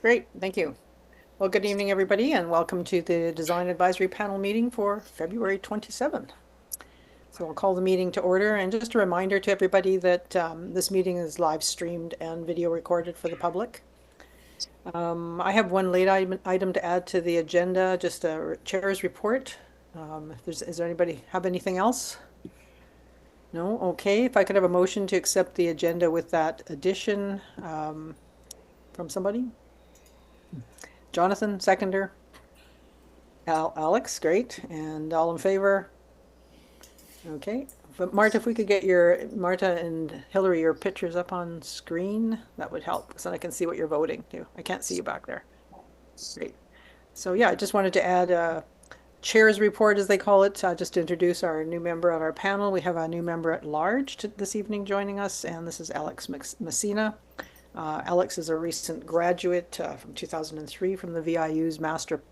Great, thank you. Well, good evening, everybody, and welcome to the Design Advisory Panel meeting for February 27. So I'll call the meeting to order, and just a reminder to everybody that this meeting is live streamed and video recorded for the public. I have one late item to add to the agenda, just a chair's report. Is there anybody have anything else? No? Okay, if I could have a motion to accept the agenda with that addition from somebody? Jonathan, seconder. Alex, great. And all in favor? Okay. But Marta, if we could get Marta and Hillary, your pictures up on screen, that would help, so I can see what you're voting to. I can't see you back there. Great. So yeah, I just wanted to add a chair's report, as they call it, just to introduce our new member on our panel. We have a new member at large this evening joining us, and this is Alex Messina. Alex is a recent graduate from 2003 from the VIU's Master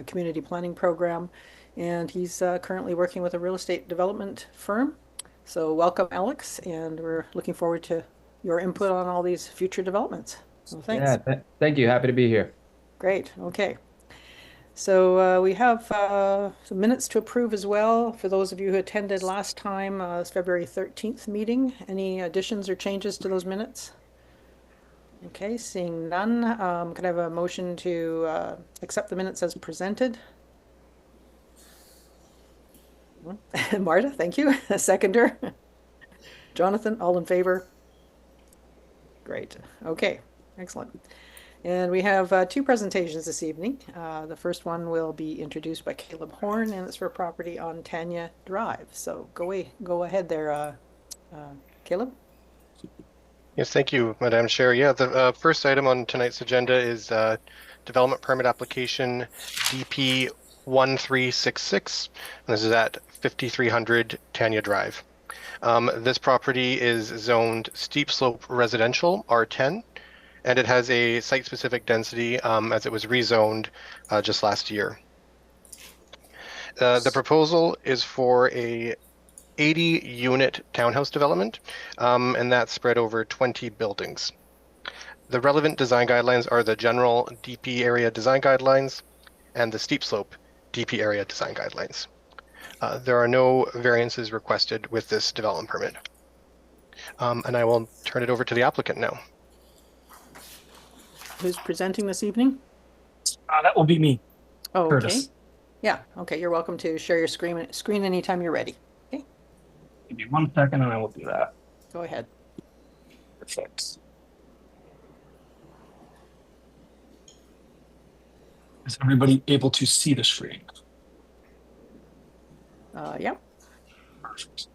Community Planning Program, and he's currently working with a real estate development firm. So welcome, Alex, and we're looking forward to your input on all these future developments. So thanks. Yeah, thank you. Happy to be here. Great. Okay. So we have some minutes to approve as well. For those of you who attended last time, it's February 13th meeting. Any additions or changes to those minutes? Okay, seeing none, can I have a motion to accept the minutes as presented? Marta, thank you. A seconder. Jonathan, all in favor? Great. Okay, excellent. And we have two presentations this evening. The first one will be introduced by Caleb Horn, and it's for property on Tanya Drive. So go ahead there, Caleb. Yes, thank you, Madam Chair. Yeah, the first item on tonight's agenda is development permit application DP 1366. This is at 5300 Tanya Drive. This property is zoned steep slope residential R10, and it has a site-specific density as it was rezoned just last year. The proposal is for a 80-unit townhouse development, and that's spread over 20 buildings. The relevant design guidelines are the general DP area design guidelines and the steep slope DP area design guidelines. There are no variances requested with this development permit. And I will turn it over to the applicant now. Who's presenting this evening? That will be me. Oh, okay. Curtis. Yeah, okay, you're welcome to share your screen anytime you're ready. Okay, Give me 1 second and I will do that. go ahead. Perfect. Is everybody able to see the screen? Yeah. Perfect.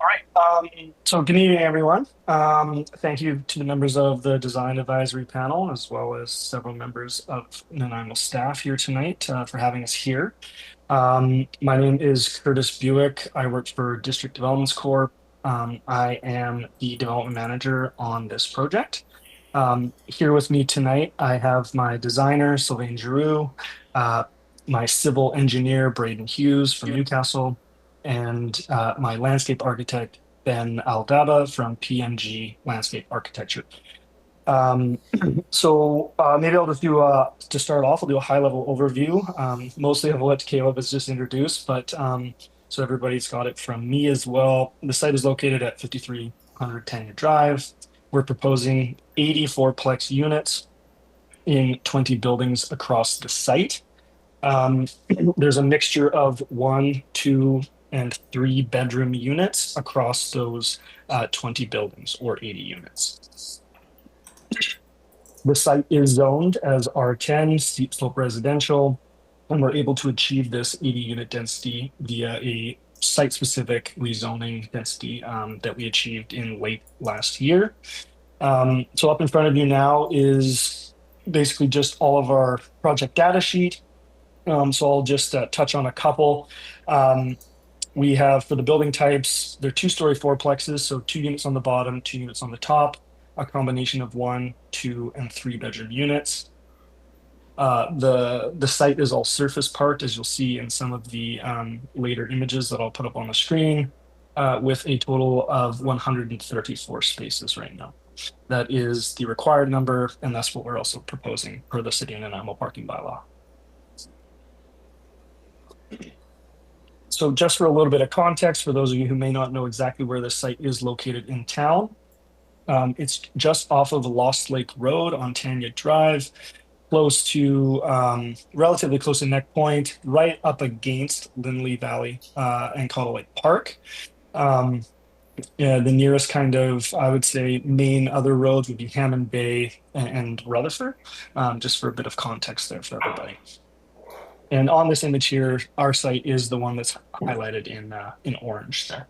All right. So good evening, everyone. Thank you to the members of the Design Advisory Panel, as well as several members of Nanaimo staff here tonight for having us here. My name is Curtis Buick. I work for District Developments Corp. I am the development manager on this project. Here with me tonight, I have my designer, Sylvain Giroux, my civil engineer, Braden Hughes from Newcastle, and my landscape architect, Ben Aldaba from PMG Landscape Architecture. So maybe I'll just do, to start off, I'll do a high-level overview, mostly of what Caleb has just introduced, but so everybody's got it from me as well. The site is located at 5300 Tanya Drive. We're proposing 84-plex units in 20 buildings across the site. There's a mixture of 1, 2, and 3 bedroom units across those 20 buildings or 80 units. The site is zoned as R10, steep slope residential, and we're able to achieve this 80 unit density via a site-specific rezoning density that we achieved in late last year. So up in front of you now is basically just all of our project data sheet. So I'll just touch on a couple. We have, for the building types, they're 2-story fourplexes, so 2 units on the bottom, 2 units on the top, a combination of 1, 2, and 3 bedroom units. The site is all surface parked, as you'll see in some of the later images that I'll put up on the screen, with a total of 134 spaces right now. That is the required number, and that's what we're also proposing per the City and Nanaimo parking bylaw. So just for a little bit of context, for those of you who may not know exactly where this site is located in town, it's just off of Lost Lake Road on Tanya Drive, close to, relatively close to Neck Point, right up against Lindley Valley and Caudle Lake Park. Yeah, the nearest kind of, I would say, main other roads would be Hammond Bay and Rutherford, just for a bit of context there for everybody. And on this image here, our site is the one that's highlighted in orange there.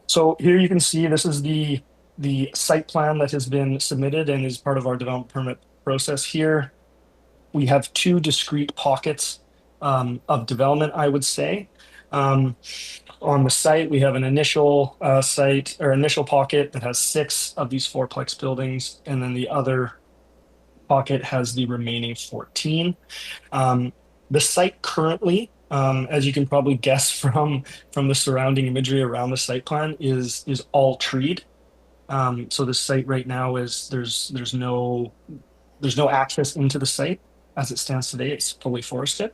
So here you can see this is the site plan that has been submitted and is part of our development permit process here. We have two discrete pockets of development, I would say. On the site, we have an initial site or initial pocket that has 6 of these fourplex buildings, and then the other pocket has the remaining 14. The site currently, as you can probably guess from the surrounding imagery around the site plan, is all treed. So the site right now is there's no access into the site as it stands today. It's fully forested.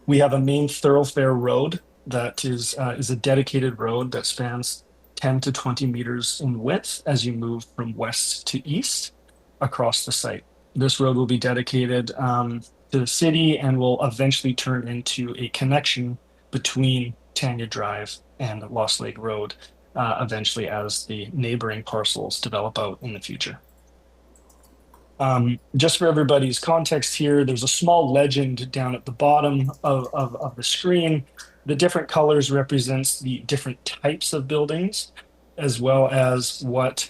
We have a main thoroughfare road that is a dedicated road that spans 10 to 20 meters in width as you move from west to east across the site. This road will be dedicated to the city and will eventually turn into a connection between Tanya Drive and Lost Lake Road, eventually as the neighboring parcels develop out in the future. Just for everybody's context here, there's a small legend down at the bottom of the screen. The different colors represents the different types of buildings, as well as what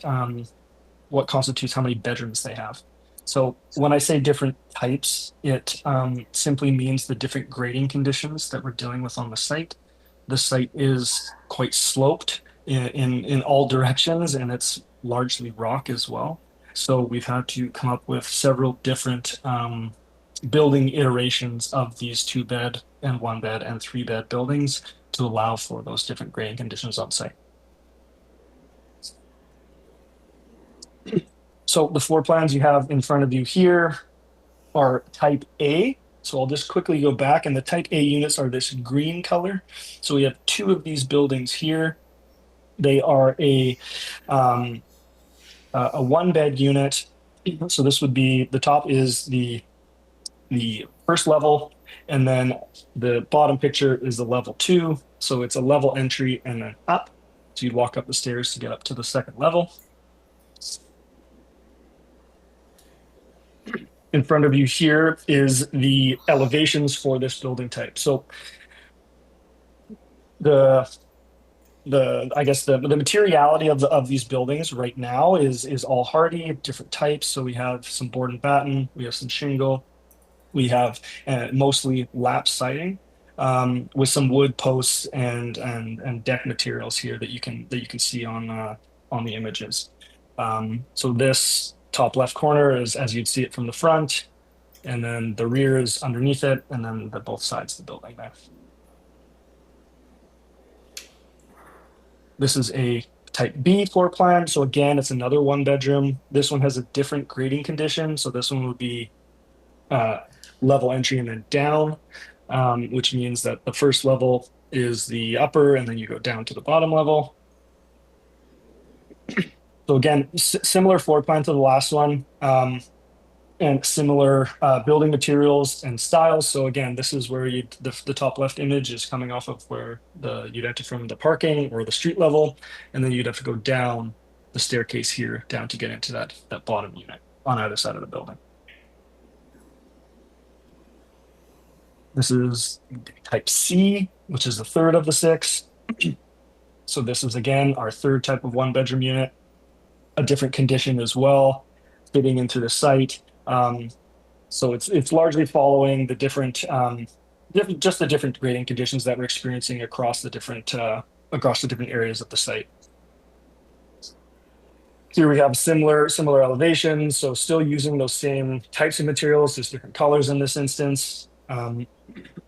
constitutes how many bedrooms they have. So when I say different types, it simply means the different grading conditions that we're dealing with on the site. The site is quite sloped in all directions, and it's largely rock as well. So we've had to come up with several different building iterations of these 2-bed and 1-bed and 3-bed buildings to allow for those different grading conditions on site. So the floor plans you have in front of you here are type A. So I'll just quickly go back, and the type A units are this green color. So we have 2 of these buildings here. They are a 1-bed unit. So this would be, the top is the first level, and then the bottom picture is the level 2. So it's a level entry and then up. So you'd walk up the stairs to get up to the second level. In front of you here is the elevations for this building type. So I guess the materiality of these buildings right now is all hardy, different types. So we have some board and batten, we have some shingle, we have mostly lap siding, with some wood posts and deck materials here that you can see on the images. So this top left corner is as you'd see it from the front, and then the rear is underneath it, and then both sides of the building there. This is a type B floor plan. So again, it's another 1-bedroom. This one has a different grading condition. So this one would be level entry and then down, which means that the first level is the upper, and then you go down to the bottom level. So again, similar floor plan to the last one, and similar building materials and styles. So again, this is where the top left image is coming off of where you'd enter from the parking or the street level, and then you'd have to go down the staircase here down to get into that bottom unit on either side of the building. This is type C, which is the third of the 6. So this is again our third type of 1-bedroom unit, a different condition as well, fitting into the site. So it's largely following the different grading conditions that we're experiencing across the different areas of the site. Here we have similar elevations, so still using those same types of materials, just different colors in this instance.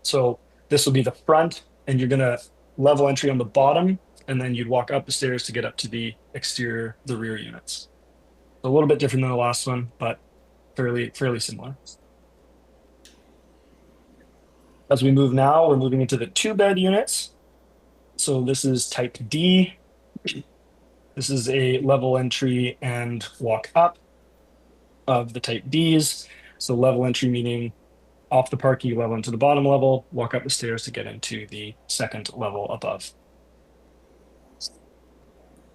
So this will be the front, and you're gonna level entry on the bottom, and then you'd walk up the stairs to get up to the exterior, the rear units. A little bit different than the last one, but fairly similar. As we move now, we're moving into the 2-bed units. So this is type D. This is a level entry and walk up of the type Ds. So level entry meaning off the parking level into the bottom level, walk up the stairs to get into the second level above.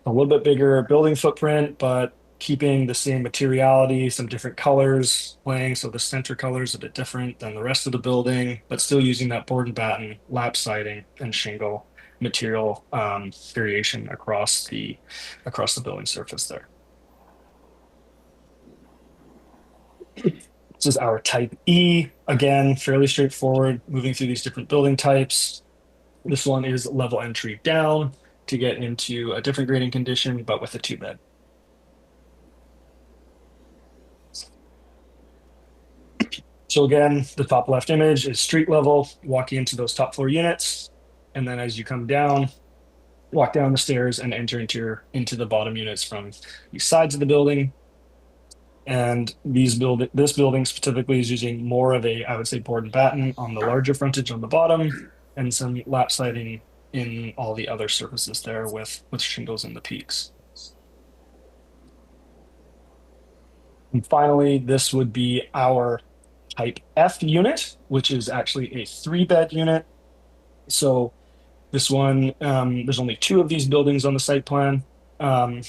A little bit bigger building footprint, but keeping the same materiality, some different colors playing. So the center color is a bit different than the rest of the building, but still using that board and batten, lap siding, and shingle material variation across the building surface there. This is our type E. Again, fairly straightforward, moving through these different building types. This one is level entry down to get into a different grading condition, but with a 2-bed. So again, the top left image is street level, walking into those top floor units. And then as you come down, walk down the stairs and enter into the bottom units from the sides of the building. And this building specifically is using more of a, I would say, board and batten on the larger frontage on the bottom, and some lap siding in all the other surfaces there with shingles in the peaks. And finally, this would be our type F unit, which is actually a 3-bed unit. So this one, there's only 2 of these buildings on the site plan, and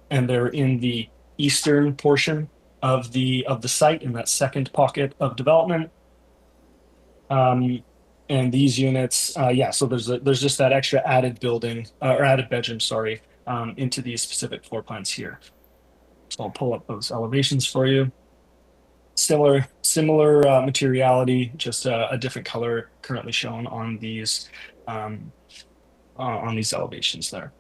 they're in the eastern portion of the site in that second pocket of development. And these units, so there's just that extra added building or added bedroom, sorry, into these specific floor plans here. So I'll pull up those elevations for you. Similar materiality, just a different color currently shown on these elevations there.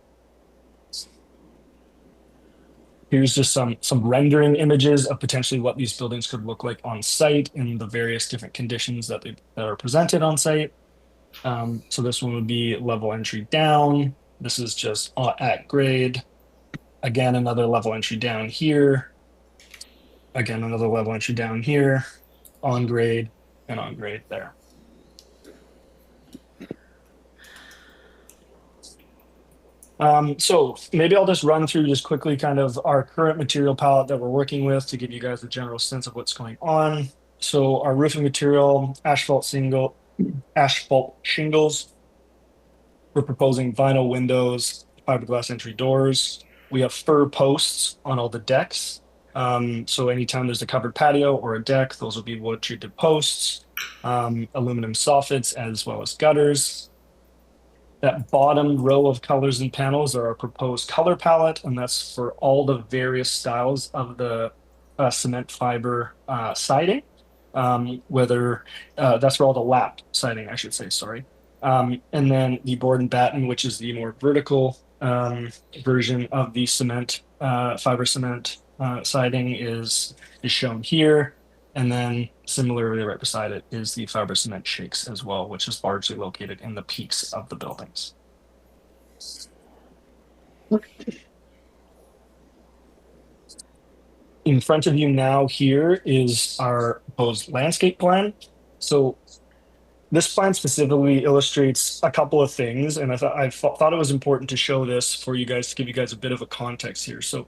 Here's just some rendering images of potentially what these buildings could look like on site in the various different conditions that are presented on site. So this one would be level entry down. This is just at grade. Again, another level entry down here. Again, another level entry down here, on grade and on grade there. So maybe I'll just run through just quickly kind of our current material palette that we're working with to give you guys a general sense of what's going on. So our roofing material, asphalt shingles. We're proposing vinyl windows, fiberglass entry doors. We have fir posts on all the decks. So anytime there's a covered patio or a deck, those will be wood treated posts, aluminum soffits, as well as gutters. That bottom row of colors and panels are our proposed color palette, and that's for all the various styles of the cement fiber siding, whether that's for all the lap siding, I should say, sorry. And then the board and batten, which is the more vertical version of the cement, fiber cement siding is shown here. And then similarly right beside it is the fiber cement shakes as well, which is largely located in the peaks of the buildings. In front of you now here is our proposed landscape plan. So this plan specifically illustrates a couple of things, and I thought it was important to show this for you guys to give you guys a bit of a context here. So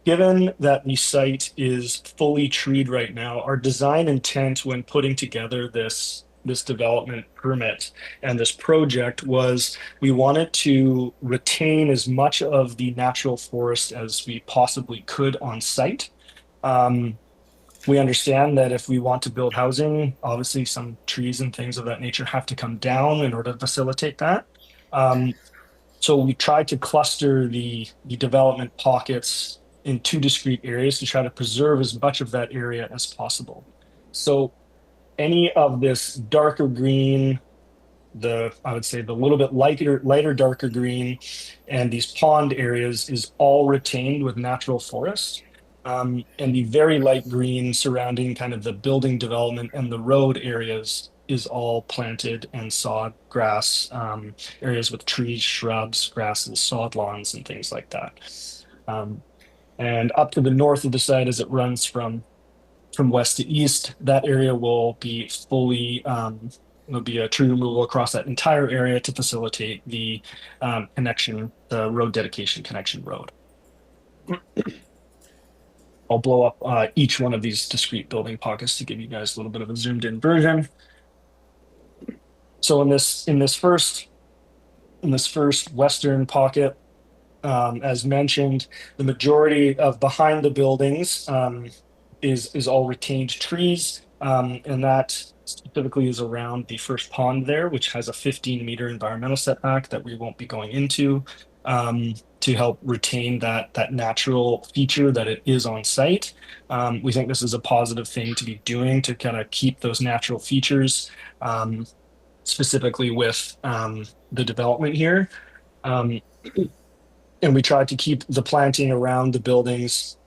given that the site is fully treed right now, our design intent when putting together this development permit and this project was we wanted to retain as much of the natural forest as we possibly could on site. We understand that if we want to build housing, obviously some trees and things of that nature have to come down in order to facilitate that. So we tried to cluster the development pockets in 2 discrete areas to try to preserve as much of that area as possible. So any of this darker green, I would say the little bit lighter darker green, and these pond areas is all retained with natural forest. And the very light green surrounding kind of the building development and the road areas is all planted and sod grass, areas with trees, shrubs, grasses, sod lawns, and things like that. And up to the north of the site, as it runs from west to east, that area will be fully there'll be a tree removal across that entire area to facilitate the connection, the road dedication connection road. I'll blow up each one of these discrete building pockets to give you guys a little bit of a zoomed in version. So in this first western pocket, as mentioned, the majority of behind the buildings is all retained trees, and that specifically is around the first pond there, which has a 15-meter environmental setback that we won't be going into, to help retain that natural feature that it is on site. We think this is a positive thing to be doing to kind of keep those natural features, specifically with the development here. And we tried to keep the planting around the buildings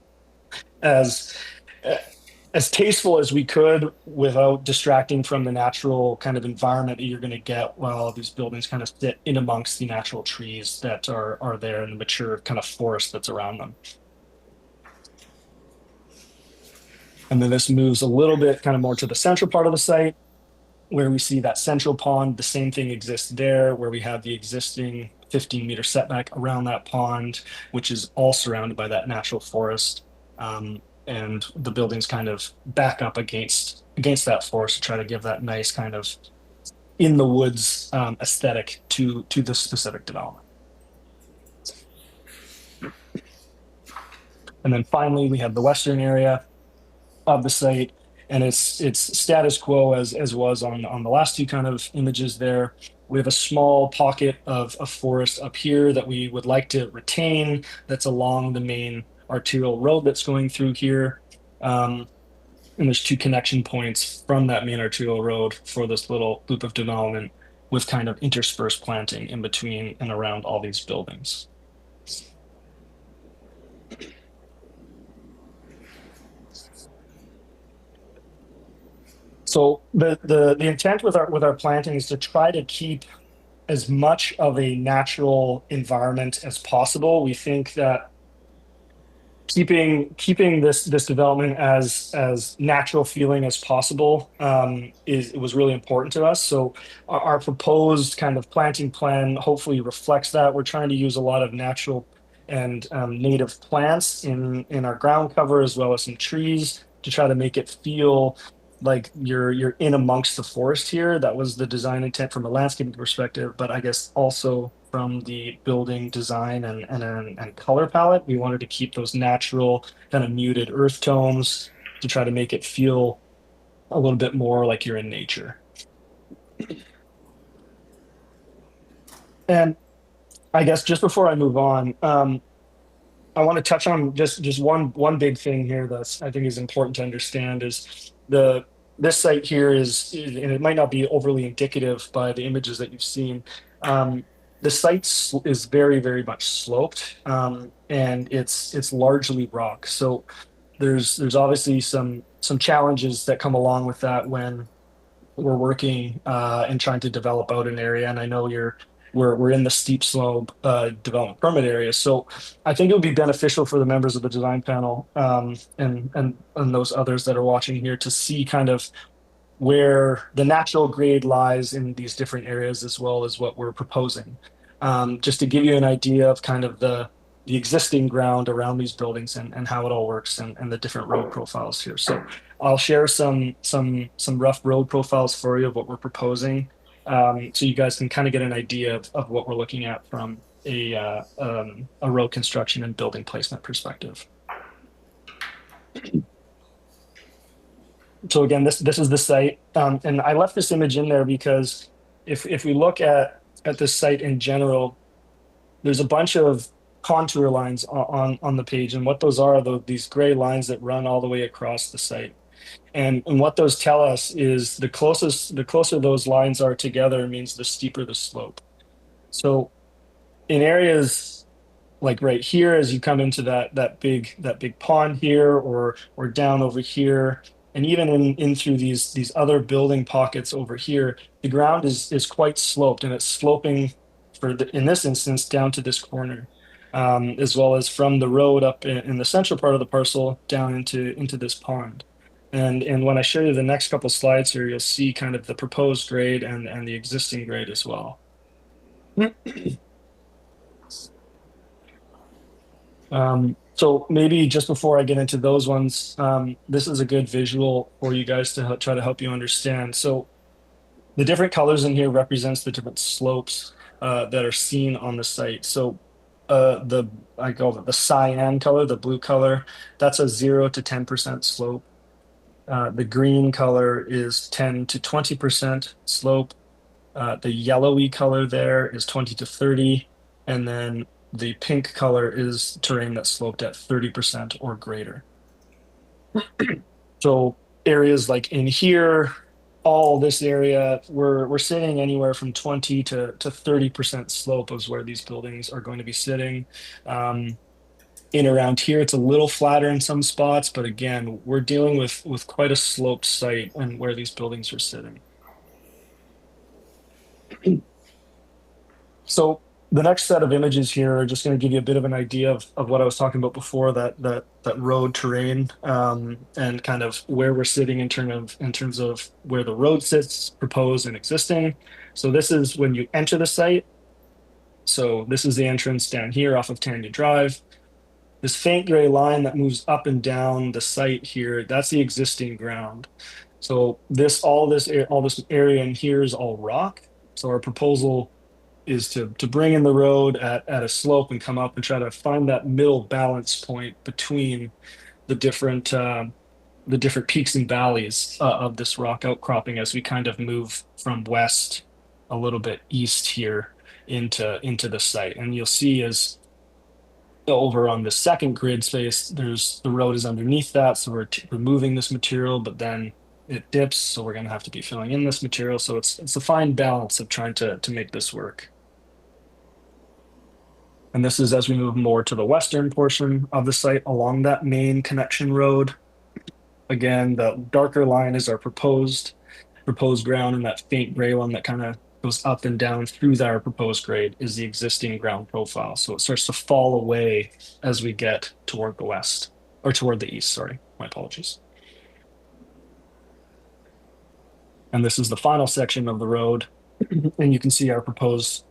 as tasteful as we could without distracting from the natural kind of environment that you're going to get while these buildings kind of sit in amongst the natural trees that are there and the mature kind of forest that's around them. And then this moves a little bit kind of more to the central part of the site, where we see that central pond. The same thing exists there, where we have the existing 15-meter setback around that pond, which is all surrounded by that natural forest. And the buildings kind of back up against that forest to try to give that nice kind of in the woods aesthetic to the specific development. And then finally, we have the western area of the site, and it's status quo as was on the last two kind of images there. We have a small pocket of forest up here that we would like to retain, that's along the main arterial road that's going through here. And there's two connection points from that main arterial road for this little loop of development, with kind of interspersed planting in between and around all these buildings. So the intent with our planting is to try to keep as much of a natural environment as possible. We think that keeping this development as natural feeling as possible was really important to us. So our proposed kind of planting plan hopefully reflects that. We're trying to use a lot of natural and native plants in our ground cover, as well as some trees, to try to make it feel like you're in amongst the forest here. That was the design intent from a landscaping perspective, but I guess also from the building design and color palette, we wanted to keep those natural kind of muted earth tones to try to make it feel a little bit more like you're in nature. And I guess just before I move on, I want to touch on just one big thing here that's I think is important to understand is this site here is, and it might not be overly indicative by the images that you've seen. The site is very, very much sloped, and it's largely rock. So there's obviously some challenges that come along with that when we're working and trying to develop out an area. And I know we're in the steep slope development permit area. So I think it would be beneficial for the members of the design panel and those others that are watching here to see kind of where the natural grade lies in these different areas, as well as what we're proposing. Just to give you an idea of kind of the existing ground around these buildings and how it all works and the different road profiles here. So I'll share some rough road profiles for you of what we're proposing. So you guys can kind of get an idea of what we're looking at from a road construction and building placement perspective. So again, this is the site, and I left this image in there because if we look at this site in general, there's a bunch of contour lines on the page, and what those are these gray lines that run all the way across the site. And what those tell us is the closer those lines are together means the steeper the slope. So in areas like right here, as you come into that big pond here, or down over here, And even in through these other building pockets over here, the ground is quite sloped, and it's sloping in this instance down to this corner, as well as from the road up in the central part of the parcel down into this pond. And when I show you the next couple slides here, you'll see kind of the proposed grade and the existing grade as well. So maybe just before I get into those ones, this is a good visual for you guys to try to help you understand. So the different colors in here represents the different slopes that are seen on the site. So I call it the cyan color, the blue color, that's a 0 to 10% slope. The green color is 10 to 20% slope. The yellowy color there is 20 to 30, and then the pink color is terrain that's sloped at 30% or greater. So areas like in here, all this area, we're sitting anywhere from 20 to 30% slope is where these buildings are going to be sitting. In around here, it's a little flatter in some spots, but again, we're dealing with quite a sloped site and where these buildings are sitting. So the next set of images here are just going to give you a bit of an idea of what I was talking about before, that road terrain, and kind of where we're sitting in terms of where the road sits, proposed and existing. So this is when you enter the site. So this is the entrance down here off of Tanya Drive. This faint gray line that moves up and down the site here, that's the existing ground. So all this area in here is all rock. So our proposal is to bring in the road at a slope and come up and try to find that middle balance point between the different peaks and valleys of this rock outcropping as we kind of move from west a little bit east here into the site. And you'll see as over on the second grid space, the road is underneath that, so we're removing this material, but then it dips, so we're going to have to be filling in this material. So it's a fine balance of trying to make this work. And this is as we move more to the western portion of the site along that main connection road. Again, the darker line is our proposed ground, and that faint gray one that kind of goes up and down through our proposed grade is the existing ground profile. So it starts to fall away as we get toward the west, or toward the east, sorry, my apologies. And this is the final section of the road. And you can see our proposed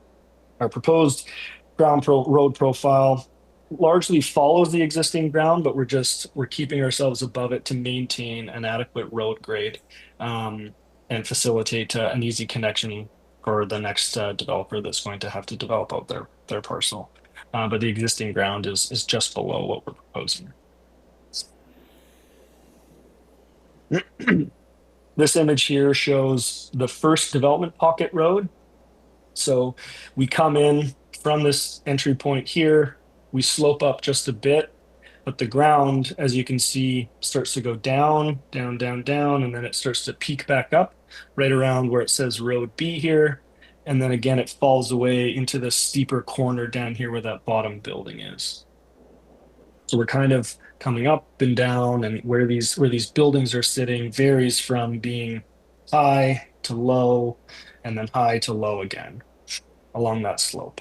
road profile largely follows the existing ground, but we're keeping ourselves above it to maintain an adequate road grade and facilitate an easy connection for the next developer that's going to have to develop out their parcel. But the existing ground is just below what we're proposing. This image here shows the first development pocket road. So we come in from this entry point here, we slope up just a bit, but the ground, as you can see, starts to go down, down, down, down, and then it starts to peak back up right around where it says Road B here. And then again, it falls away into the steeper corner down here where that bottom building is. So we're kind of coming up and down, and where these buildings are sitting varies from being high to low, and then high to low again along that slope.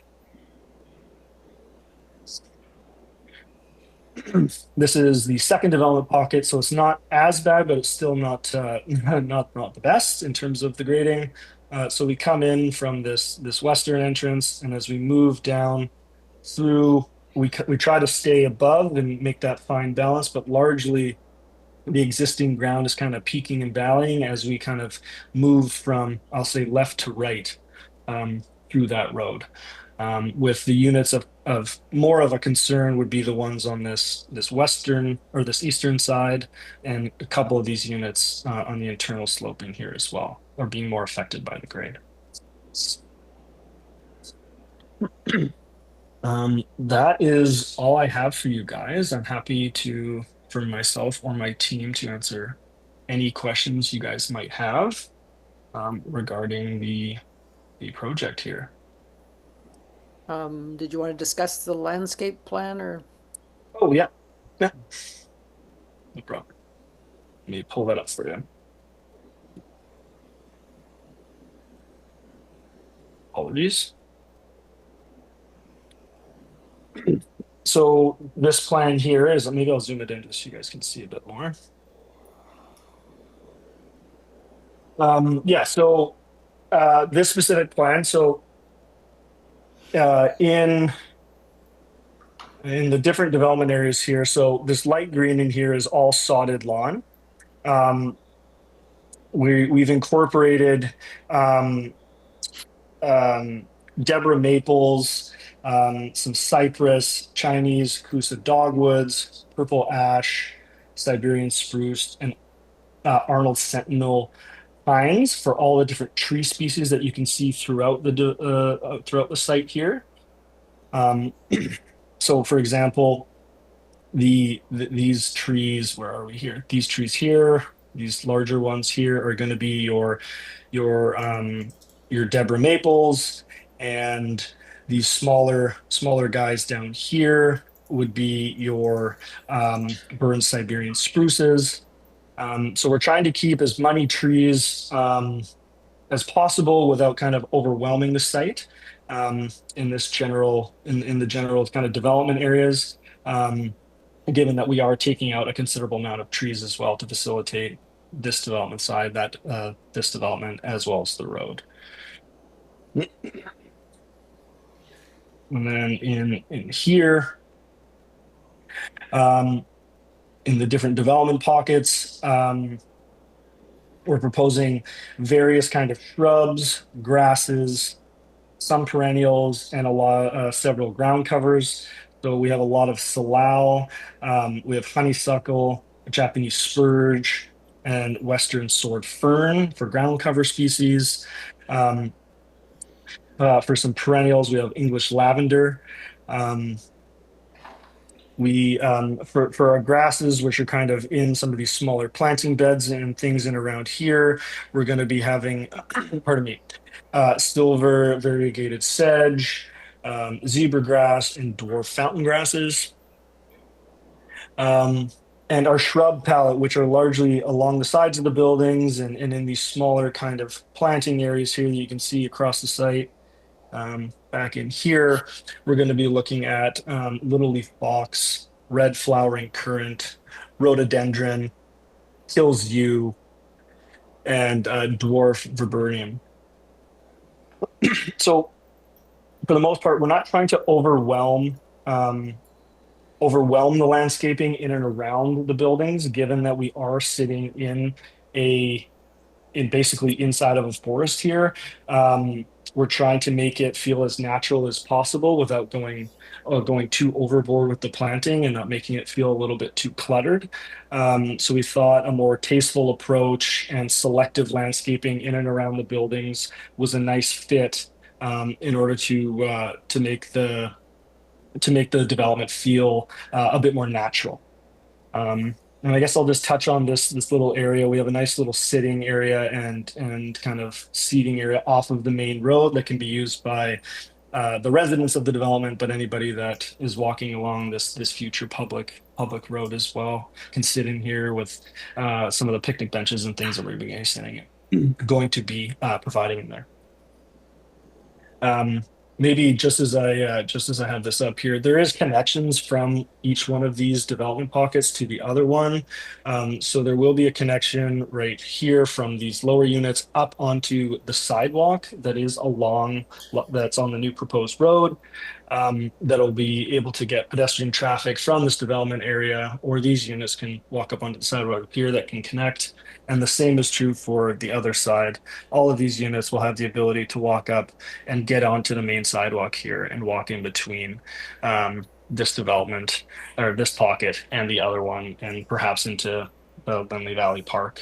This is the second development pocket, so it's not as bad, but it's still not not the best in terms of the grading. So we come in from this western entrance, and as we move down through, we try to stay above and make that fine balance, but largely the existing ground is kind of peaking and valleying as we kind of move from, I'll say, left to right through that road. With the units of more of a concern would be the ones on this western or this eastern side, and a couple of these units on the internal sloping here as well are being more affected by the grade. That is all I have for you guys. I'm happy for myself or my team to answer any questions you guys might have regarding the project here. Did you want to discuss the landscape plan or? Oh, yeah. No problem. me pull that up for you. Apologies. So this plan here is, maybe I'll zoom it in just so you guys can see a bit more. Yeah, so this specific plan, so in the different development areas here, so this light green in here is all sodded lawn. We've incorporated Deborah maples, some cypress, Chinese Coosa dogwoods, purple ash, Siberian spruce, and Arnold Sentinel pines for all the different tree species that you can see throughout the site here. So, for example, these trees, where are we here? These trees here, these larger ones here are going to be your Deborah maples, and these smaller guys down here would be your Burns Siberian spruces. So we're trying to keep as many trees as possible without kind of overwhelming the site in the general kind of development areas. Given that we are taking out a considerable amount of trees as well to facilitate this development side, this development, as well as the road. And then in here, in the different development pockets, we're proposing various kind of shrubs, grasses, some perennials, and several ground covers. So we have a lot of salal, we have honeysuckle, Japanese spurge, and western sword fern for ground cover species. For some perennials, we have English lavender. For our grasses, which are kind of in some of these smaller planting beds and things in around here, we're going to be having, pardon me, silver variegated sedge, zebra grass, and dwarf fountain grasses. And our shrub palette, which are largely along the sides of the buildings and in these smaller kind of planting areas here that you can see across the site. Back in here, we're going to be looking at little leaf box, red flowering currant, rhododendron, kills yew, and dwarf viburnum. So for the most part, we're not trying to overwhelm the landscaping in and around the buildings, given that we are sitting in basically inside of a forest here. We're trying to make it feel as natural as possible without going too overboard with the planting and not making it feel a little bit too cluttered. So we thought a more tasteful approach and selective landscaping in and around the buildings was a nice fit in order to make the development feel a bit more natural. And I guess I'll just touch on this little area. We have a nice little sitting area and kind of seating area off of the main road that can be used by the residents of the development, but anybody that is walking along this future public road as well can sit in here with some of the picnic benches and things that we're going to be providing in there. Maybe just as I have this up here, there is connections from each one of these development pockets to the other one. So there will be a connection right here from these lower units up onto the sidewalk that's on the new proposed road. That'll be able to get pedestrian traffic from this development area, or these units can walk up onto the sidewalk up here that can connect. And the same is true for the other side. All of these units will have the ability to walk up and get onto the main sidewalk here and walk in between this development or this pocket and the other one, and perhaps into the Lindley Valley Park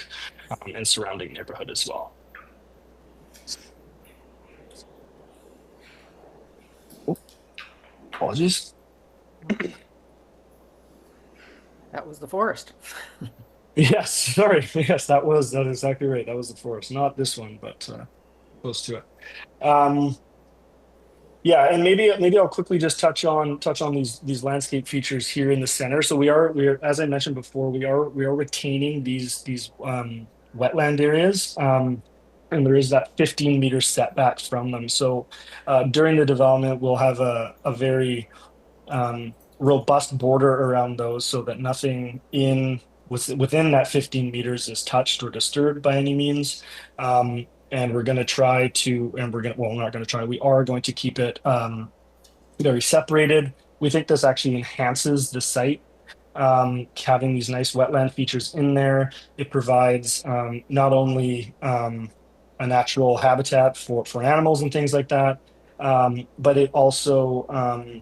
and surrounding neighborhood as well. Apologies. That was the forest. Yes, sorry. Yes, that is exactly right. That was the forest, not this one, but close to it. Yeah, and maybe I'll quickly just touch on these landscape features here in the center. So we are, as I mentioned before, we are retaining these wetland areas, and there is that 15-meter setback from them. So during the development, we'll have a very robust border around those, so that nothing within that 15 meters is touched or disturbed by any means. And we're going to try to, and we're going to, well, we're not going to try, we are going to keep it very separated. We think this actually enhances the site, having these nice wetland features in there. It provides not only a natural habitat for animals and things like that, but it also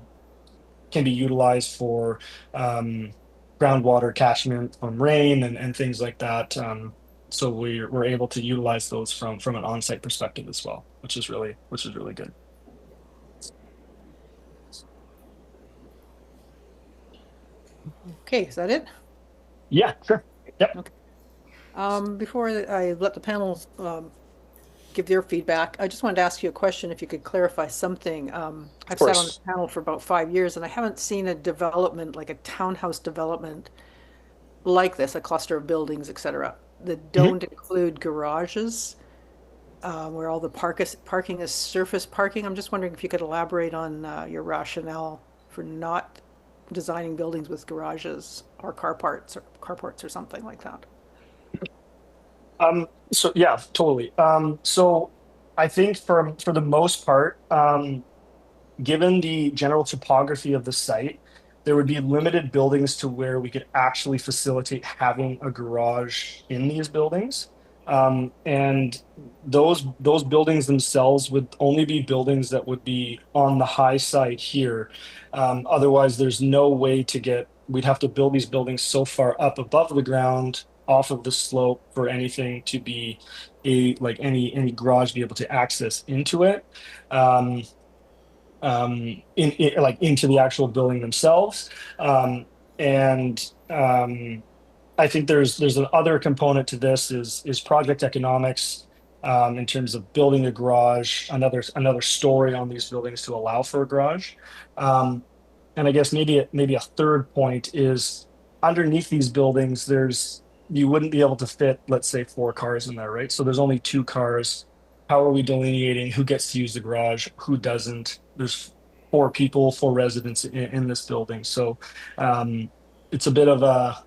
can be utilized for groundwater catchment from rain and things like that. So we're able to utilize those from an on-site perspective as well, which is really good. Okay, is that it? Yeah, sure. Yep. Before I let the panel give their feedback, I just wanted to ask you a question, if you could clarify something. I've sat on this course. panel for about 5 years, and I haven't seen a development, like a townhouse development like this, a cluster of buildings, etc., that don't include garages, where all the parking is surface parking. I'm just wondering if you could elaborate on your rationale for not designing buildings with garages or carports or something like that. So yeah, totally. So I think for the most part, given the general topography of the site, there would be limited buildings to where we could actually facilitate having a garage in these buildings. And those buildings themselves would only be buildings that would be on the high side here. Otherwise, there's no way we'd have to build these buildings so far up above the ground off of the slope for anything to be any garage be able to access into it. Into the actual building themselves. And I think there's an other component to this is project economics, in terms of building a garage, another story on these buildings to allow for a garage. And I guess maybe a third point is underneath these buildings, you wouldn't be able to fit, let's say, 4 cars in there, right? So there's only 2 cars. How are we delineating who gets to use the garage, who doesn't? There's 4 people, 4 residents in this building. So it's a bit of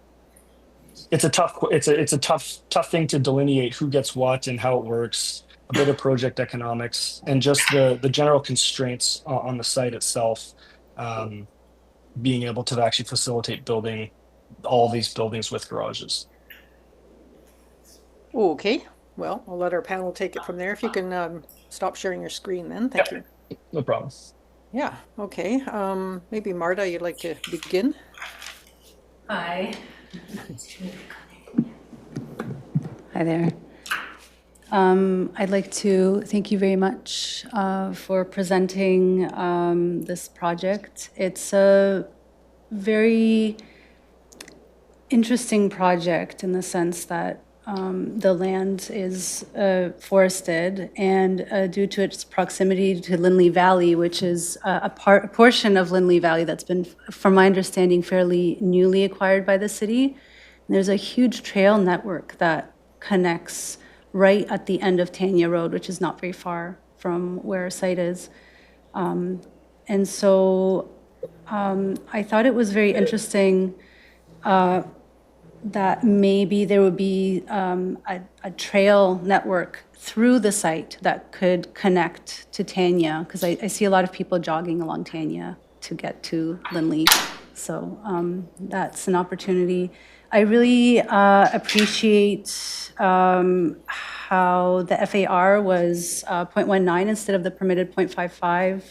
it's a tough thing to delineate who gets what and how it works. A bit of project economics and just the general constraints on the site itself, being able to actually facilitate building all these buildings with garages. Okay, well, I'll let our panel take it from there. If you can stop sharing your screen then, thank you. No problem. Yeah, okay. Maybe Marta, you'd like to begin? Hi. Hi there. I'd like to thank you very much for presenting this project. It's a very interesting project in the sense that the land is forested, and due to its proximity to Lindley Valley, which is a portion of Lindley Valley that's been, from my understanding, fairly newly acquired by the city. And there's a huge trail network that connects right at the end of Tanya Road, which is not very far from where our site is. And so I thought it was very interesting that maybe there would be a trail network through the site that could connect to Tanya, because I see a lot of people jogging along Tanya to get to Lindley. So that's an opportunity. I really appreciate how the FAR was 0.19 instead of the permitted 0.55.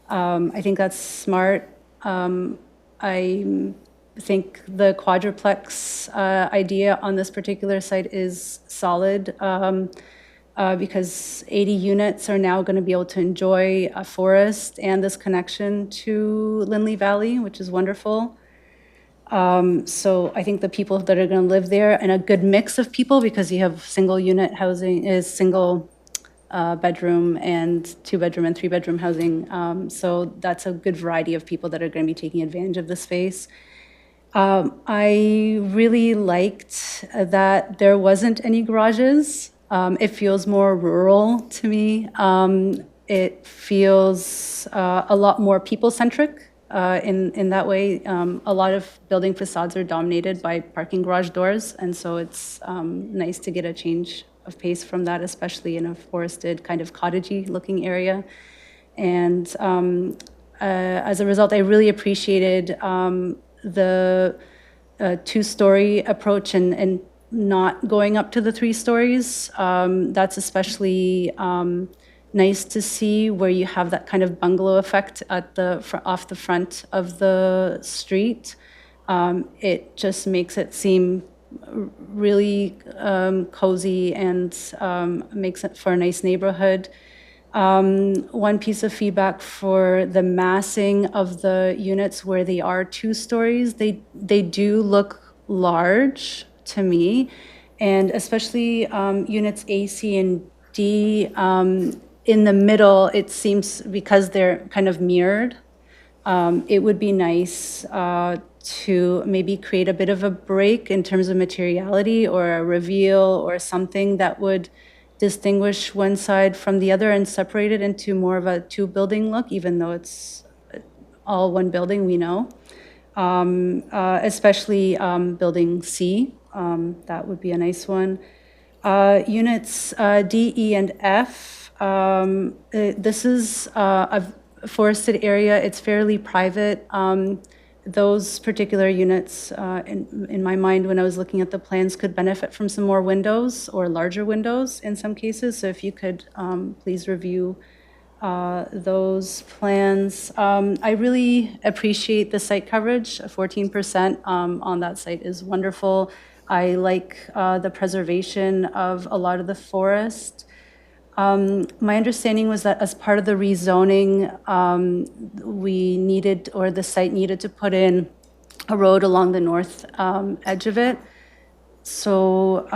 I think that's smart. I think the quadruplex idea on this particular site is solid, because 80 units are now going to be able to enjoy a forest and this connection to Lindley Valley, which is wonderful. So I think the people that are going to live there, and a good mix of people, because you have single unit housing, is single bedroom and 2-bedroom and 3-bedroom housing. So that's a good variety of people that are going to be taking advantage of the space. I really liked that there wasn't any garages. It feels more rural to me. It feels a lot more people-centric in that way. A lot of building facades are dominated by parking garage doors, and so it's nice to get a change of pace from that, especially in a forested kind of cottagey looking area. And as a result, I really appreciated the 2-story approach and not going up to the 3 stories. That's especially nice to see, where you have that kind of bungalow effect at off the front of the street. It just makes it seem really cozy and makes it for a nice neighborhood. One piece of feedback for the massing of the units where they are 2 stories, they do look large to me, and especially units A, C, and D. In the middle, it seems, because they're kind of mirrored, it would be nice to maybe create a bit of a break in terms of materiality, or a reveal, or something that would distinguish one side from the other and separate it into more of a 2-building look, even though it's all one building, we know. Especially building C, that would be a nice one. Units D, E, and F, this is a forested area. It's fairly private. Those particular units, in my mind, when I was looking at the plans, could benefit from some more windows, or larger windows in some cases. So if you could please review those plans. I really appreciate the site coverage. 14% on that site is wonderful. I like the preservation of a lot of the forest. My understanding was that as part of the rezoning, we needed, or the site needed, to put in a road along the north edge of it. So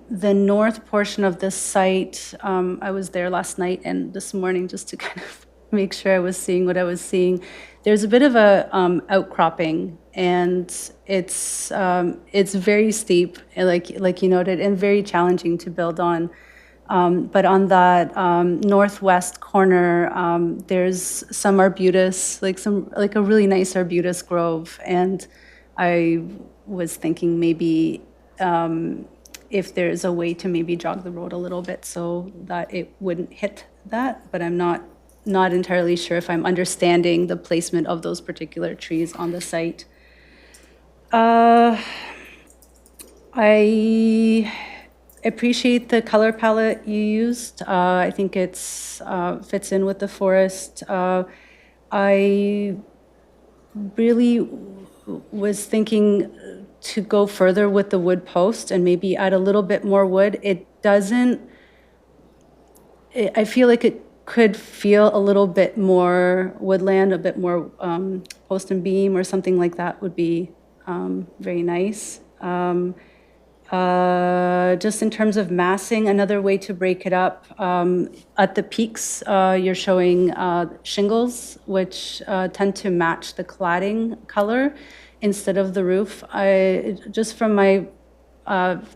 the north portion of this site, I was there last night and this morning just to kind of make sure I was seeing what I was seeing. There's a bit of a outcropping, and it's very steep, like you noted, and very challenging to build on. But on that northwest corner, there's some arbutus, like a really nice arbutus grove, and I was thinking maybe if there's a way to maybe jog the road a little bit so that it wouldn't hit that, but I'm not entirely sure if I'm understanding the placement of those particular trees on the site. I appreciate the color palette you used. I think it's fits in with the forest. I really was thinking to go further with the wood post and maybe add a little bit more wood. I feel like it could feel a little bit more woodland, a bit more post and beam or something like that would be very nice. Just in terms of massing, another way to break it up, at the peaks, you're showing shingles, which tend to match the cladding color instead of the roof. Just from my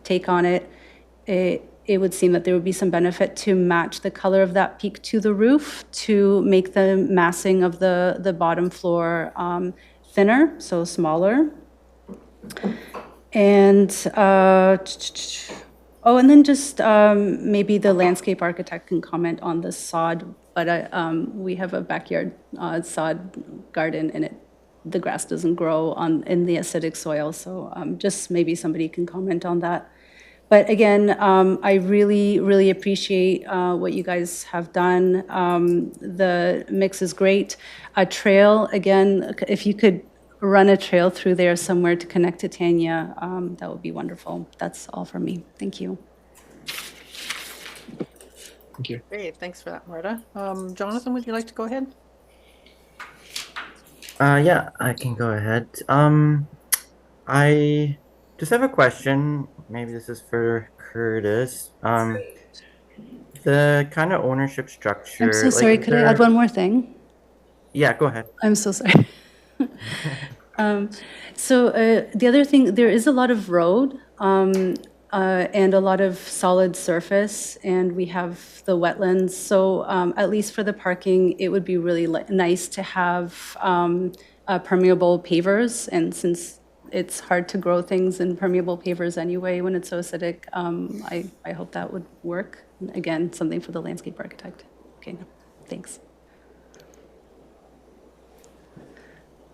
take on it, it would seem that there would be some benefit to match the color of that peak to the roof to make the massing of the bottom floor thinner, so smaller. And and then just maybe the landscape architect can comment on the sod, but we have a backyard sod garden, and the grass doesn't grow in the acidic soil, so just maybe somebody can comment on that. But again, I really, really appreciate what you guys have done. The mix is great. A trail, again, if you could run a trail through there somewhere to connect to Tanya, that would be wonderful. That's all from me. Thank you. Thank you. Great, thanks for that, Marta. Jonathan, would you like to go ahead? Yeah, I can go ahead. I just have a question. Maybe this is for Curtis. I the kind of ownership structure. I'm so like, sorry, is could I add there- one more thing? Yeah, go ahead. I'm so sorry. The other thing, there is a lot of road and a lot of solid surface, and we have the wetlands. So at least for the parking, it would be really nice to have permeable pavers. And since it's hard to grow things in permeable pavers anyway when it's so acidic, I hope that would work. Again, something for the landscape architect. Okay, no, thanks.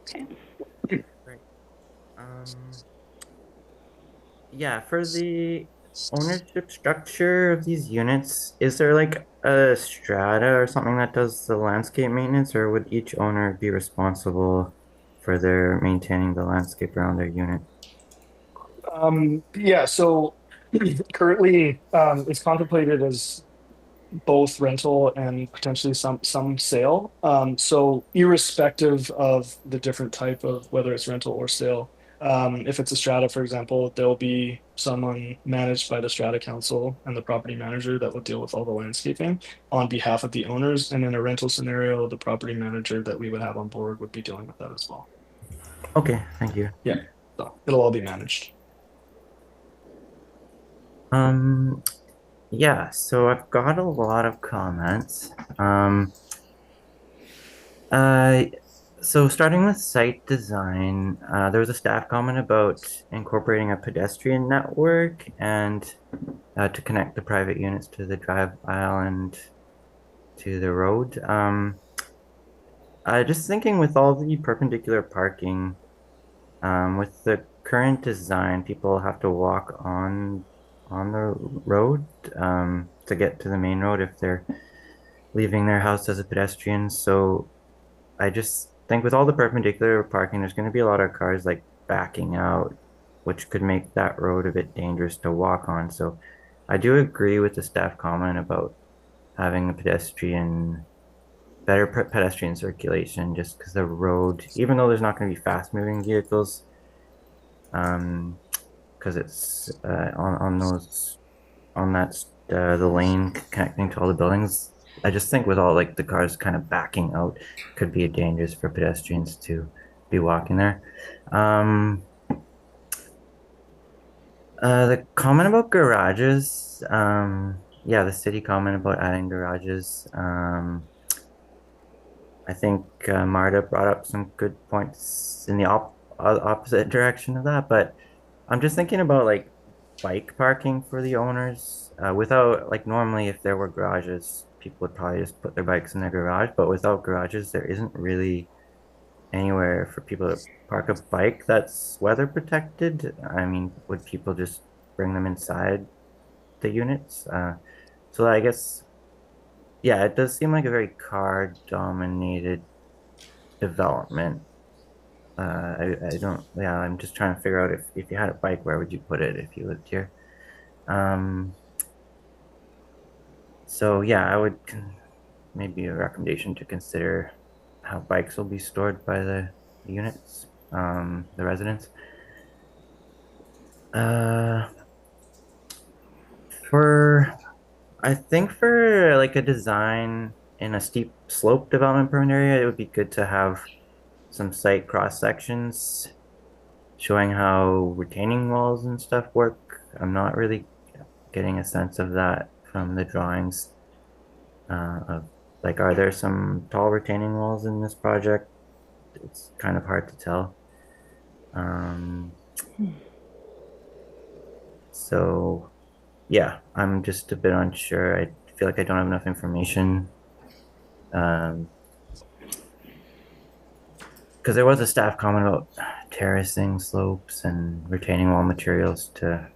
Okay. Um, yeah, for the ownership structure of these units, is there like a strata or something that does the landscape maintenance, or would each owner be responsible for their maintaining the landscape around their unit? Yeah, so currently it's contemplated as both rental and potentially some sale. So irrespective of the different type of whether it's rental or sale, if it's a strata, for example, there'll be someone managed by the strata council and the property manager that will deal with all the landscaping on behalf of the owners. And in a rental scenario, the property manager that we would have on board would be dealing with that as well. Okay, thank you. Yeah, so it'll all be managed. Um, yeah, so I've got a lot of comments. Uh, so starting with site design, there was a staff comment about incorporating a pedestrian network and to connect the private units to the drive aisle and to the road. Just thinking with all the perpendicular parking, with the current design, people have to walk on the road to get to the main road if they're leaving their house as a pedestrian. So I just think with all the perpendicular parking, there's going to be a lot of cars like backing out, which could make that road a bit dangerous to walk on. So I do agree with the staff comment about having a better pedestrian circulation, just because the road, even though there's not going to be fast moving vehicles, because it's the lane connecting to all the buildings. I just think with all like the cars kind of backing out, could be dangerous for pedestrians to be walking there. The comment about garages, yeah, the city comment about adding garages. I think Marta brought up some good points in the opposite direction of that, but I'm just thinking about like bike parking for the owners without like normally if there were garages, people would probably just put their bikes in their garage, but without garages, there isn't really anywhere for people to park a bike that's weather protected. I mean, would people just bring them inside the units? So I guess, yeah, it does seem like a very car dominated development. I don't, yeah, I'm just trying to figure out if you had a bike, where would you put it if you lived here? So yeah, I would maybe a recommendation to consider how bikes will be stored by the units, the residents. I think for like a design in a steep slope development permit area, it would be good to have some site cross sections showing how retaining walls and stuff work. I'm not really getting a sense of that from the drawings. Of like, are there some tall retaining walls in this project? It's kind of hard to tell. So yeah, I'm just a bit unsure. I feel like I don't have enough information. Because there was a staff comment about terracing slopes and retaining wall materials to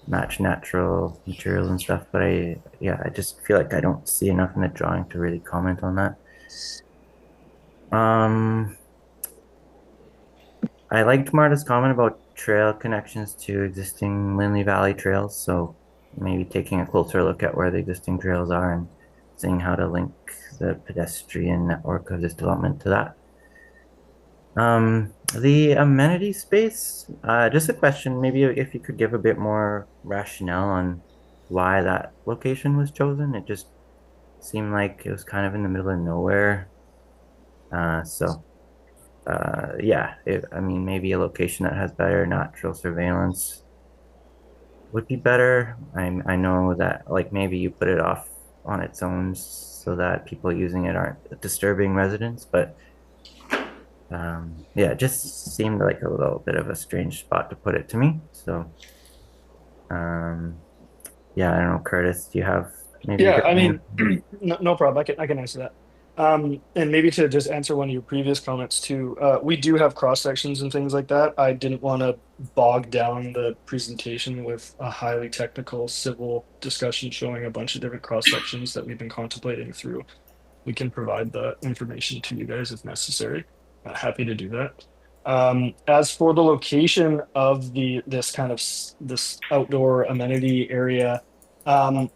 match natural materials and stuff, but I just feel like I don't see enough in the drawing to really comment on that. I liked Marta's comment about trail connections to existing Lindley Valley trails, so maybe taking a closer look at where the existing trails are and seeing how to link the pedestrian network of this development to that. The amenity space, just a question, maybe if you could give a bit more rationale on why that location was chosen. It just seemed like it was kind of in the middle of nowhere. Yeah, I mean, maybe a location that has better natural surveillance would be better. I know that like maybe you put it off on its own so that people using it aren't disturbing residents, but yeah, it just seemed like a little bit of a strange spot to put it to me. So um, yeah, I don't know, Curtis, do you have maybe a Yeah, I different? mean, no problem. I can answer that. And maybe to just answer one of your previous comments too, we do have cross sections and things like that. I didn't want to bog down the presentation with a highly technical civil discussion showing a bunch of different cross sections that we've been contemplating through. We can provide the information to you guys if necessary. Happy to do that. As for the location of this kind of this outdoor amenity area, um,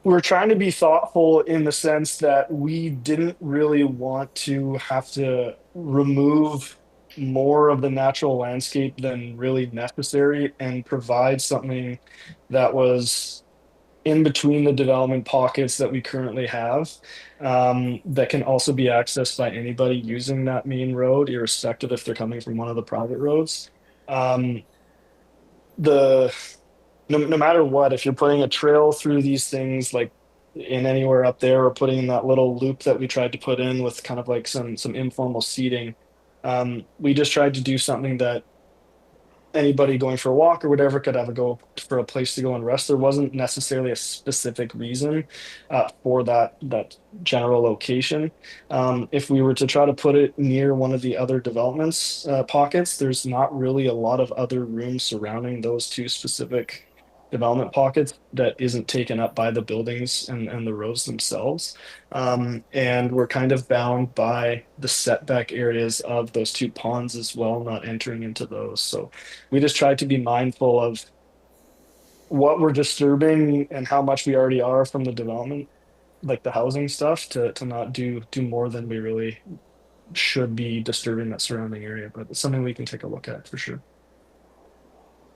we're trying to be thoughtful in the sense that we didn't really want to have to remove more of the natural landscape than really necessary and provide something that was in between the development pockets that we currently have, that can also be accessed by anybody using that main road, irrespective if they're coming from one of the private roads. Um, the no matter what, if you're putting a trail through these things, like in anywhere up there, or putting in that little loop that we tried to put in with kind of like some informal seating, we just tried to do something that anybody going for a walk or whatever could have a go for a place to go and rest. There wasn't necessarily a specific reason for that general location. If we were to try to put it near one of the other developments pockets, there's not really a lot of other room surrounding those two specific development pockets that isn't taken up by the buildings and the roads themselves. And we're kind of bound by the setback areas of those two ponds as well, not entering into those. So we just try to be mindful of what we're disturbing and how much we already are from the development, like the housing stuff, to not do more than we really should be disturbing that surrounding area. But it's something we can take a look at for sure.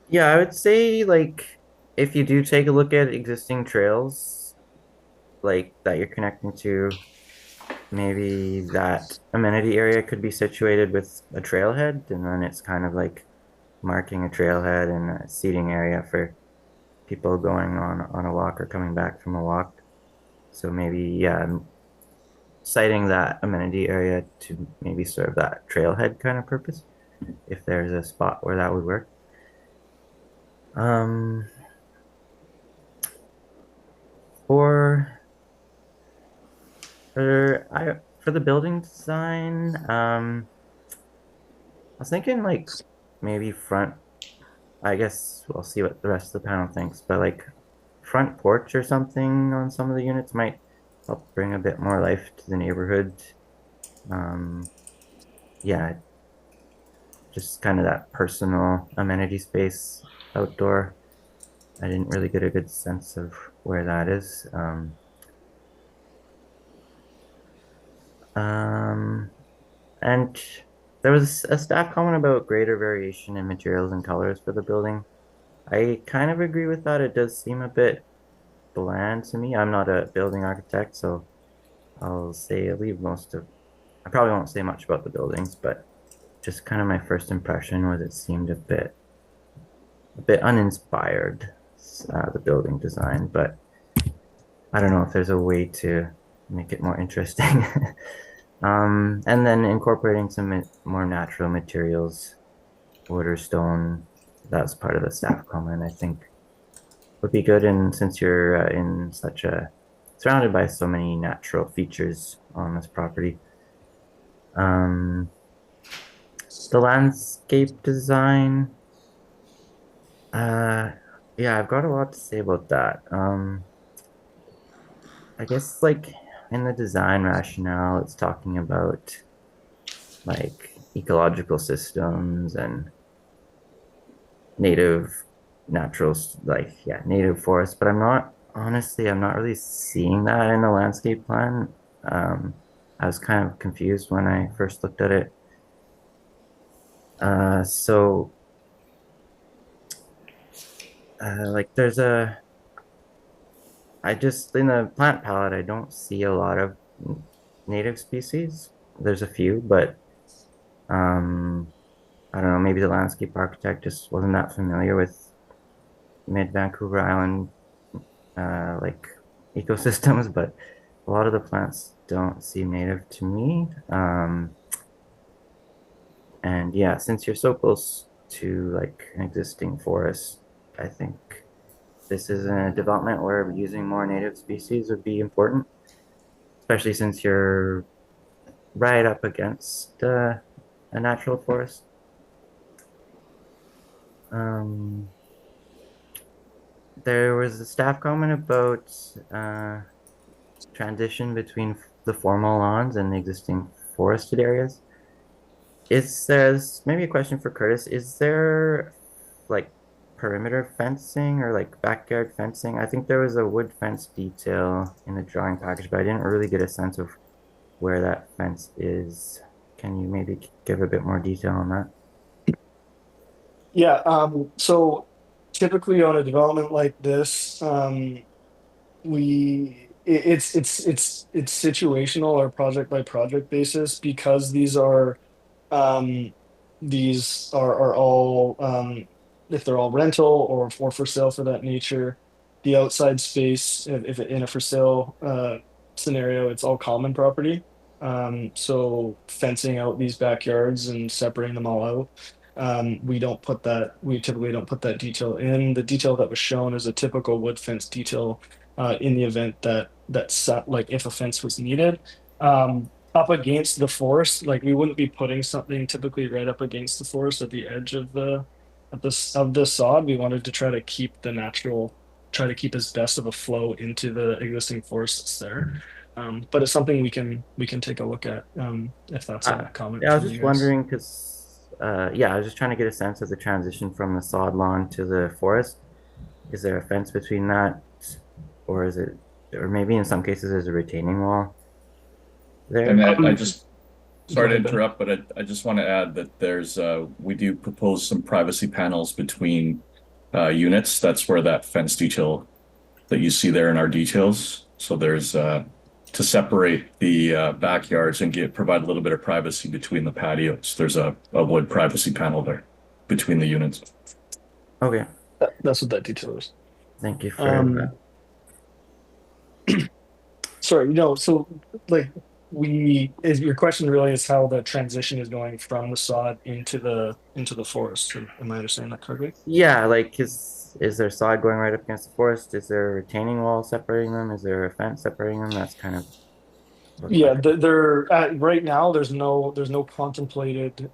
Yeah, I would say like if you do take a look at existing trails like that you're connecting to, maybe that amenity area could be situated with a trailhead, and then it's kind of like marking a trailhead and a seating area for people going on a walk or coming back from a walk. So maybe yeah, citing that amenity area to maybe serve that trailhead kind of purpose, if there's a spot where that would work. Um, for for the building design, I was thinking like maybe front. I guess we'll see what the rest of the panel thinks, but like front porch or something on some of the units might help bring a bit more life to the neighborhood. Um, yeah, just kind of that personal amenity space outdoor. I didn't really get a good sense of where that is. Um, and there was a staff comment about greater variation in materials and colors for the building. I kind of agree with that. It does seem a bit bland to me. I'm not a building architect, so I'll say I leave most of. I probably won't say much about the buildings, but just kind of my first impression was it seemed a bit uninspired, the building design. But I don't know if there's a way to make it more interesting. And then incorporating some more natural materials, wood or stone. That's part of the staff comment, I think would be good. And since you're in such a surrounded by so many natural features on this property, um, the landscape design, uh, yeah, I've got a lot to say about that. I guess like in the design rationale, it's talking about like ecological systems and native natural like yeah native forests, but I'm not really seeing that in the landscape plan. I was kind of confused when I first looked at it. So like there's I just in the plant palette I don't see a lot of native species. There's a few, but I don't know, maybe the landscape architect just wasn't that familiar with mid Vancouver Island like ecosystems, but a lot of the plants don't seem native to me. And yeah, since you're so close to like an existing forest, I think this is a development where using more native species would be important, especially since you're right up against a natural forest. Um, there was a staff comment about transition between the formal lawns and the existing forested areas. Is there's maybe a question for Curtis? Is there like perimeter fencing or like backyard fencing? I think there was a wood fence detail in the drawing package, but I didn't really get a sense of where that fence is. Can you maybe give a bit more detail on that? Yeah, so typically on a development like this, it's situational or project by project basis because um these are all if they're all rental or for sale for that nature, the outside space if in a for sale scenario, it's all common property. So fencing out these backyards and separating them all out. We typically don't put that detail in. The detail that was shown is a typical wood fence detail in the event like if a fence was needed. Up against the forest, like we wouldn't be putting something typically right up against the forest at the edge of the sod. We wanted to try to keep as best of a flow into the existing forest that's there. But it's something we can take a look at if that's Uh, a comment yeah, I was from you just guys. wondering because yeah, I was just trying to get a sense of the transition from the sod lawn to the forest. Is there a fence between that, or is it, or maybe in some cases there's a retaining wall And there? I Um, just, Go sorry to ahead, Ben. interrupt, but I just want to add that we do propose some privacy panels between units. That's where that fence detail that you see there in our details. So there's to separate the backyards and provide a little bit of privacy between the patios. There's a wood privacy panel there between the units. Okay, That's what that detail is. thank you for Um, that. Sorry, so like is your question really is how the transition is going from the sod into the forest? Am I understanding that correctly? Yeah, like is there sod going right up against the forest? Is there a retaining wall separating them? Is there a fence separating them? That's kind of what the Yeah, question. right now there's no contemplated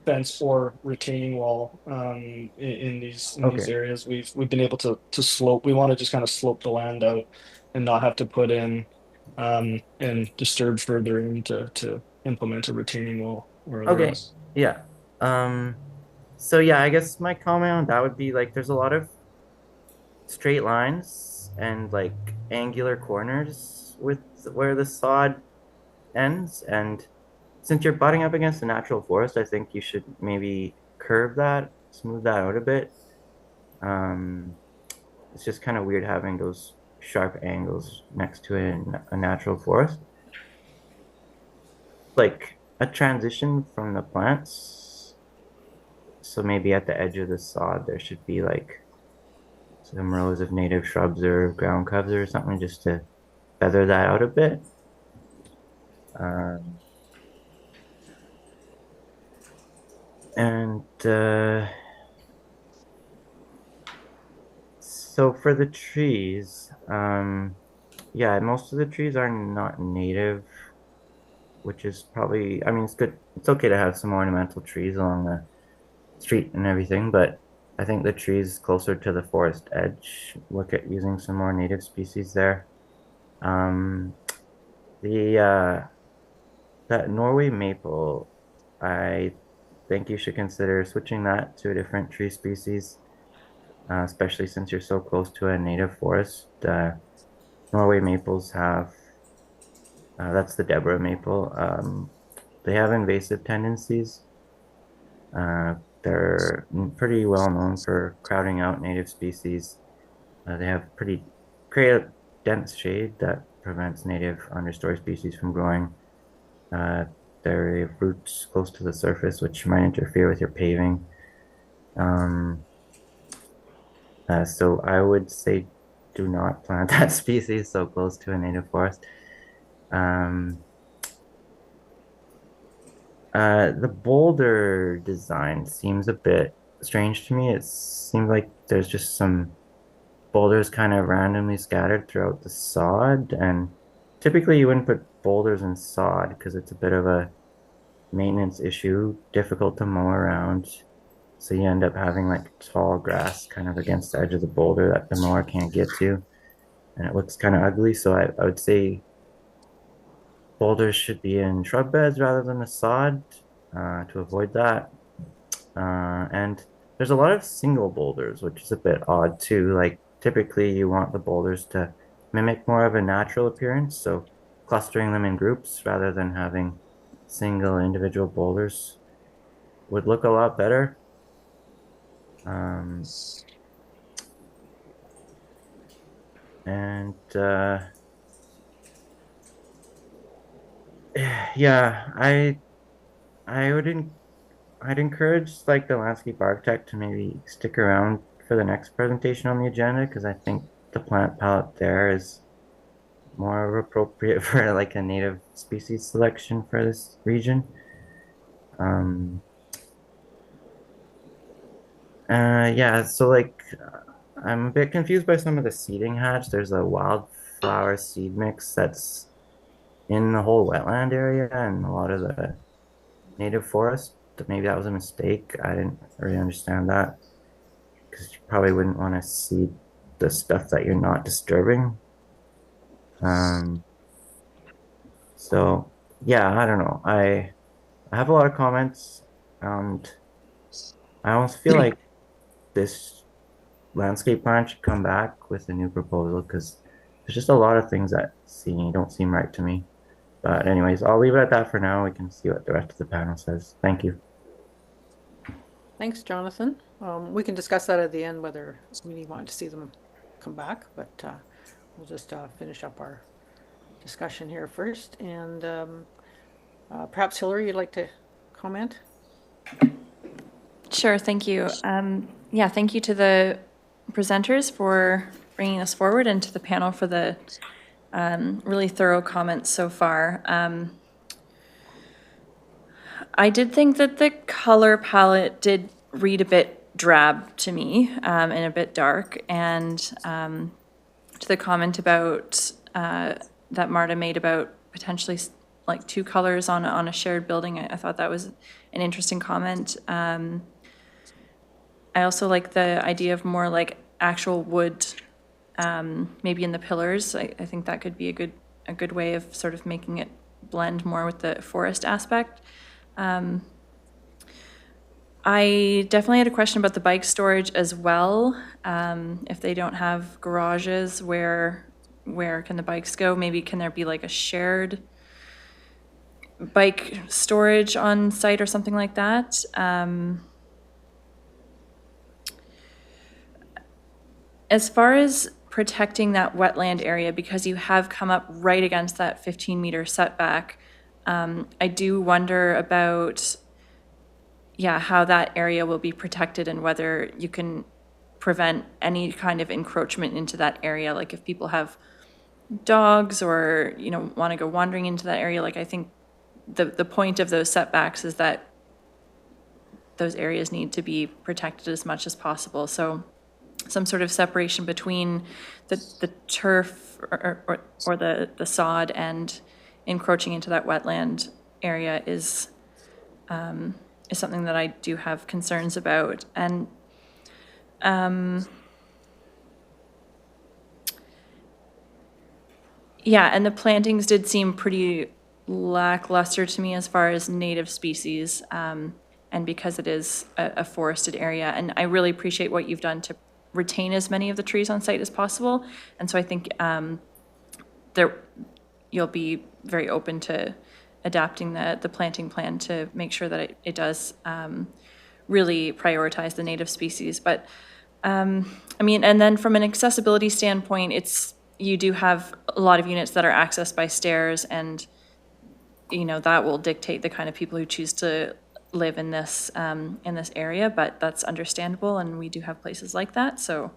fence or retaining wall in these Okay, areas. We've been able to slope. We want to just kind of slope the land out and not have to put in and disturb further to implement a retaining wall or okay, otherwise. yeah. Um, so yeah, I guess my comment on that would be like there's a lot of straight lines and like angular corners with where the sod ends. And since you're butting up against the natural forest, I think you should maybe curve that, smooth that out a bit. Um, it's just kind of weird having those sharp angles next to a natural forest. Like a transition from the plants. So maybe at the edge of the sod, there should be like some rows of native shrubs or ground cover or something just to feather that out a bit. Um, and so for the trees, yeah, most of the trees are not native, which is probably, I mean, it's good. It's okay to have some ornamental trees along the street and everything, but I think the trees closer to the forest edge, look at using some more native species there. Um, the that Norway maple, I think you should consider switching that to a different tree species, especially since you're so close to a native forest. Norway maples have, that's the Deborah maple. They have invasive tendencies. Uh, they're pretty well known for crowding out native species. They have create a dense shade that prevents native understory species from growing. They have roots close to the surface, which might interfere with your paving. So I would say do not plant that species so close to a native forest. The boulder design seems a bit strange to me. It seems like there's just some boulders kind of randomly scattered throughout the sod, and typically you wouldn't put boulders in sod because it's a bit of a maintenance issue, difficult to mow around. So you end up having like tall grass kind of against the edge of the boulder that the mower can't get to, and it looks kind of ugly. So I would say boulders should be in shrub beds rather than the sod to avoid that. And there's a lot of single boulders, which is a bit odd too. Like typically you want the boulders to mimic more of a natural appearance, so clustering them in groups rather than having single individual boulders would look a lot better. Yeah, I'd encourage like the landscape architect to maybe stick around for the next presentation on the agenda, because I think the plant palette there is more appropriate for like a native species selection for this region. Yeah, so like I'm a bit confused by some of the seeding hatch. There's a wildflower seed mix that's in the whole wetland area and a lot of the native forest. Maybe that was a mistake. I didn't really understand that, because you probably wouldn't want to seed the stuff that you're not disturbing. So yeah, I don't know. I have a lot of comments, and I almost feel like this landscape plan should come back with a new proposal, because there's just a lot of things that don't seem right to me. But anyways, I'll leave it at that for now. We can see what the rest of the panel says. Thank you. Thanks, Jonathan. We can discuss that at the end, whether we want to see them come back, but we'll just finish up our discussion here first. And perhaps Hillary, you'd like to comment? Sure, thank you. Yeah, thank you to the presenters for bringing us forward, and to the panel for the really thorough comments so far. I did think that the color palette did read a bit drab to me, and a bit dark. And to the comment about that Marta made about potentially like two colors on a shared building, I thought that was an interesting comment. I also like the idea of more like actual wood, maybe in the pillars. I think that could be a good way of sort of making it blend more with the forest aspect. I definitely had a question about the bike storage as well. If they don't have garages, where can the bikes go? Maybe can there be like a shared bike storage on site or something like that? As far as protecting that wetland area, because you have come up right against that 15-meter setback, I do wonder about, how that area will be protected and whether you can prevent any kind of encroachment into that area. Like if people have dogs or, want to go wandering into that area, like I think the point of those setbacks is that those areas need to be protected as much as possible. So some sort of separation between the turf or the sod and encroaching into that wetland area is something that I do have concerns about. And and the plantings did seem pretty lackluster to me as far as native species, and because it is a forested area. And I really appreciate what you've done to retain as many of the trees on site as possible. And so I think you'll be very open to adapting the planting plan to make sure that it does really prioritize the native species. But I mean, and then from an accessibility standpoint, you do have a lot of units that are accessed by stairs, and that will dictate the kind of people who choose to live in this area. But that's understandable, and we do have places like that. So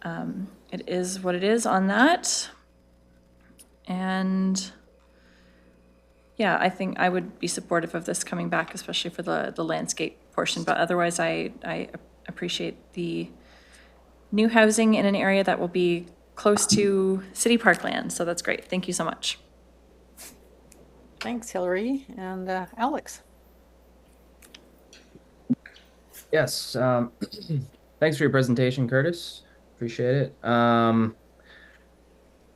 it is what it is on that. And yeah, I think I would be supportive of this coming back, especially for the landscape portion. But otherwise, I appreciate the new housing in an area that will be close to city parkland. So that's great. Thank you so much. Thanks, Hillary. And Alex. Yes. Thanks for your presentation, Curtis. Appreciate it.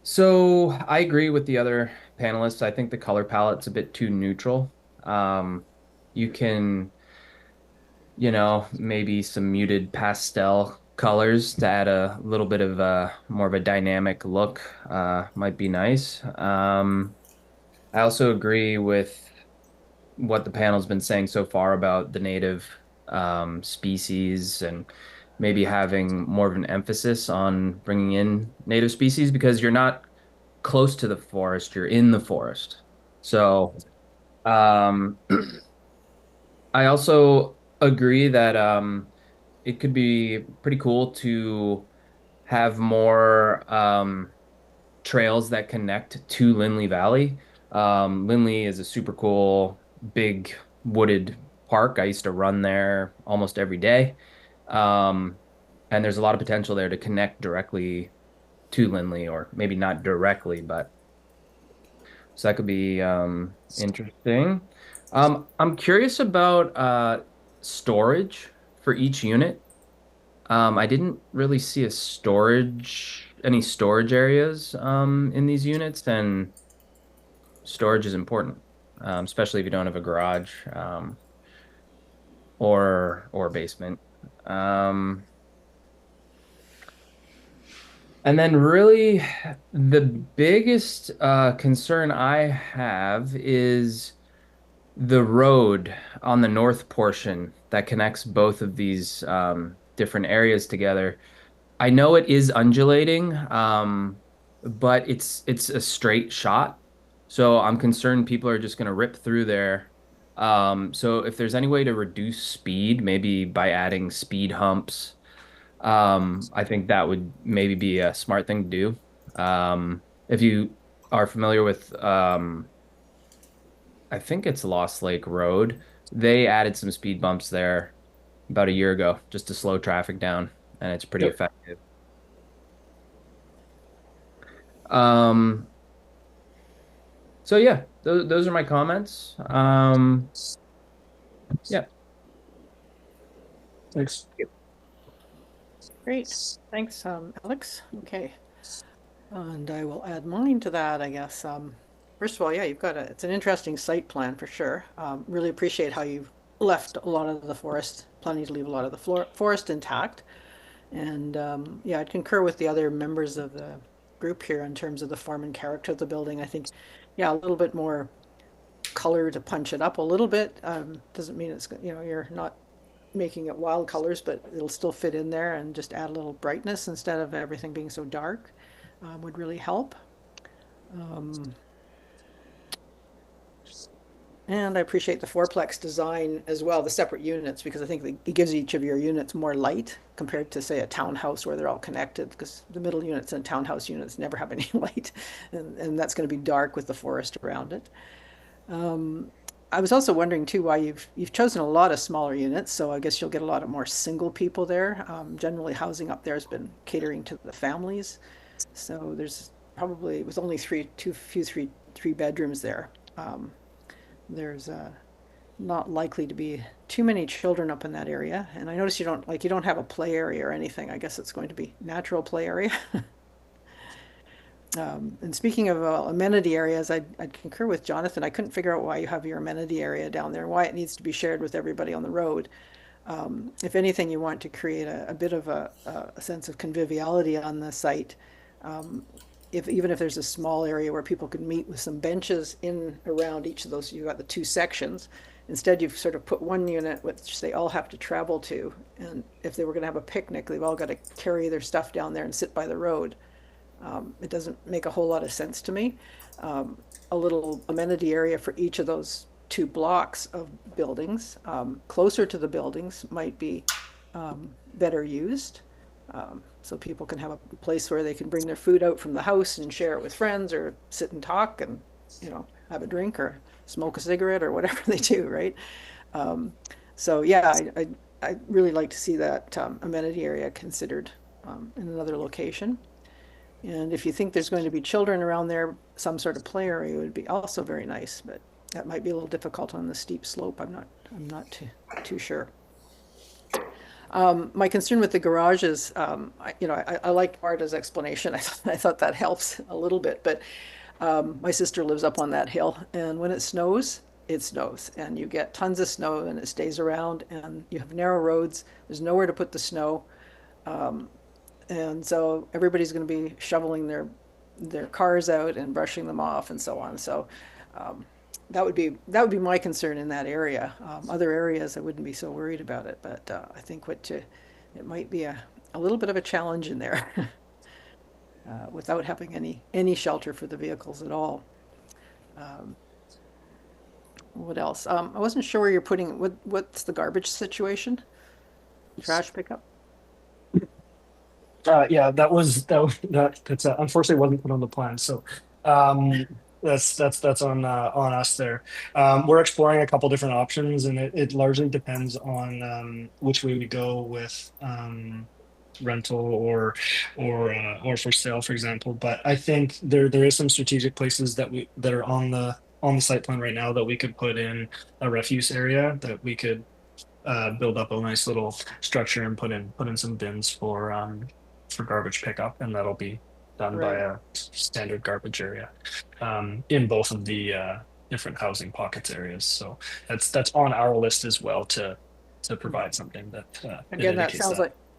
So I agree with the other panelists. I think the color palette's a bit too neutral. You can, maybe some muted pastel colors to add a little bit of more of a dynamic look might be nice. I also agree with what the panel's been saying so far about the native species and maybe having more of an emphasis on bringing in native species, because you're not close to the forest, you're in the forest. So I also agree that it could be pretty cool to have more trails that connect to Lindley Valley. Lindley is a super cool, big wooded park. I used to run there almost every day. And there's a lot of potential there to connect directly to Lindley, or maybe not directly, but so that could be interesting. I'm curious about storage for each unit. I didn't really see any storage areas in these units, and storage is important, especially if you don't have a garage or basement. And then really the biggest concern I have is the road on the north portion that connects both of these different areas together. I know it is undulating, but it's a straight shot. So I'm concerned people are just going to rip through there. So if there's any way to reduce speed, maybe by adding speed humps, I think that would maybe be a smart thing to do. If you are familiar with, I think it's Lost Lake Road, they added some speed bumps there about a year ago just to slow traffic down, and it's pretty effective. So yeah, those are my comments. Yeah. Thanks. Great. Thanks, Alex. Okay. And I will add mine to that, I guess. First of all, yeah, it's an interesting site plan for sure. Really appreciate how you've left a lot of the forest, planning to leave a lot of the forest intact. And yeah, I'd concur with the other members of the group here in terms of the form and character of the building. I think, yeah, a little bit more color to punch it up a little bit. Doesn't mean it's, you're not making it wild colors, but it'll still fit in there, and just add a little brightness instead of everything being so dark would really help. And I appreciate the fourplex design as well, the separate units, because I think it gives each of your units more light compared to, say, a townhouse where they're all connected, because the middle units and townhouse units never have any light, and that's going to be dark with the forest around it. I was also wondering too why you've chosen a lot of smaller units, so I guess you'll get a lot of more single people there. Generally, housing up there has been catering to the families, so there's probably, with only three bedrooms there. There's not likely to be too many children up in that area, and I notice you don't have a play area or anything. I guess it's going to be natural play area. And speaking of amenity areas, I'd concur with Jonathan. I couldn't figure out why you have your amenity area down there, why it needs to be shared with everybody on the road. If anything, you want to create a bit of a sense of conviviality on the site. Even if there's a small area where people can meet with some benches in around each of those, you've got the two sections, Instead, you've sort of put one unit which they all have to travel to, and if they were going to have a picnic, they've all got to carry their stuff down there and sit by the road. It doesn't make a whole lot of sense to me. A little amenity area for each of those 2 blocks of buildings, closer to the buildings, might be better used. So people can have a place where they can bring their food out from the house and share it with friends, or sit and talk and, have a drink or smoke a cigarette or whatever they do, right? So yeah, I really like to see that amenity area considered in another location. And if you think there's going to be children around there, some sort of play area would be also very nice, but that might be a little difficult on the steep slope. I'm not too sure. My concern with the garages, I liked Marta's explanation. I thought that helps a little bit, but my sister lives up on that hill, and when it snows, and you get tons of snow, and it stays around, and you have narrow roads. There's nowhere to put the snow. And so everybody's going to be shoveling their cars out and brushing them off and so on. So that would be my concern in that area. Other areas I wouldn't be so worried about it, but I think it might be a little bit of a challenge in there without having any shelter for the vehicles at all. What else? I wasn't sure where you're putting what's the garbage situation? Trash pickup? Yeah, that's unfortunately wasn't put on the plan. So that's on us there. We're exploring a couple different options, and it largely depends on which way we go with rental or for sale, for example. But I think there is some strategic places that are on the site plan right now that we could put in a refuse area, that we could build up a nice little structure and put in some bins for garbage pickup, and that'll be done by a standard garbage area in both of the different housing pockets areas. So that's on our list as well to provide something that again, that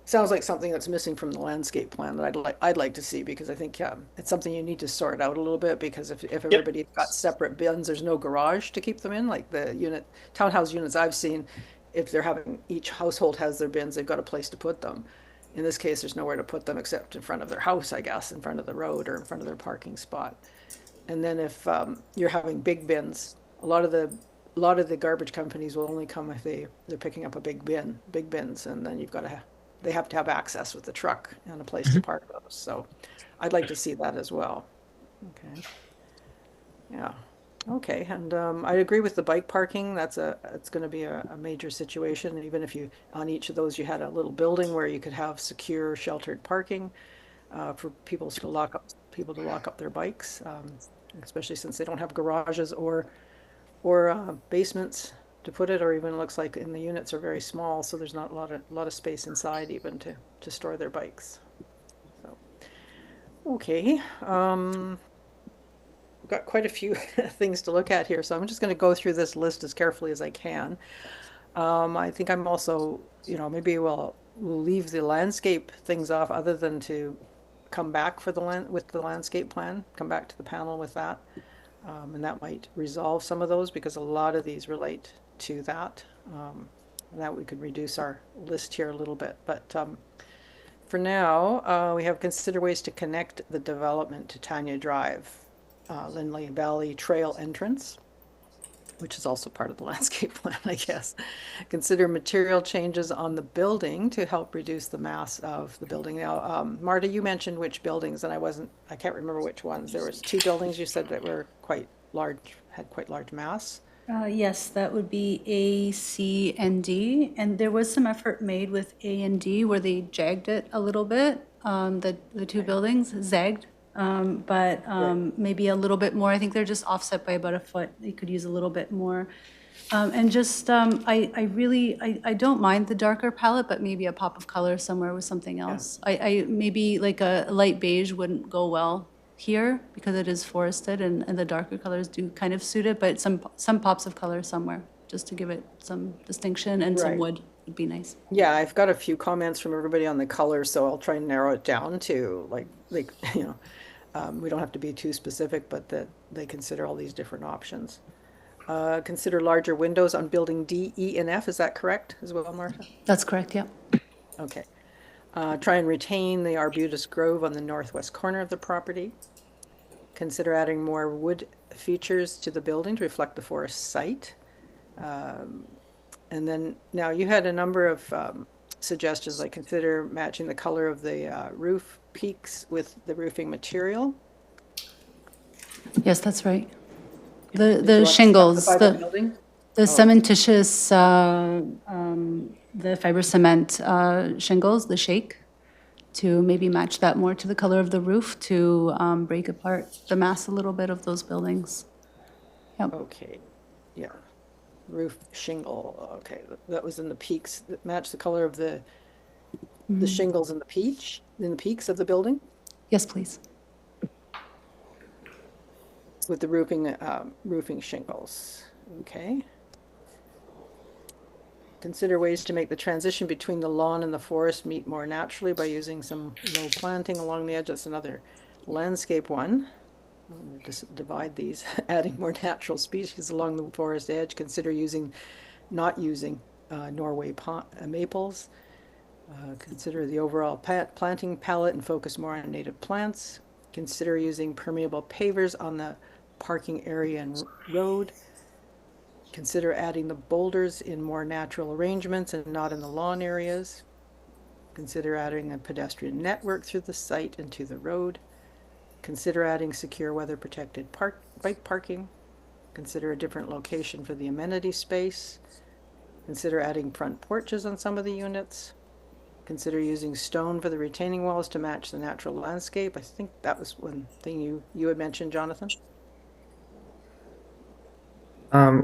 sounds like something that's missing from the landscape plan that I'd like to see, because I think it's something you need to sort out a little bit, because if everybody's got separate bins, there's no garage to keep them in. Like the townhouse units I've seen, if they're having, each household has their bins, they've got a place to put them. In this case, there's nowhere to put them except in front of their house, I guess, in front of the road or in front of their parking spot. And then if you're having big bins, a lot of the garbage companies will only come if they're picking up big bins, and then they have to have access with the truck and a place to park those. So I'd like to see that as well. Okay. Yeah. Okay, and I agree with the bike parking. It's going to be a major situation. Even if on each of those you had a little building where you could have secure, sheltered parking for people to lock up their bikes, especially since they don't have garages or basements to put it, or even it looks like in the units are very small, so there's not a lot of space inside even to store their bikes. So, okay. Got quite a few things to look at here, so I'm just going to go through this list as carefully as I can. I think I'm also, maybe we'll leave the landscape things off, other than to come back with the landscape plan, come back to the panel with that, and that might resolve some of those, because a lot of these relate to that. And that we could reduce our list here a little bit, but for now, we have consider ways to connect the development to Tanya Drive. Lindley Valley Trail entrance, which is also part of the landscape plan, I guess. Consider material changes on the building to help reduce the mass of the building. Now, Marta, you mentioned which buildings, and I can't remember which ones. There was 2 buildings you said that were quite large, had quite large mass. Yes, that would be A, C, and D. And there was some effort made with A and D where they jagged it a little bit, the 2 buildings, zagged. Maybe a little bit more. I think they're just offset by about a foot. You could use a little bit more. And just, I don't mind the darker palette, but maybe a pop of color somewhere with something else. I maybe like a light beige wouldn't go well here because it is forested, and the darker colors do kind of suit it, but some pops of color somewhere just to give it some distinction, and some wood would be nice. Yeah, I've got a few comments from everybody on the color, so I'll try and narrow it down to like we don't have to be too specific, but that they consider all these different options. Consider larger windows on building D, E, and F. Is that correct as well, Martha? That's correct, yeah. Okay. Try and retain the arbutus grove on the northwest corner of the property. Consider adding more wood features to the building to reflect the forest site. And then now you had a number of suggestions, like consider matching the color of the roof peaks with the roofing material. Yes, that's right. Did you The want to shingles, specify the building? cementitious, the fiber cement shingles, the shake, to maybe match that more to the color of the roof to break apart the mass a little bit of those buildings. Yep. Okay, yeah. Roof shingle, okay, that was in the peaks that match the color of the shingles in the peaks of the building Yes, please. with the roofing shingles. Okay. Consider ways to make the transition between the lawn and the forest meet more naturally by using some low planting along the edge. That's another landscape one. I'll just divide these. Adding more natural species along the forest edge. Consider not using Norway maples. Consider the overall planting palette and focus more on native plants. Consider using permeable pavers on the parking area and road. Consider adding the boulders in more natural arrangements and not in the lawn areas. Consider adding a pedestrian network through the site and to the road. Consider adding secure weather protected bike parking. Consider a different location for the amenity space. Consider adding front porches on some of the units. Consider using stone for the retaining walls to match the natural landscape. I think that was one thing you had mentioned, Jonathan.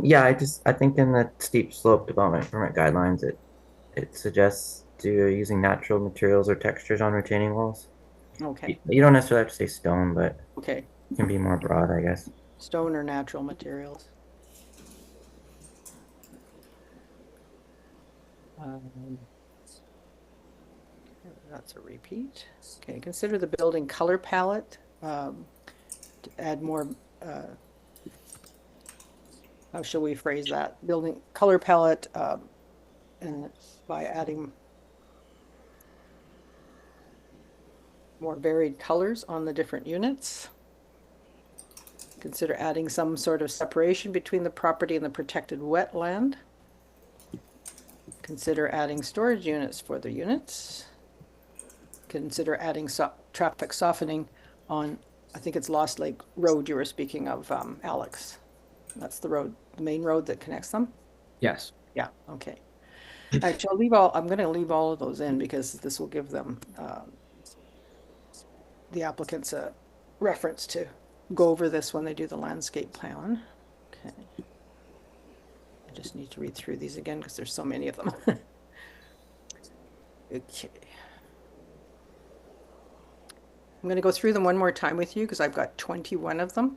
Yeah, I think in the steep slope development permit guidelines, it suggests using natural materials or textures on retaining walls. Okay. You don't necessarily have to say stone, but Okay. it can be more broad, I guess. Stone or natural materials. That's a repeat. Okay, consider the building color palette to add more, how shall we phrase that? Building color palette and by adding more varied colors on the different units. Consider adding some sort of separation between the property and the protected wetland. Consider adding storage units for the units. Consider adding traffic softening on, I think it's Lost Lake Road you were speaking of, Alex. That's the road, the main road that connects them? Yes. Yeah, okay. Actually, I'm going to leave all of those in because this will give them, the applicants a reference to go over this when they do the landscape plan. Okay. I just need to read through these again because there's so many of them. Okay. I'm going to go through them one more time with you because I've got 21 of them.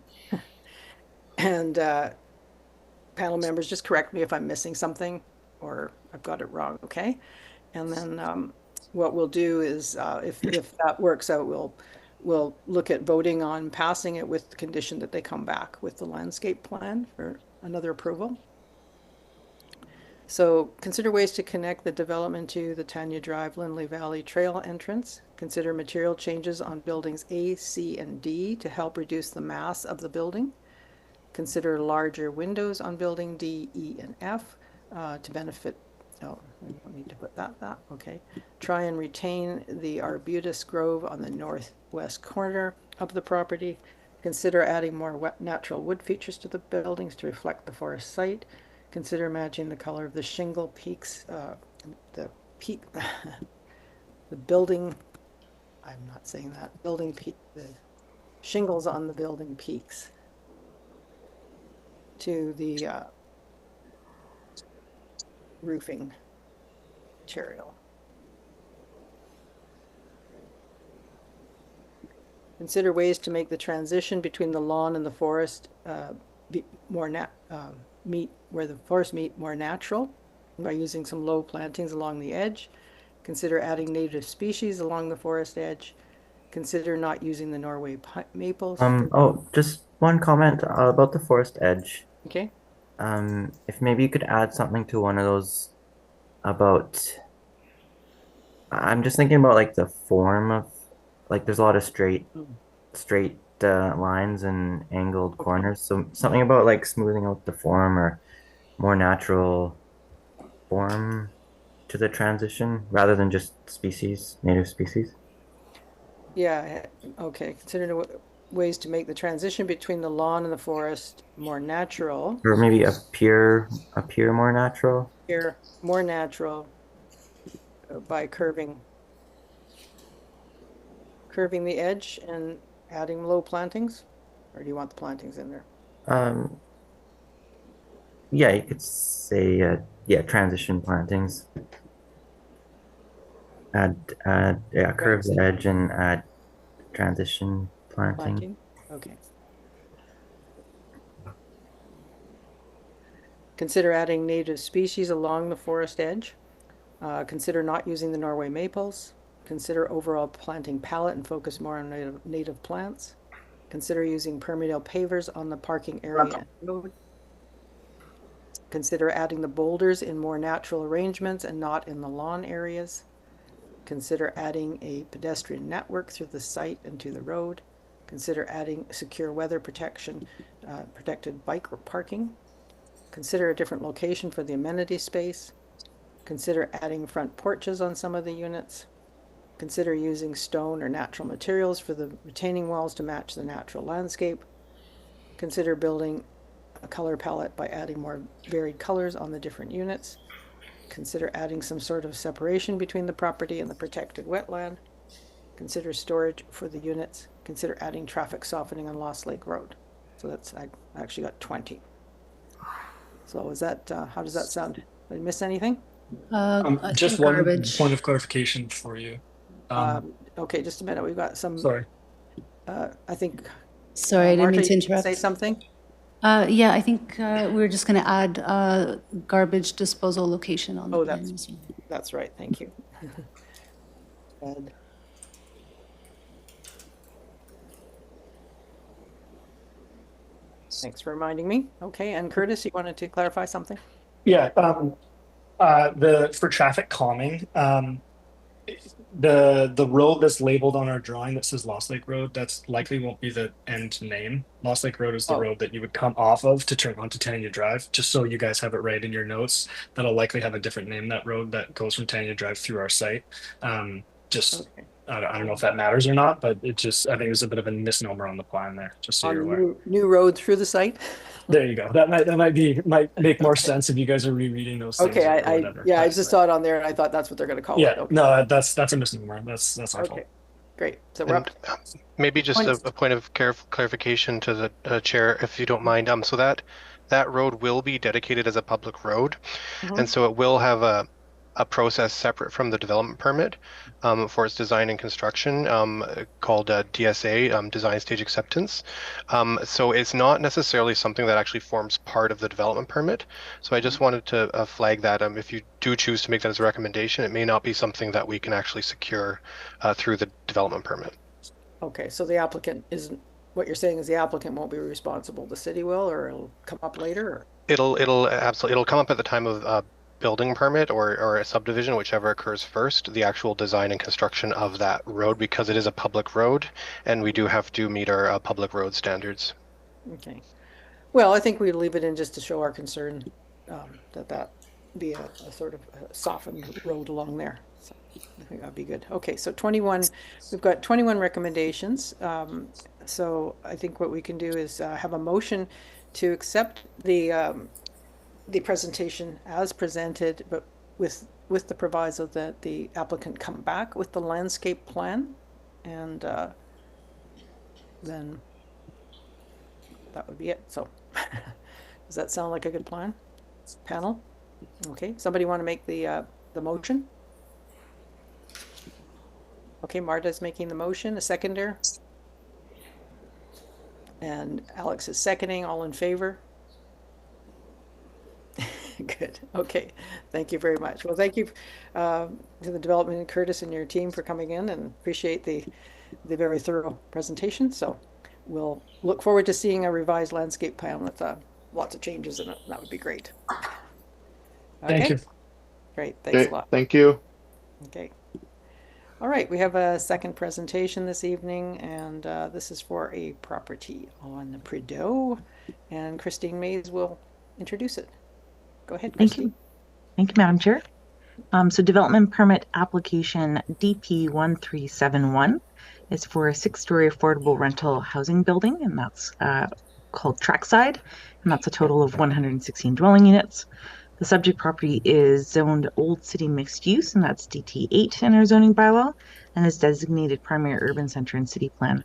And panel members, just correct me if I'm missing something or I've got it wrong, okay? And then what we'll do is, if that works out, we'll look at voting on passing it with the condition that they come back with the landscape plan for another approval. So consider ways to connect the development to the Tanya Drive Lindley Valley Trail entrance. Consider material changes on buildings A, C, and D to help reduce the mass of the building. Consider larger windows on building D, E, and F to benefit. Oh, I don't need to put that. Okay. Try and retain the arbutus grove on the northwest corner of the property. Consider adding more natural wood features to the buildings to reflect the forest site. Consider matching the color of the shingle peaks, the building, I'm not saying that, building peak, the shingles on the building peaks to the roofing material. Consider ways to make the transition between the lawn and the forest where the forest meet more natural by using some low plantings along the edge. Consider adding native species along the forest edge. Consider not using the Norway maples. Oh, just one comment about the forest edge. Okay. if maybe you could add something to one of those about, I'm just thinking about like the form of, like there's a lot of straight lines and angled corners. So something about like smoothing out the form or more natural form to the transition rather than just species, native species. Yeah, okay. Consider ways to make the transition between the lawn and the forest more natural. Or maybe appear more natural. Here, more natural by curving the edge and adding low plantings? Or do you want the plantings in there? Um, yeah, you could say, yeah, transition plantings. Yeah, curve the edge and add transition planting. Planting? Okay. Consider adding native species along the forest edge. Consider not using the Norway maples. Consider overall planting palette and focus more on native plants. Consider using permeable pavers on the parking area and road. Consider adding the boulders in more natural arrangements and not in the lawn areas. Consider adding a pedestrian network through the site and to the road. Consider adding secure weather protection, protected bike parking. Consider a different location for the amenity space. Consider adding front porches on some of the units. Consider using stone or natural materials for the retaining walls to match the natural landscape. Consider building a color palette by adding more varied colors on the different units. Consider adding some sort of separation between the property and the protected wetland. Consider storage for the units. Consider adding traffic softening on Lost Lake Road. So that's, I actually got 20. So is that, how does that sound? Did I miss anything? Just one point of clarification for you. Okay, just a minute. We've got some. Sorry. I think. Sorry, I didn't Marta, mean to you interrupt. say something? Yeah, I think we're just going to add garbage disposal location on the Oh, plan as well. That's right. Thank you. And thanks for reminding me. Okay, and Curtis, you wanted to clarify something? Yeah. For traffic calming, the road that's labeled on our drawing that says Lost Lake Road, that's likely won't be the end name. Lost Lake Road is the road that you would come off of to turn onto Tanya Drive. Just so you guys have it right in your notes, that'll likely have a different name, that road that goes from Tanya Drive through our site. Okay. I don't know if that matters or not, but it just, I think there's a bit of a misnomer on the plan there, just so you're aware. New road through the site? There you go. That might make more sense if you guys are rereading those things. Okay, or whatever. I just saw it on there and I thought that's what they're going to call it. Yeah, Okay. no, that's a misnomer. That's our fault. Okay, great. So we're up. Maybe just a point of clarification to the chair, if you don't mind. So that road will be dedicated as a public road, and so it will have a process separate from the development permit for its design and construction called DSA, Design Stage Acceptance. So it's not necessarily something that actually forms part of the development permit. So I just wanted to flag that if you do choose to make that as a recommendation, it may not be something that we can actually secure through the development permit. Okay, so the applicant isn't, what you're saying is the applicant won't be responsible, the city will, or it'll come up later? Or? It'll absolutely, it'll come up at the time of building permit or a subdivision, whichever occurs first, the actual design and construction of that road, because it is a public road and we do have to meet our public road standards. Okay. Well, I think we leave it in just to show our concern that be a sort of softened road along there. So I think that'd be good. Okay, so 21, we've got 21 recommendations. So I think what we can do is have a motion to accept the presentation as presented, but with the proviso that the applicant come back with the landscape plan, and then that would be it. So does that sound like a good plan, panel? Okay, somebody want to make the motion? Okay, Marta's making the motion, a seconder, and Alex is seconding. All in favor? Good. Okay. Thank you very much. Well, thank you to the development and Curtis and your team for coming in, and appreciate the very thorough presentation. So we'll look forward to seeing a revised landscape plan lots of changes in it. That would be great. Thank you. Great. Thanks Okay, a lot. thank you. Okay. All right, we have a second presentation this evening, and this is for a property on Prideaux, and Christine Mays will introduce it. Go ahead, Thank Christine. you. Thank you, Madam Chair. So development permit application DP 1371 is for a 6-story affordable rental housing building, and that's called Trackside, and that's a total of 116 dwelling units. The subject property is zoned Old City Mixed Use, and that's DT8 in our zoning bylaw, and is designated primary urban center and city plan.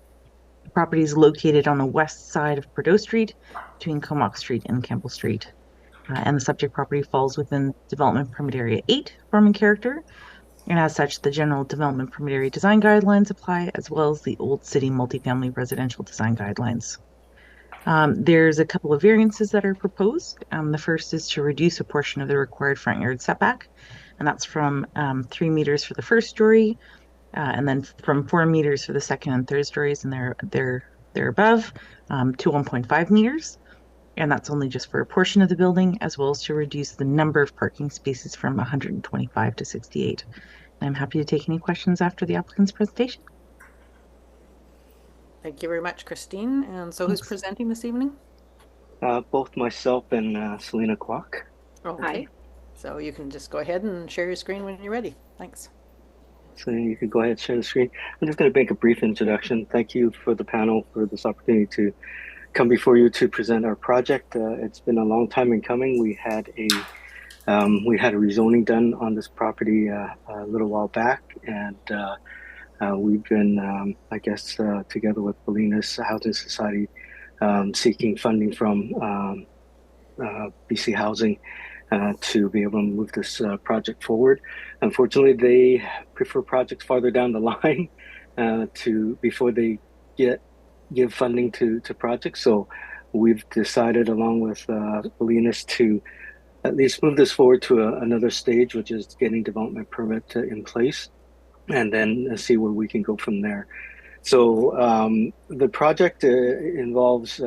The property is located on the west side of Prideaux Street, between Comox Street and Campbell Street. And the subject property falls within Development Permit Area 8, form and character. And as such, the general Development Permit Area Design Guidelines apply, as well as the Old City Multifamily Residential Design Guidelines. There's a couple of variances that are proposed. The first is to reduce a portion of the required front yard setback, and that's from 3 meters for the first story, and then from 4 meters for the second and third stories, and they're above, to 1.5 meters. And that's only just for a portion of the building, as well as to reduce the number of parking spaces from 125 to 68. And I'm happy to take any questions after the applicant's presentation. Thank you very much, Christine. And so who's presenting this evening? Both myself and Selena Kwok. Okay. Hi. So you can just go ahead and share your screen when you're ready. Thanks. So you could go ahead and share the screen. I'm just going to make a brief introduction. Thank you for the panel for this opportunity to come before you to present our project. It's been a long time in coming. We had a rezoning done on this property a little while back, and we've been, together with Bolinas Housing Society, seeking funding from BC Housing to be able to move this project forward. Unfortunately, they prefer projects farther down the line before they give funding to projects. So we've decided, along with Bolinas, to at least move this forward to another stage, which is getting development permit in place, and then see where we can go from there. So the project involves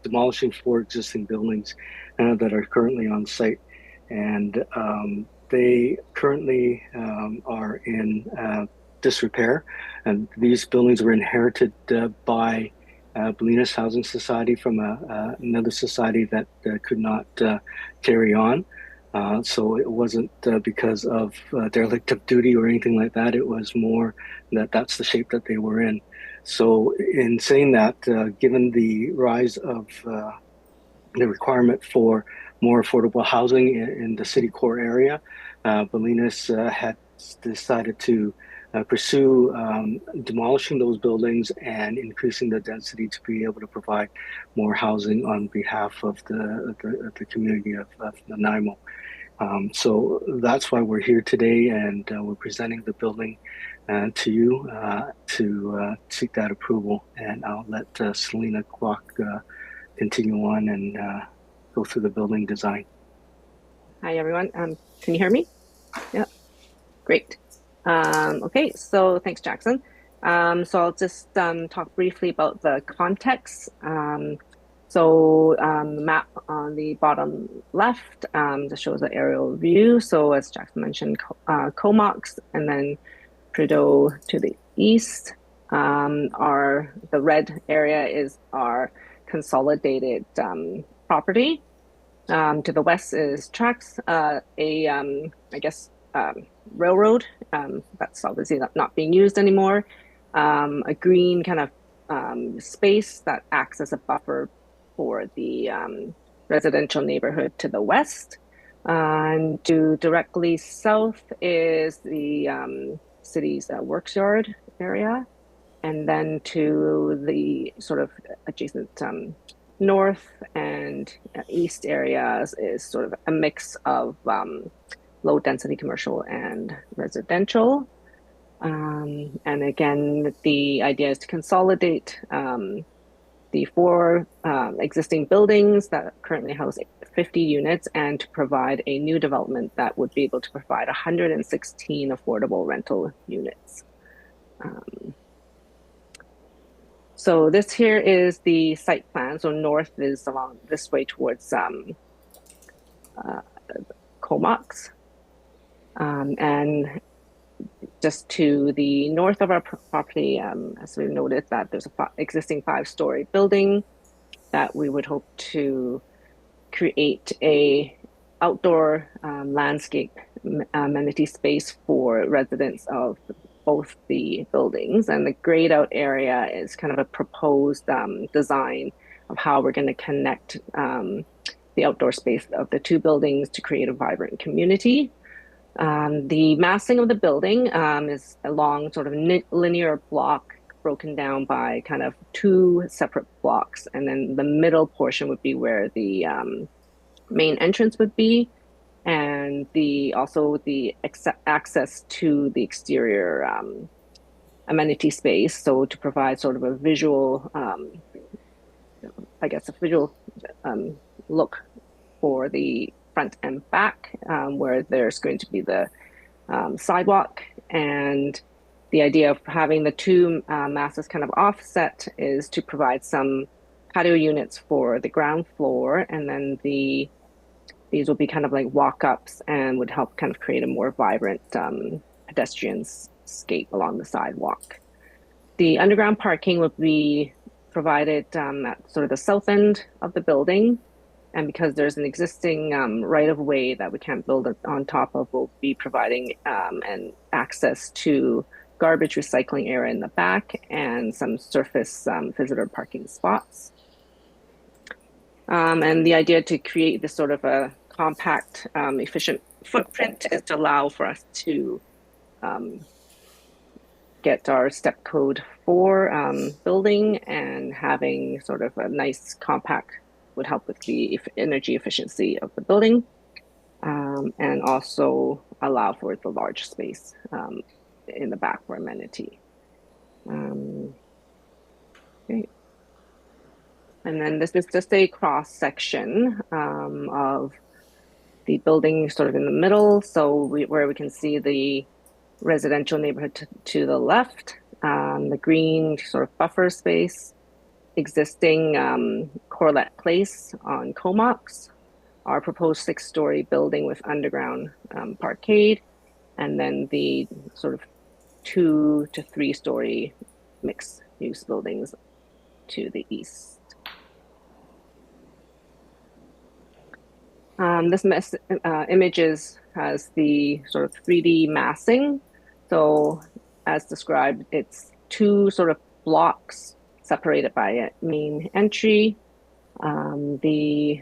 demolishing 4 existing buildings that are currently on site, and they currently are in disrepair, and these buildings were inherited by Bolinas Housing Society from another society that could not carry on. So it wasn't because of derelict of duty or anything like that. It was more that that's the shape that they were in. So in saying that, given the rise of the requirement for more affordable housing in the city core area, Bolinas had decided to pursue demolishing those buildings and increasing the density to be able to provide more housing on behalf of the community of Nanaimo. So that's why we're here today, and we're presenting the building to you to seek that approval. And I'll let Selena Kwok continue on and go through the building design. Hi, everyone. Can you hear me? Yeah, great. Okay, so thanks, Jackson. So I'll just talk briefly about the context. The map on the bottom left just shows an aerial view. So as Jackson mentioned, Comox, and then Prideaux to the east. The red area is our consolidated property. To the west is Tracks, railroad that's obviously not being used anymore. A green kind of space that acts as a buffer for the residential neighborhood to the west. And directly south is the city's works yard area. And then to the sort of adjacent north and east areas is sort of a mix of low density commercial and residential. And again, the idea is to consolidate the 4 existing buildings that currently house 50 units and to provide a new development that would be able to provide 116 affordable rental units. So this here is the site plan. So north is along this way towards Comox. And just to the north of our property, as we've noted, that there's a existing 5-story building that we would hope to create a outdoor landscape amenity space for residents of both the buildings. And the grayed out area is kind of a proposed design of how we're going to connect the outdoor space of the two buildings to create a vibrant community. The massing of the building is a long sort of linear block broken down by kind of 2 separate blocks. And then the middle portion would be where the main entrance would be, and also the access to the exterior amenity space. So to provide sort of a visual, look for the front and back, where there's going to be the sidewalk. And the idea of having the two masses kind of offset is to provide some patio units for the ground floor, and then these will be kind of like walk-ups and would help kind of create a more vibrant pedestrian scape along the sidewalk. The underground parking would be provided at sort of the south end of the building. And because there's an existing right-of-way that we can't build on top of, we'll be providing an access to garbage recycling area in the back and some surface visitor parking spots. And the idea to create this sort of a compact, efficient footprint is to allow for us to get our step code 4 building, and having sort of a nice compact would help with the energy efficiency of the building, and also allow for the large space in the back for amenity. Okay. And then this is just a cross section of the building sort of in the middle. So where we can see the residential neighborhood to the left, the green sort of buffer space, existing Corlett Place on Comox, our proposed 6-story building with underground parkade, and then the sort of 2 to 3-story mixed use buildings to the east. This image has the sort of 3D massing. So as described, it's 2 sort of blocks separated by a main entry. The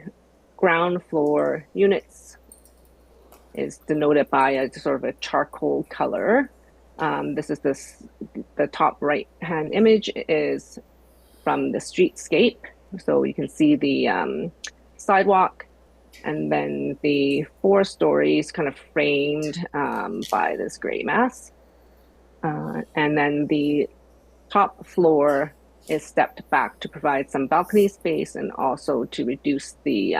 ground floor units is denoted by a sort of a charcoal color. This is the top right hand image is from the streetscape. So you can see the sidewalk, and then the 4 stories kind of framed by this gray mass. And then the top floor is stepped back to provide some balcony space and also to reduce the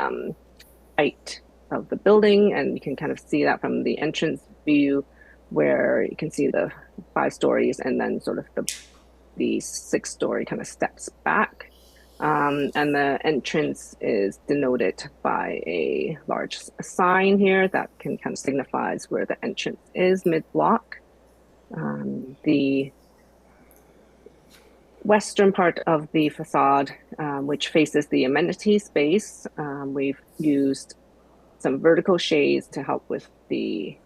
height of the building. And you can kind of see that from the entrance view, where you can see the 5 stories and then sort of the 6-story kind of steps back. And the entrance is denoted by a large sign here that can kind of signifies where the entrance is mid-block. The western part of the facade, which faces the amenity space, we've used some vertical shades to help with the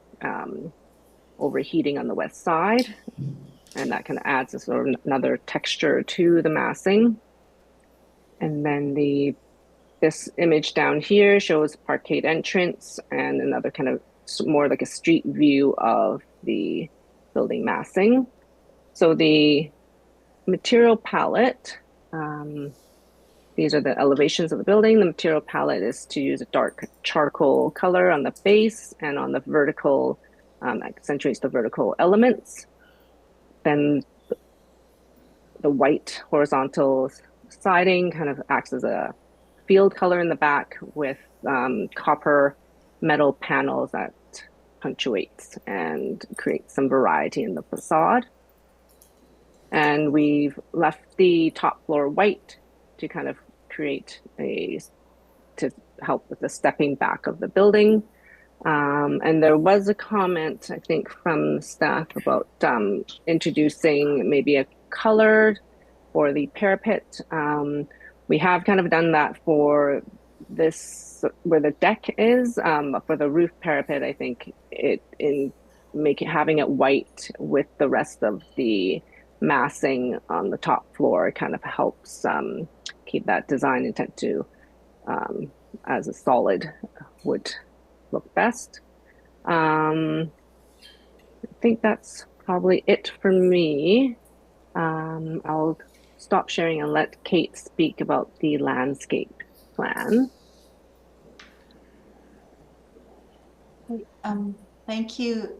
overheating on the west side, and that kind of adds a sort of another texture to the massing. And then this image down here shows parkade entrance and another kind of more like a street view of the building massing. So the material palette, these are the elevations of the building. The material palette is to use a dark charcoal color on the base, and on the vertical, accentuates the vertical elements. Then the white horizontal siding kind of acts as a field color in the back with copper metal panels that punctuates and creates some variety in the facade. And we've left the top floor white to kind of create to help with the stepping back of the building. And there was a comment, I think, from staff about introducing maybe a color for the parapet. We have kind of done that for this, where the deck is, but for the roof parapet, I think having it white with the rest of the massing on the top floor kind of helps keep that design intent to as a solid would look best. I think that's probably it for me. I'll stop sharing and let Kate speak about the landscape plan. Thank you,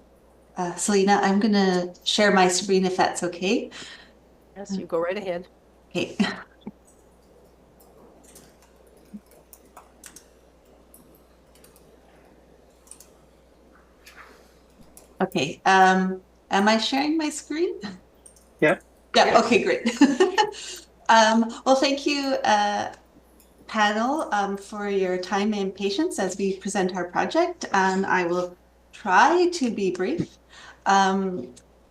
Selena. I'm going to share my screen if that's okay. Yes, you go right ahead. Okay. Okay. Am I sharing my screen? Yeah. Yeah. Okay, great. Well, thank you, panel, for your time and patience as we present our project, and I will try to be brief.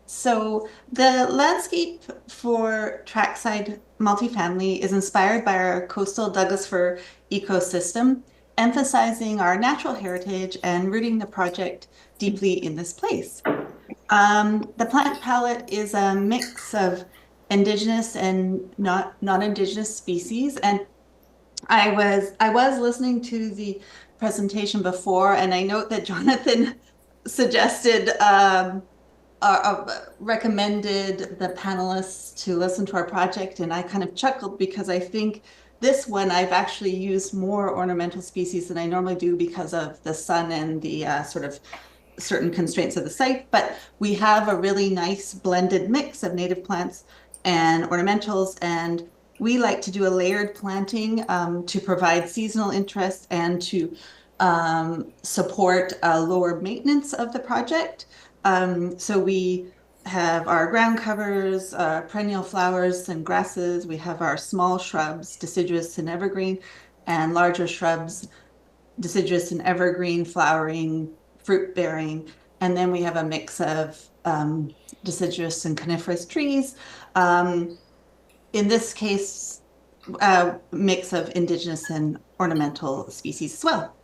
So the landscape for Trackside Multifamily is inspired by our coastal Douglas fir ecosystem, emphasizing our natural heritage and rooting the project deeply in this place. The plant palette is a mix of indigenous and non-indigenous species, and I was listening to the presentation before, and I note that Jonathan suggested recommended the panelists to listen to our project, and I kind of chuckled because I think this one I've actually used more ornamental species than I normally do because of the sun and the sort of certain constraints of the site, but we have a really nice blended mix of native plants and ornamentals, and we like to do a layered planting to provide seasonal interest and to support lower maintenance of the project. So we have our ground covers, perennial flowers and grasses. We have our small shrubs, deciduous and evergreen, and larger shrubs, deciduous and evergreen, flowering, fruit bearing. And then we have a mix of deciduous and coniferous trees. In this case, a mix of indigenous and ornamental species as well.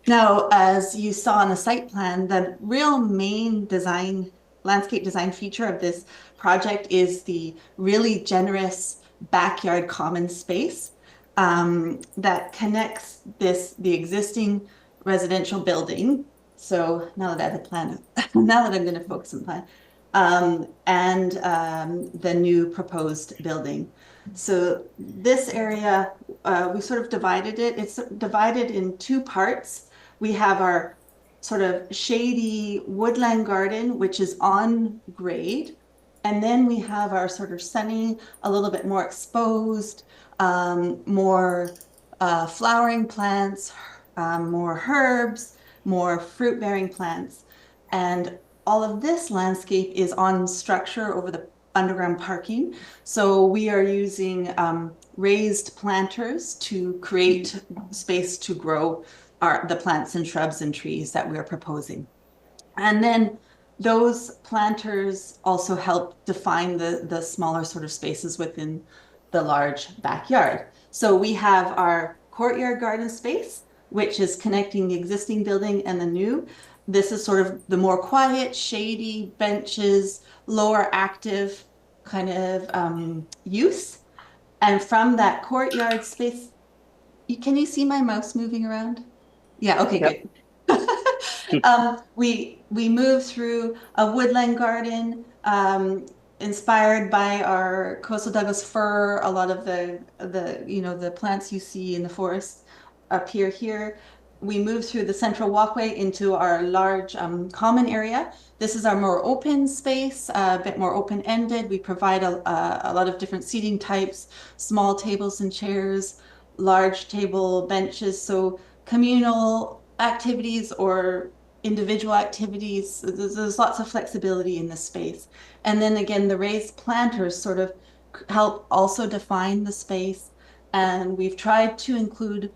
Now, as you saw on the site plan, the real main landscape design feature of this project is the really generous backyard common space that connects the existing residential building. So now that I have a plan, now that I'm going to focus on the plan, and the new proposed building. So this area, we sort of divided it. It's divided in two parts. We have our sort of shady woodland garden, which is on grade. And then we have our sort of sunny, a little bit more exposed, more flowering plants, more herbs, more fruit-bearing plants. And all of this landscape is on structure over the underground parking. So we are using raised planters to create space to grow the plants and shrubs and trees that we are proposing. And then those planters also help define the smaller sort of spaces within the large backyard. So we have our courtyard garden space, which is connecting the existing building and the new. This is sort of the more quiet, shady benches, lower active kind of use. And from that courtyard space, can you see my mouse moving around? Yeah, okay, yep. Good. We move through a woodland garden inspired by our coastal Douglas fir. A lot of the plants you see in the forest appear here. We move through the central walkway into our large common area. This is our more open space, a bit more open-ended. We provide a lot of different seating types, small tables and chairs, large table benches. So communal activities or individual activities. There's lots of flexibility in this space. And then again, the raised planters sort of help also define the space. And we've tried to include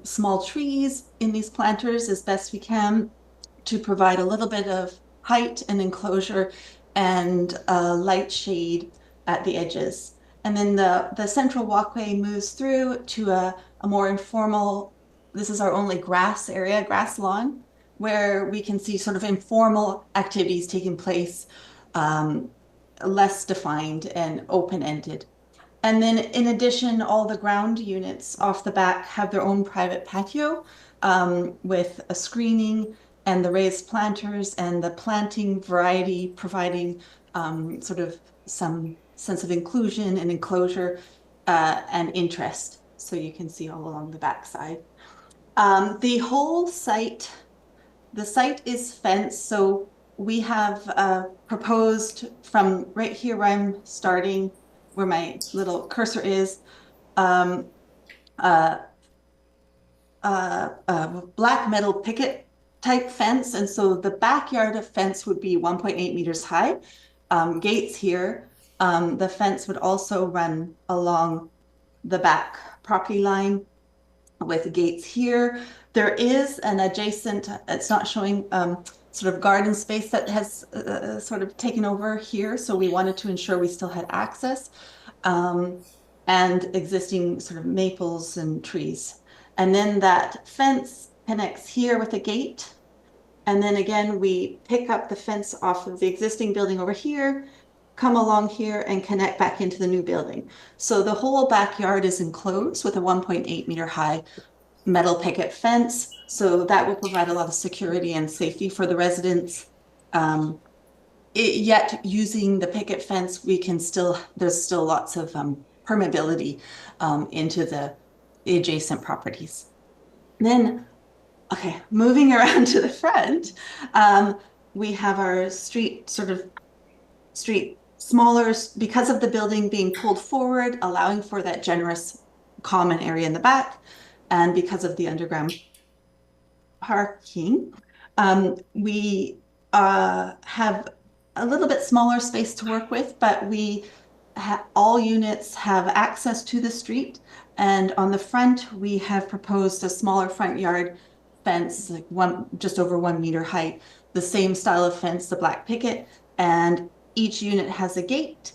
small trees in these planters as best we can to provide a little bit of height and enclosure and light shade at the edges. And then the central walkway moves through to a more informal, this is our only grass area, grass lawn, where we can see sort of informal activities taking place, less defined and open-ended. And then in addition, all the ground units off the back have their own private patio with a screening and the raised planters and the planting variety providing sort of some sense of inclusion and enclosure and interest. So you can see all along the backside. The whole site, the site is fenced. So we have proposed from right here where I'm starting, where my little cursor is, black metal picket type fence. And so the backyard of fence would be 1.8 meters high. Gates here. The fence would also run along the back property line with gates here. There is an adjacent, it's not showing, sort of garden space that has sort of taken over here. So we wanted to ensure we still had access and existing sort of maples and trees. And then that fence connects here with a gate. And then again, we pick up the fence off of the existing building over here, come along here and connect back into the new building. So the whole backyard is enclosed with a 1.8 meter high metal picket fence. So that will provide a lot of security and safety for the residents. Yet using the picket fence, we can still, there's still lots of permeability into the adjacent properties. Then, okay, moving around to the front, we have our street smaller because of the building being pulled forward, allowing for that generous common area in the back. And because of the underground parking, we have a little bit smaller space to work with, but all units have access to the street. And on the front, we have proposed a smaller front yard fence, like just over 1 meter height, the same style of fence, the black picket, and each unit has a gate.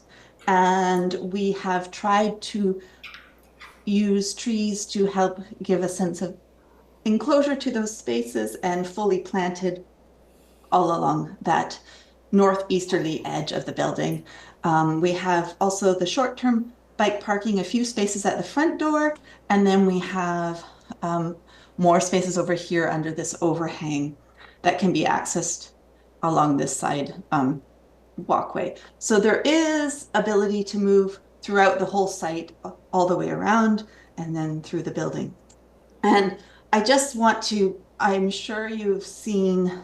And we have tried to use trees to help give a sense of enclosure to those spaces and fully planted all along that northeasterly edge of the building. We have also the short-term bike parking, a few spaces at the front door, and then we have more spaces over here under this overhang that can be accessed along this side walkway. So there is ability to move throughout the whole site, all the way around, and then through the building. And I just want to, I'm sure you've seen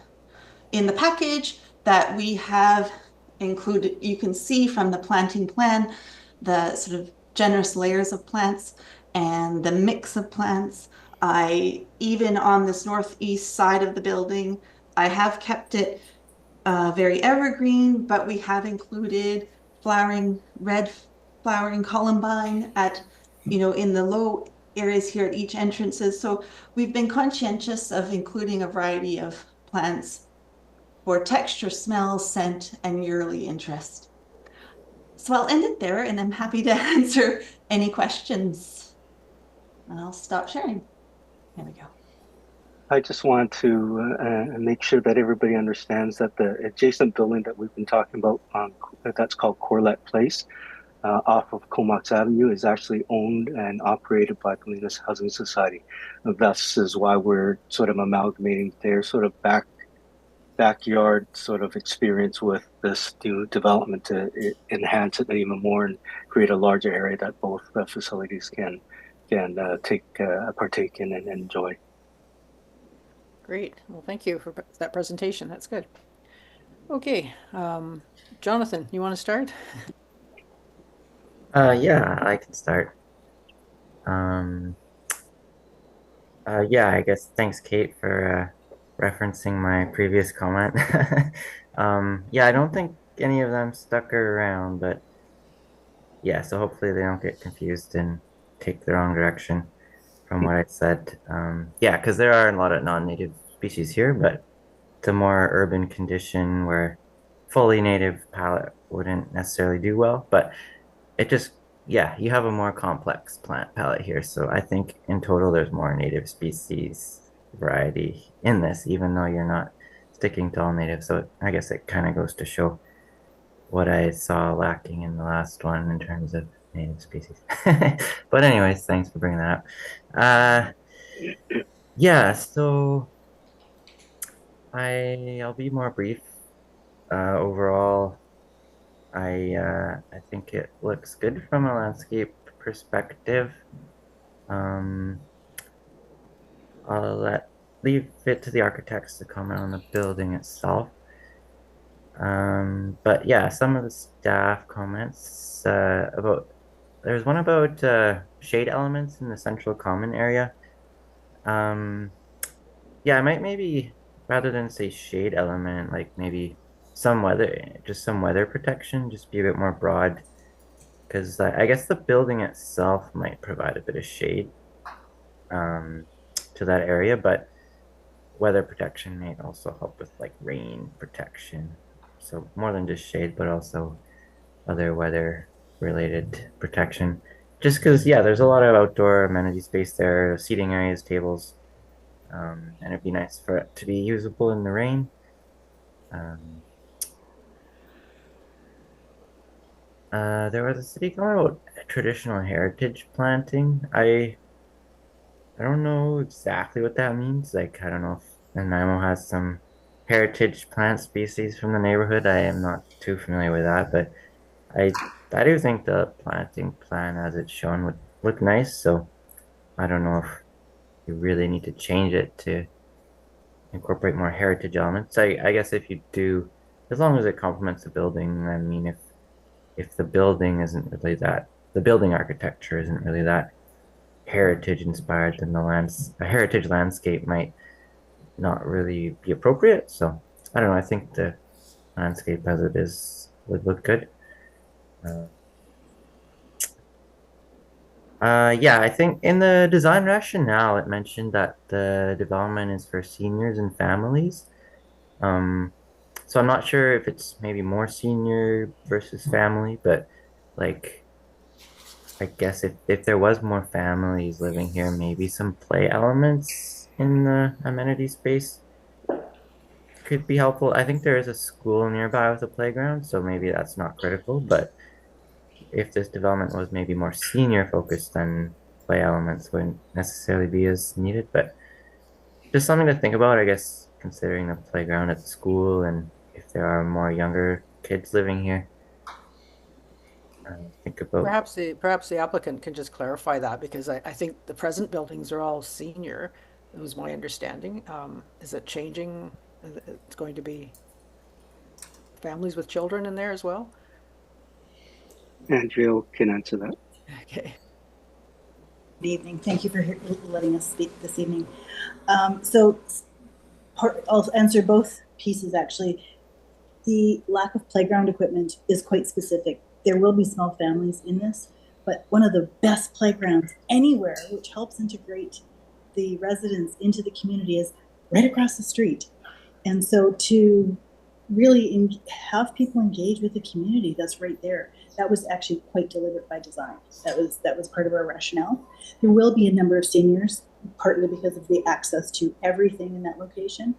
in the package that we have included, you can see from the planting plan, the sort of generous layers of plants and the mix of plants. Even on this northeast side of the building, I have kept it very evergreen, but we have included red flowering columbine at, in the low areas here at each entrances. So we've been conscientious of including a variety of plants for texture, smell, scent, and yearly interest. So I'll end it there, and I'm happy to answer any questions. And I'll stop sharing. There we go. I just want to make sure that everybody understands that the adjacent building that we've been talking about, that's called Corlett Place, off of Comox Avenue, is actually owned and operated by Colinas Housing Society. Thus is why we're sort of amalgamating their sort of backyard sort of experience with this new development to enhance it even more and create a larger area that both facilities can partake in and enjoy. Great. Well, thank you for that presentation. That's good. Okay. Jonathan, you want to start? Yeah, I can start. Yeah, I guess thanks, Kate, for referencing my previous comment. Yeah, I don't think any of them stuck around, but yeah, so hopefully they don't get confused and take the wrong direction from what I said. Yeah, because there are a lot of non-native species here, but it's a more urban condition where fully native palette wouldn't necessarily do well, but it just, yeah, you have a more complex plant palette here. So I think in total there's more native species variety in this, even though you're not sticking to all native. So I guess it kind of goes to show what I saw lacking in the last one in terms of native species. But anyways, thanks for bringing that up. Yeah, so I'll be more brief. Overall, I think it looks good from a landscape perspective. I'll leave it to the architects to comment on the building itself. But yeah, some of the staff comments there's one about shade elements in the central common area. Yeah, I might maybe rather than say shade element, like maybe some weather protection, just be a bit more broad, because I guess the building itself might provide a bit of shade to that area, but weather protection may also help with like rain protection. So more than just shade, but also other weather related protection. Just because, yeah, there's a lot of outdoor amenity space there, seating areas, tables, and it'd be nice for it to be usable in the rain. There was a city comment about traditional heritage planting. I don't know exactly what that means. Like, I don't know if Nanaimo has some heritage plant species from the neighborhood. I am not too familiar with that, but I do think the planting plan as it's shown would look nice. So I don't know if you really need to change it to incorporate more heritage elements. I guess if you do, as long as it complements the building. I mean, if the building isn't really that, the building architecture isn't really that heritage inspired, then a heritage landscape might not really be appropriate. So I don't know. I think the landscape as it is would look good. Yeah, I think in the design rationale, it mentioned that the development is for seniors and families. So I'm not sure if it's maybe more senior versus family, but like, I guess if there was more families living here, maybe some play elements in the amenity space could be helpful. I think there is a school nearby with a playground, so maybe that's not critical, but if this development was maybe more senior focused, then play elements wouldn't necessarily be as needed. But just something to think about, I guess, considering the playground at the school and if there are more younger kids living here. Think about Perhaps the applicant can just clarify that, because I think the present buildings are all senior. It was my understanding. Is it changing? It's going to be families with children in there as well? Andrea can answer that. Okay. Good evening. Thank you for letting us speak this evening. I'll answer both pieces actually. The lack of playground equipment is quite specific. There will be small families in this, but one of the best playgrounds anywhere, which helps integrate the residents into the community, is right across the street. And so to really have people engage with the community that's right there, that was actually quite deliberate by design. That was part of our rationale. There will be a number of seniors, partly because of the access to everything in that location,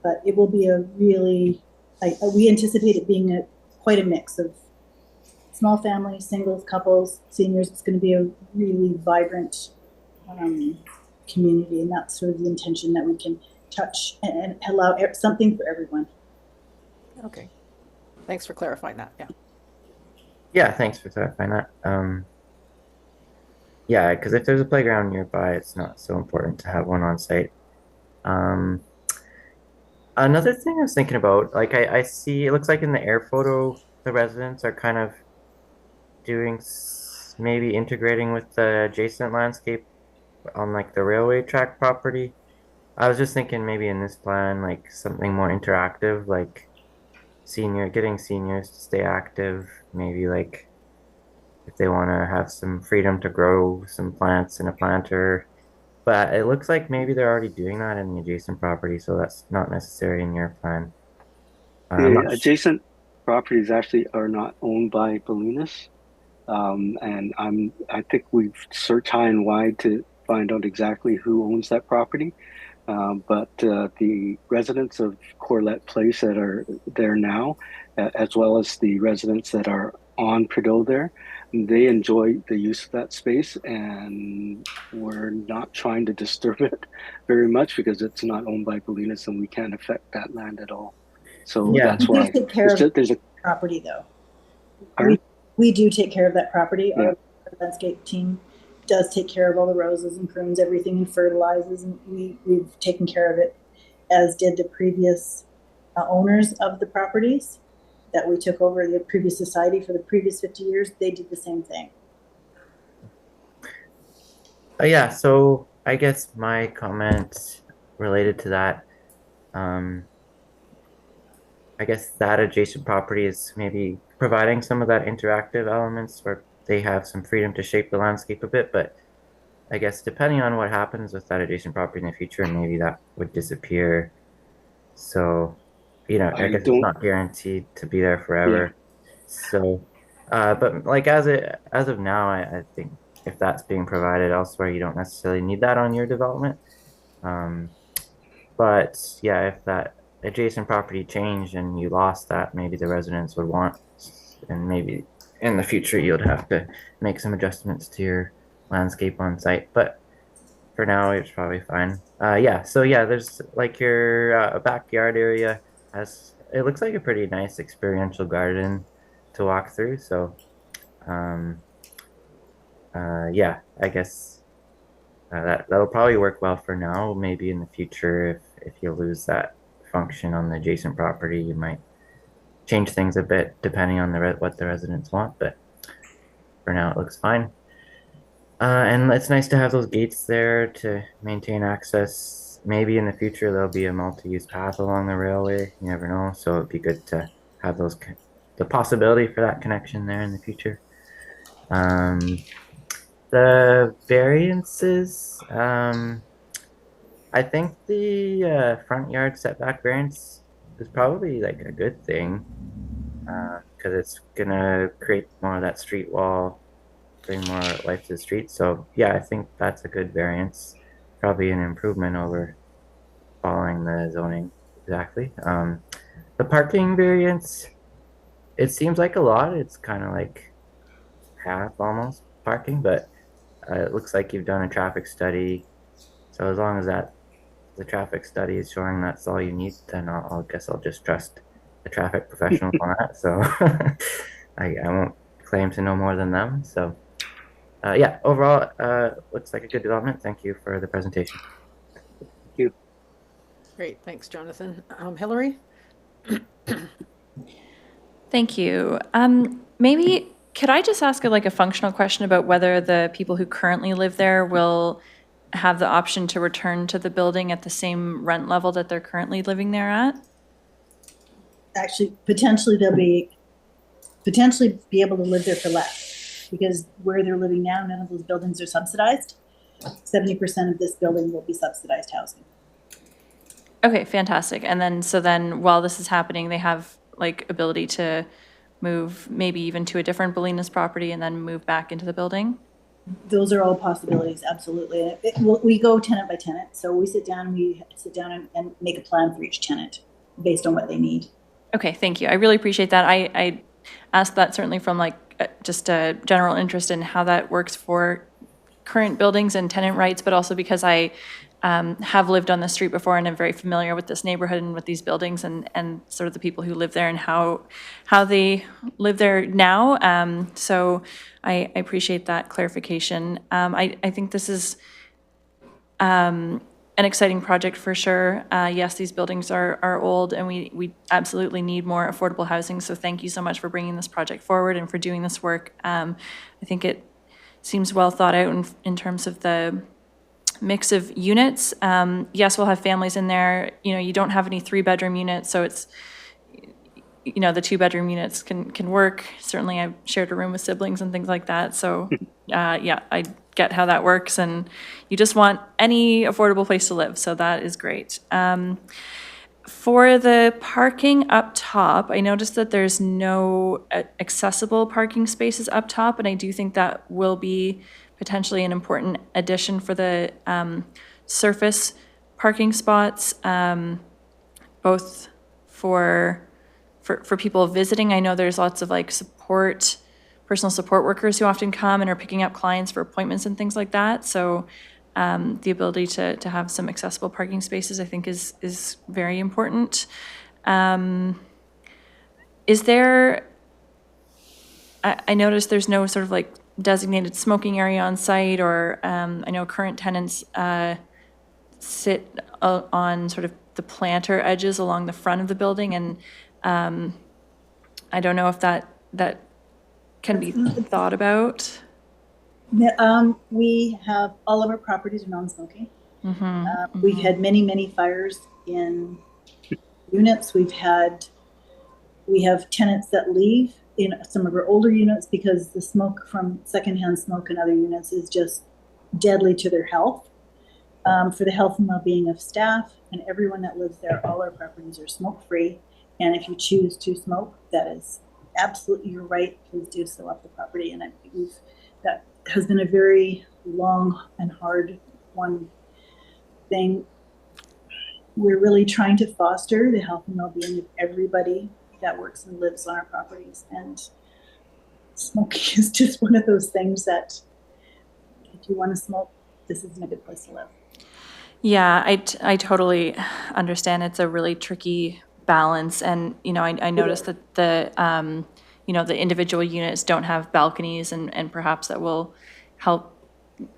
but it will be a really, we anticipate it being quite a mix of small families, singles, couples, seniors. It's going to be a really vibrant community, and that's sort of the intention, that we can touch and allow something for everyone. Okay. Thanks for clarifying that. Yeah. Yeah, thanks for clarifying that. Yeah, because if there's a playground nearby, it's not so important to have one on site. Another thing I was thinking about, like I see, it looks like in the air photo, the residents are kind of doing maybe integrating with the adjacent landscape on like the railway track property. I was just thinking maybe in this plan, like something more interactive, like getting seniors to stay active, maybe like if they want to have some freedom to grow some plants in a planter. But it looks like maybe they're already doing that in the adjacent property, so that's not necessary in your plan. The adjacent properties actually are not owned by Bolinas. And I think we've searched high and wide to find out exactly who owns that property. But the residents of Corlett Place that are there now, as well as the residents that are on Prideaux there, they enjoy the use of that space, and we're not trying to disturb it very much because it's not owned by Bolinas and we can't affect that land at all. So Yeah. that's We why do take care of there's a property though. Pardon? We do take care of that property. Yeah. Our landscape team does take care of all the roses and prunes, everything, and fertilizes, and we've taken care of it, as did the previous owners of the properties that we took over, the previous society for the previous 50 years. They did the same thing. Yeah, so I guess my comment related to that, I guess that adjacent property is maybe providing some of that interactive elements where they have some freedom to shape the landscape a bit, but I guess depending on what happens with that adjacent property in the future, maybe that would disappear. So, I guess it's not guaranteed to be there forever. So, but like as of now, I think if that's being provided elsewhere, you don't necessarily need that on your development. But yeah, if that adjacent property changed and you lost that, maybe the residents would want, and maybe in the future you'd have to make some adjustments to your landscape on site. But for now, it's probably fine. So there's like your backyard area it looks like a pretty nice experiential garden to walk through. So, I guess that'll probably work well for now. Maybe in the future, if you lose that function on the adjacent property, you might change things a bit depending on what the residents want. But for now, it looks fine. And it's nice to have those gates there to maintain access. Maybe in the future there'll be a multi-use path along the railway. You never know. So it'd be good to have the possibility for that connection there in the future. The variances, I think the front yard setback variance is probably like a good thing because it's gonna create more of that street wall, bring more life to the street. So yeah, I think that's a good variance. Probably an improvement over following the zoning exactly. The parking variance, it seems like a lot. It's kind of like half almost parking, but it looks like you've done a traffic study. So as long as the traffic study is showing that's all you need, then I guess I'll just trust the traffic professionals on that. So I won't claim to know more than them. So overall, looks like a good development. Thank you for the presentation. Thank you. Great, thanks, Jonathan. Hillary? Thank you. Maybe could I just ask a functional question about whether the people who currently live there will have the option to return to the building at the same rent level that they're currently living there at? Actually, potentially they'll be able to live there for less, because where they're living now, none of those buildings are subsidized. 70% of this building will be subsidized housing. Okay, fantastic. And then while this is happening, they have ability to move maybe even to a different Bolinas property and then move back into the building? Those are all possibilities, absolutely. We go tenant by tenant, so we sit down and make a plan for each tenant based on what they need. Okay, thank you. I really appreciate that. I asked that certainly from just a general interest in how that works for current buildings and tenant rights, but also because I have lived on the street before and I'm very familiar with this neighborhood and with these buildings and sort of the people who live there and how they live there now. So I appreciate that clarification. I think this is an exciting project for sure. Yes, these buildings are old and we absolutely need more affordable housing. So thank you so much for bringing this project forward and for doing this work. I think it seems well thought out in terms of the mix of units. Yes, we'll have families in there. You don't have any 3-bedroom units, so it's, the 2-bedroom units can work. Certainly, I've shared a room with siblings and things like that. So, yeah, I get how that works, and you just want any affordable place to live. So that is great. For the parking up top, I noticed that there's no accessible parking spaces up top, and I do think that will be potentially an important addition for the surface parking spots, both for people visiting. I know there's lots of personal support workers who often come and are picking up clients for appointments and things like that. So the ability to have some accessible parking spaces, I think, is very important. Is there, I noticed there's no sort of designated smoking area on site, or I know current tenants sit on sort of the planter edges along the front of the building, and I don't know if that can be thought about. We have all of our properties are non-smoking. We've had many fires in units. We have tenants that leave in some of our older units because the smoke from secondhand smoke in other units is just deadly to their health. For the health and well-being of staff and everyone that lives there, all our properties are smoke-free. And if you choose to smoke, that is absolutely your right. Please do so off the property. And I believe that has been a very long and hard thing. We're really trying to foster the health and well-being of everybody that works and lives on our properties. And smoking is just one of those things that if you want to smoke, this isn't a good place to live. Yeah, I totally understand. It's a really tricky balance. And, I noticed that the individual units don't have balconies, and perhaps that will help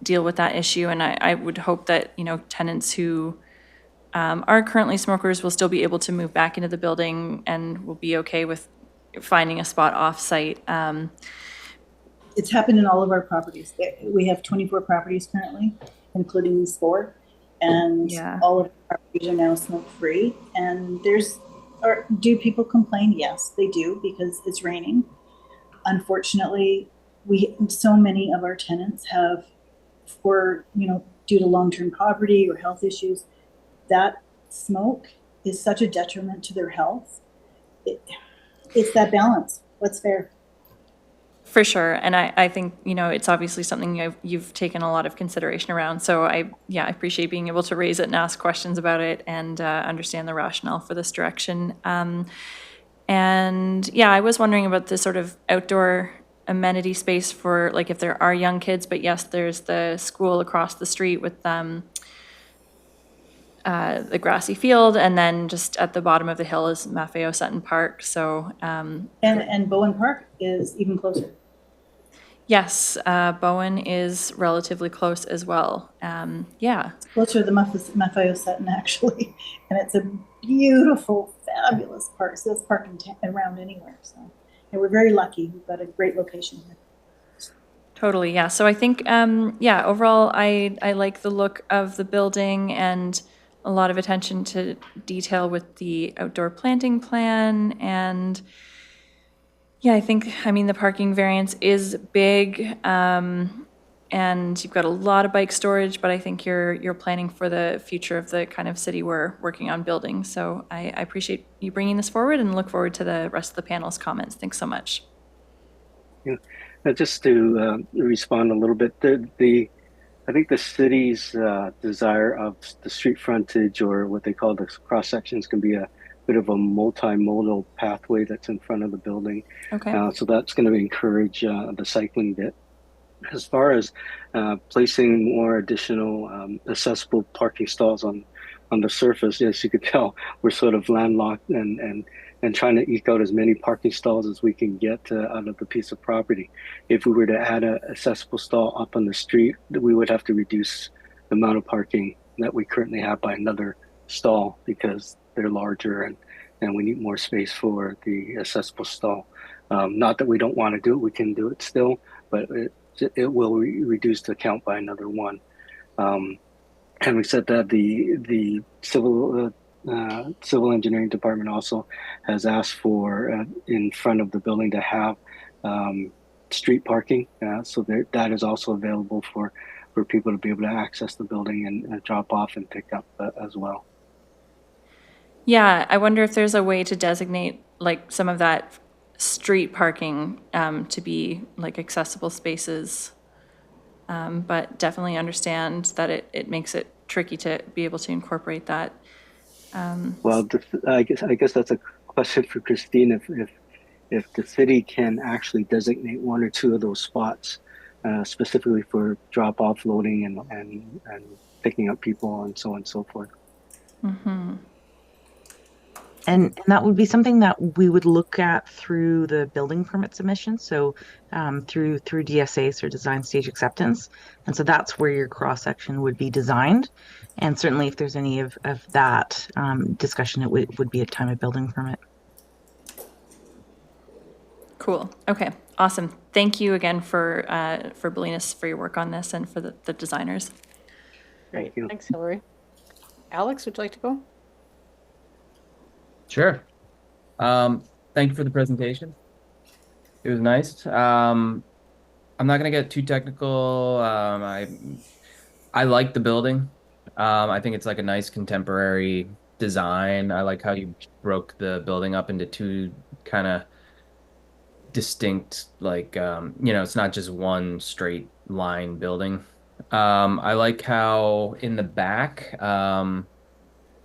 deal with that issue. And I would hope that, tenants who are currently smokers will still be able to move back into the building and will be okay with finding a spot off-site. It's happened in all of our properties. We have 24 properties currently, including these 4. And all of our properties are now smoke-free. And do people complain? Yes, they do, because it's raining. Unfortunately, so many of our tenants have, due to long-term poverty or health issues, that smoke is such a detriment to their health. It's that balance. What's fair? For sure. And I think, it's obviously something you've taken a lot of consideration around. So I appreciate being able to raise it and ask questions about it and understand the rationale for this direction. I was wondering about the sort of outdoor amenity space for, if there are young kids, but yes, there's the school across the street with the grassy field, and then just at the bottom of the hill is Maffeo Sutton Park. So and Bowen Park is even closer. Yes, Bowen is relatively close as well. It's closer to the Maffeo Sutton, actually, and it's a beautiful, fabulous park. So it's parking around anywhere. So, and we're very lucky. We've got a great location here. Totally, yeah. So I think, overall, I like the look of the building and a lot of attention to detail with the outdoor planting plan. And I think, the parking variance is big, and you've got a lot of bike storage, but I think you're planning for the future of the kind of city we're working on building. So I appreciate you bringing this forward and look forward to the rest of the panel's comments. Thanks so much. Yeah, just to respond a little bit, I think the city's desire of the street frontage, or what they call the cross sections, can be a bit of a multimodal pathway that's in front of the building. Okay. So that's going to encourage the cycling bit. As far as placing more additional accessible parking stalls on the surface, as you could tell, we're sort of landlocked and trying to eke out as many parking stalls as we can get out of the piece of property. If we were to add an accessible stall up on the street, we would have to reduce the amount of parking that we currently have by another stall, because they're larger and we need more space for the accessible stall. Not that we don't want to do it, we can do it still, but it will reduce the count by another one. having said that, the civil engineering department also has asked for in front of the building to have street parking, so that is also available for people to be able to access the building and drop off and pick up as well. Yeah, I wonder if there's a way to designate like some of that street parking to be like accessible spaces. But definitely understand that it makes it tricky to be able to incorporate that. Well, I guess that's a question for Christine. If the city can actually designate one or two of those spots specifically for drop off, loading, and picking up people, and so on and so forth. Mm-hmm. And that would be something that we would look at through the building permit submission. So through DSAs or design stage acceptance. And so that's where your cross section would be designed. And certainly if there's any of that discussion, it would be a time of building permit. Cool. Okay. Awesome. Thank you again for Bolinas for your work on this and for the designers. Great. Thanks, Hillary. Alex, would you like to go? Sure. Thank you for the presentation. It was nice. I'm not gonna get too technical. I like the building. I think it's like a nice contemporary design. I like how you broke the building up into two kind of distinct, like it's not just one straight line building. I like how in the back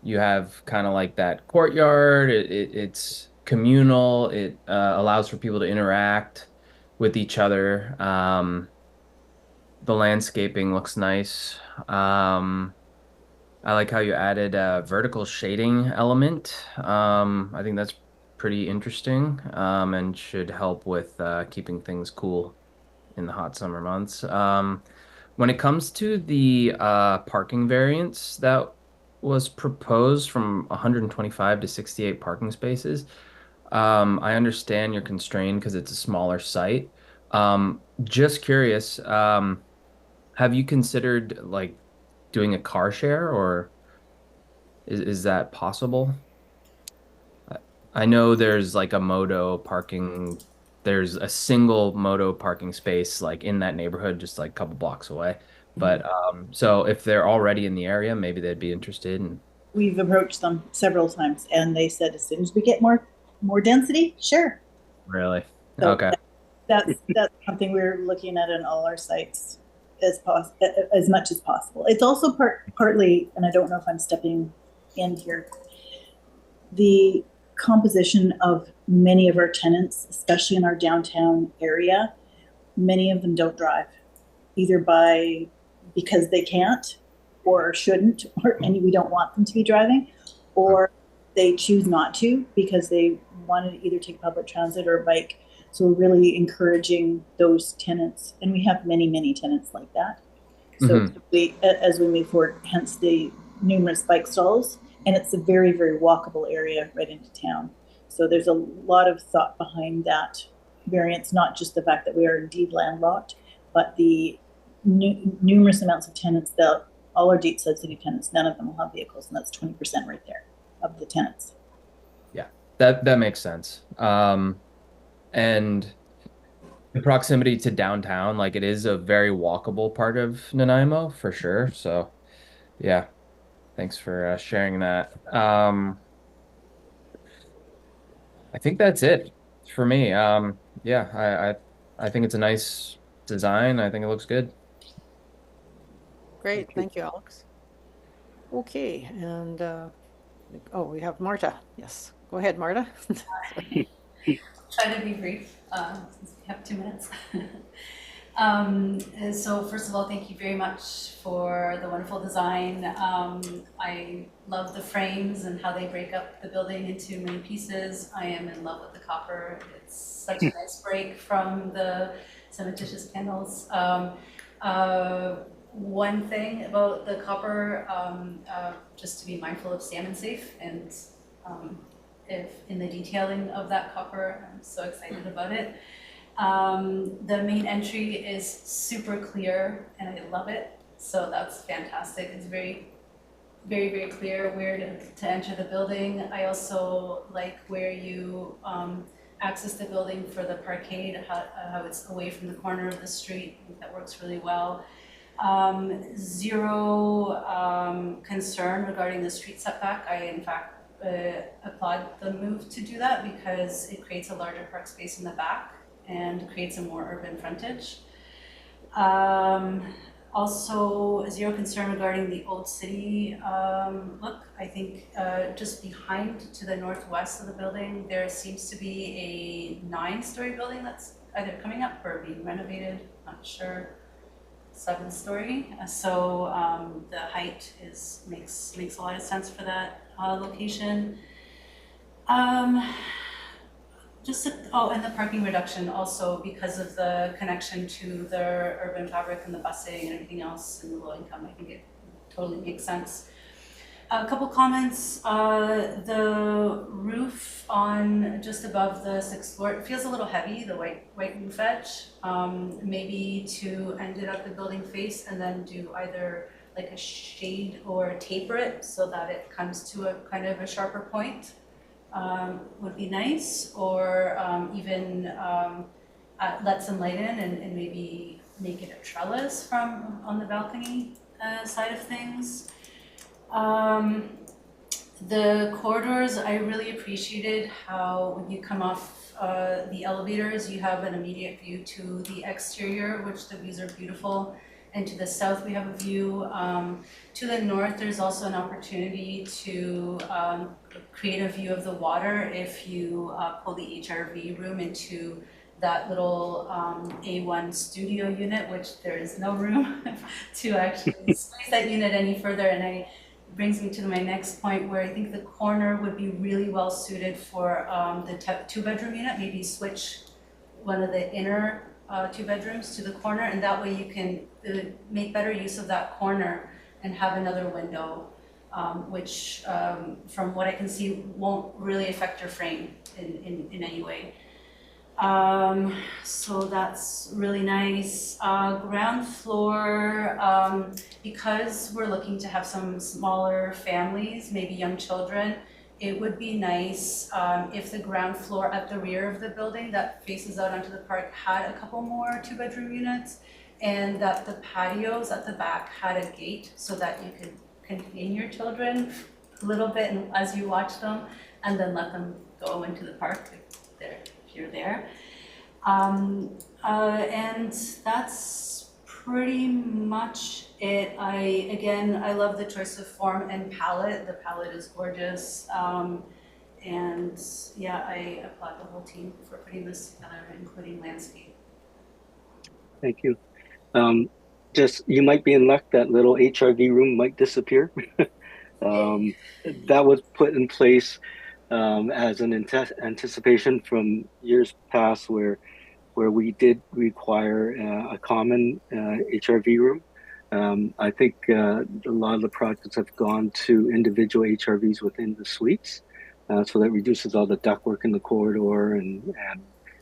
you have kind of like that courtyard. It's communal. It allows for people to interact with each other. The landscaping looks nice. I like how you added a vertical shading element. I think that's pretty interesting and should help with keeping things cool in the hot summer months. When it comes to the parking variance that was proposed from 125 to 68 parking spaces. I understand you're constrained because it's a smaller site. Just curious, have you considered like doing a car share, or is that possible? I know there's like a Moto parking, there's a single Moto parking space like in that neighborhood, just like a couple blocks away. But so if they're already in the area, maybe they'd be interested in. We've approached them several times, and they said as soon as we get more density, sure. Really? So Okay. That's something we're looking at in all our sites as much as possible. It's also partly, and I don't know if I'm stepping in here, the composition of many of our tenants, especially in our downtown area. Many of them don't drive, either because they can't or shouldn't, and we don't want them to be driving, or they choose not to because they want to either take public transit or bike. So we're really encouraging those tenants, and we have many, many tenants like that. So as we move forward, hence the numerous bike stalls, and it's a very, very walkable area right into town. So there's a lot of thought behind that variance, not just the fact that we are indeed landlocked, but the numerous amounts of tenants that all our deep subsidy tenants, none of them will have vehicles, and that's 20% right there of the tenants. Yeah, that makes sense. And the proximity to downtown, like it is a very walkable part of Nanaimo for sure. So yeah, thanks for sharing that. I think that's it for me. Yeah, I think it's a nice design. I think it looks good. Great, thank you, Alex. Okay, and we have Marta. Yes, go ahead, Marta. Try to be brief since we have 2 minutes. So first of all, thank you very much for the wonderful design. I love the frames and how they break up the building into many pieces. I am in love with the copper. It's such a nice break from the cementitious panels. One thing about the copper, just to be mindful of salmon safe, and if in the detailing of that copper, I'm so excited about it. The main entry is super clear and I love it. So that's fantastic. It's very, very clear where to enter the building. I also like where you access the building for the parkade, how it's away from the corner of the street. I think that works really well. Zero concern regarding the street setback. I, in fact, applaud the move to do that because it creates a larger park space in the back and creates a more urban frontage. Also, zero concern regarding the old city look. I think just behind to the northwest of the building, there seems to be a 9-story building that's either coming up or being renovated, not sure. 7-story. So the height makes a lot of sense for that location. And the parking reduction also because of the connection to the urban fabric and the busing and everything else in the low income. I think it totally makes sense. A couple comments. The roof on just above the 6th floor, it feels a little heavy, the white roof edge. Maybe to end it at the building face and then do either like a shade or taper it so that it comes to a kind of a sharper point would be nice. Or even let some light in and maybe make it a trellis from on the balcony side of things. The corridors, I really appreciated how when you come off the elevators, you have an immediate view to the exterior, which the views are beautiful. And to the south, we have a view. To the north, there's also an opportunity to create a view of the water if you pull the HRV room into that little A1 studio unit, which there is no room to actually squeeze that unit any further. And brings me to my next point where I think the corner would be really well suited for the 2-bedroom unit. Maybe switch one of the inner 2 bedrooms to the corner, and that way you can make better use of that corner and have another window, which from what I can see won't really affect your frame in any way. So that's really nice. Ground floor, because we're looking to have some smaller families, maybe young children, it would be nice if the ground floor at the rear of the building that faces out onto the park had a couple more 2-bedroom units, and that the patios at the back had a gate so that you could contain your children a little bit as you watch them, and then let them go into the park if you're there. And that's pretty much it. I love the choice of form and palette. The palette is gorgeous. And yeah, I applaud the whole team for putting this together, including landscape. Thank you. Just, you might be in luck that little HRV room might disappear. That was put in place as an anticipation from years past where we did require a common HRV room. I think a lot of the projects have gone to individual HRVs within the suites, so that reduces all the ductwork in the corridor and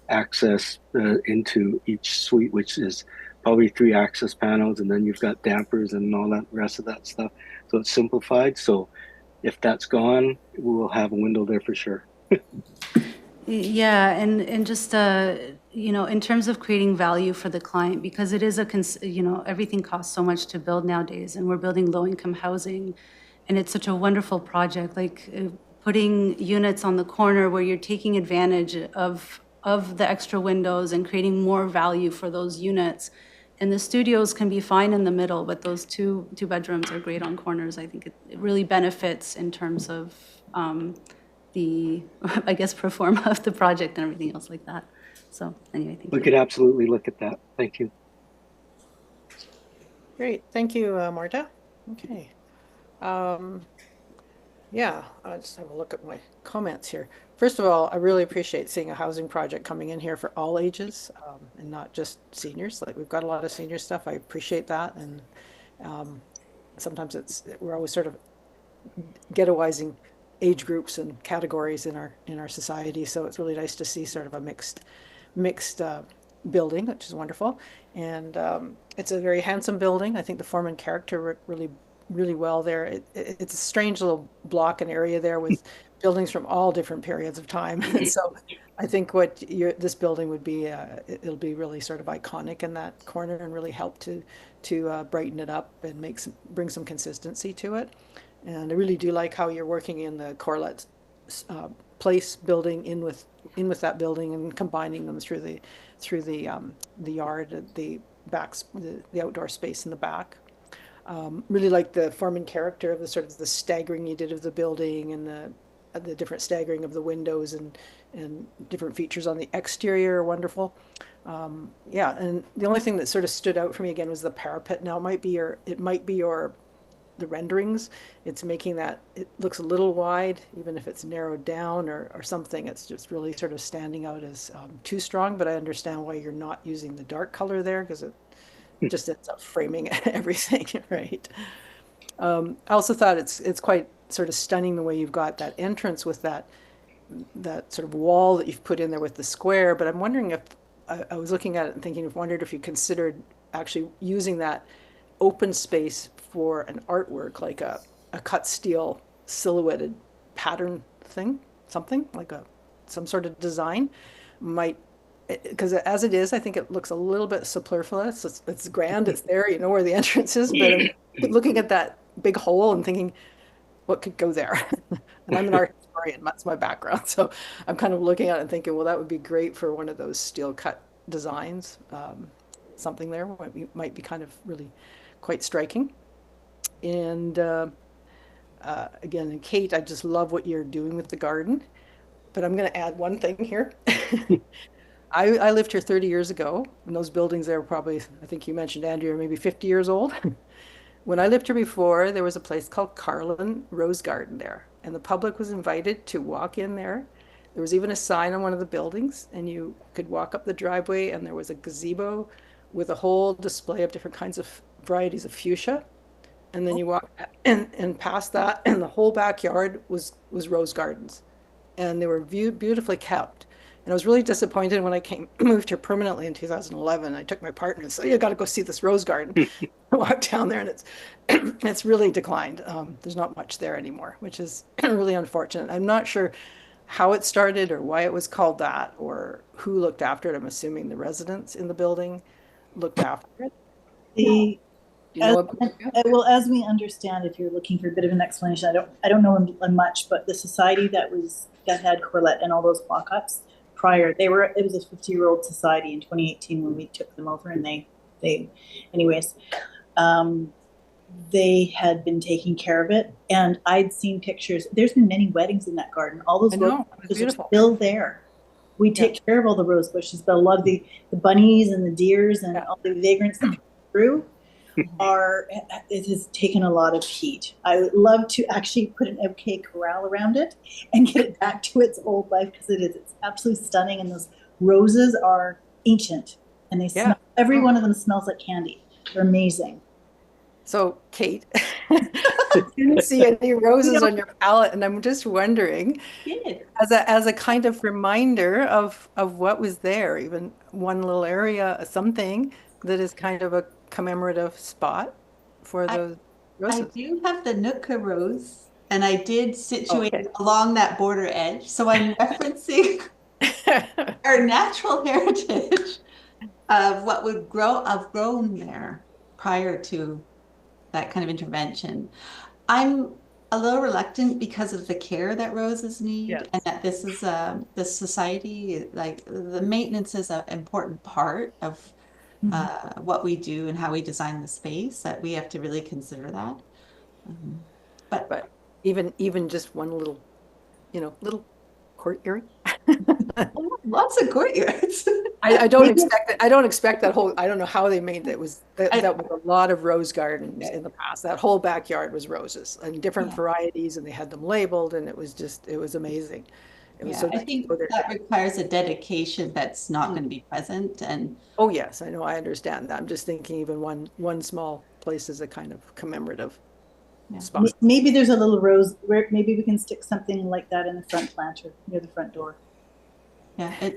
access into each suite, which is probably 3 access panels, and then you've got dampers and all that rest of that stuff. So it's simplified. So if that's gone, we'll have a window there for sure. Yeah, and just in terms of creating value for the client, because it is everything costs so much to build nowadays, and we're building low-income housing, and it's such a wonderful project. Like putting units on the corner where you're taking advantage of the extra windows and creating more value for those units. And the studios can be fine in the middle, but those two bedrooms are great on corners. I think it really benefits in terms of the, I guess, pro forma of the project and everything else like that. So anyway, thank you. We could absolutely look at that. Thank you. Great, thank you, Marta. Okay. Yeah, I'll just have a look at my comments here. First of all, I really appreciate seeing a housing project coming in here for all ages and not just seniors. Like, we've got a lot of senior stuff. I appreciate that. And sometimes we're always sort of ghettoizing age groups and categories in our society. So it's really nice to see sort of a mixed building, which is wonderful. And it's a very handsome building. I think the form and character work really well there. It's a strange little block and area there with buildings from all different periods of time. And so I think what this building would be, it'll be really sort of iconic in that corner and really help to brighten it up and bring some consistency to it. And I really do like how you're working in the Corlett Place building in with that building and combining them through the yard, the outdoor space in the back. Really like the form and character of the sort of the staggering you did of the building and the different staggering of the windows and different features on the exterior are wonderful. Yeah, and the only thing that sort of stood out for me again was the parapet. Now it might be the renderings. It's making that, it looks a little wide, even if it's narrowed down or something. It's just really sort of standing out as too strong, but I understand why you're not using the dark color there, because it just ends up framing everything, right? I also thought it's quite sort of stunning the way you've got that entrance with that sort of wall that you've put in there with the square, but I'm wondering if, I was looking at it and wondered if you considered actually using that open space for an artwork, like a cut steel silhouetted pattern thing, something like some sort of design might, because as it is, I think it looks a little bit superfluous. It's grand, it's there, you know where the entrance is, but I'm looking at that big hole and thinking, what could go there? And I'm an art historian, that's my background. So I'm kind of looking at it and thinking, well, that would be great for one of those steel cut designs. Something there might be kind of really quite striking. And again, and Kate, I just love what you're doing with the garden, but I'm going to add one thing here. I lived here 30 years ago, and those buildings there were probably, I think you mentioned, Andrea, maybe 50 years old. When I lived here before, there was a place called Carlin Rose Garden there, and the public was invited to walk in there. There was even a sign on one of the buildings, and you could walk up the driveway, and there was a gazebo with a whole display of different kinds of varieties of fuchsia. And then you walk and past that, and the whole backyard was rose gardens, and they were beautifully kept. And I was really disappointed when I moved here permanently in 2011. I took my partner and said, "You got to go see this rose garden." I walked down there, and it's really declined. There's not much there anymore, which is really unfortunate. I'm not sure how it started or why it was called that or who looked after it. I'm assuming the residents in the building looked after it. Well, as we understand, if you're looking for a bit of an explanation, I don't know much, but the society that had Corlett and all those walk-ups prior, it was a 50-year-old society in 2018 when we took them over, and they had been taking care of it, and I'd seen pictures. There's been many weddings in that garden. All those rose bushes are still there. We take care of all the rose bushes, but a lot of the bunnies and the deers and all the vagrants that come through it has taken a lot of heat. I would love to actually put an MK corral around it and get it back to its old life, because it's absolutely stunning, and those roses are ancient, and they smell, every one of them smells like candy. They're amazing. So Kate, I didn't see any roses on your palette, and I'm just wondering, as a kind of reminder of what was there, even one little area, something that is kind of a commemorative spot for those roses. I do have the Nootka rose, and I did situate it along that border edge. So I'm referencing our natural heritage of what would have grown there prior to that kind of intervention. I'm a little reluctant because of the care that roses need, and that this is this society, like the maintenance is an important part of what we do and how we design the space, that we have to really consider that. But even just one little, little courtyard. Lots of courtyards. I don't expect that whole. I don't know how they made that. That was a lot of rose gardens in the past. That whole backyard was roses and different varieties, and they had them labeled, and it was amazing. I think that requires a dedication that's not going to be present. And oh yes, I know, I understand that. I'm just thinking even one small place is a kind of commemorative spot. Maybe there's a little rose where maybe we can stick something like that in the front planter near the front door. Yeah,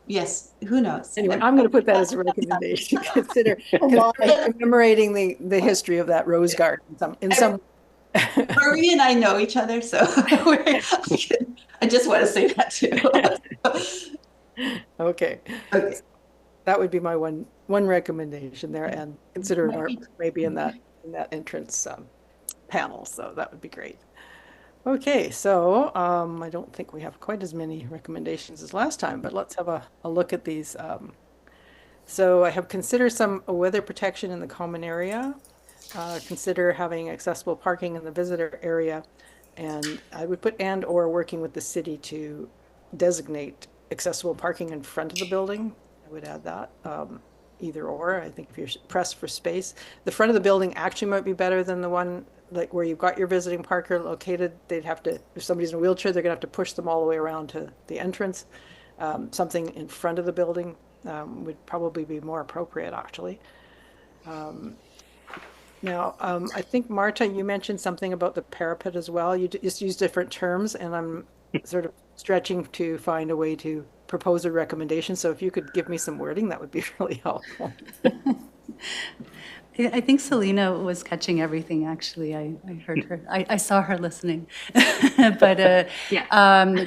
Yes, who knows? Anyway, I'm going to put that as a recommendation. Consider commemorating the history of that rose garden in some. Marie and I know each other, so I just want to say that too. Okay. That would be my one recommendation there, and consider an art maybe in that entrance panel. So that would be great. Okay, so I don't think we have quite as many recommendations as last time, but let's have a look at these. So I have considered some weather protection in the common area. Consider having accessible parking in the visitor area, and I would put and/or working with the city to designate accessible parking in front of the building. I would add that. Either or. I think if you're pressed for space, the front of the building actually might be better than the one like where you've got your visiting parker located. They'd have to, if somebody's in a wheelchair, they're gonna have to push them all the way around to the entrance. Something in front of the building would probably be more appropriate, actually. Now, I think, Marta, you mentioned something about the parapet as well. You just use different terms, and I'm sort of stretching to find a way to propose a recommendation. So if you could give me some wording, that would be really helpful. I think Selena was catching everything, actually. I heard her. I saw her listening. But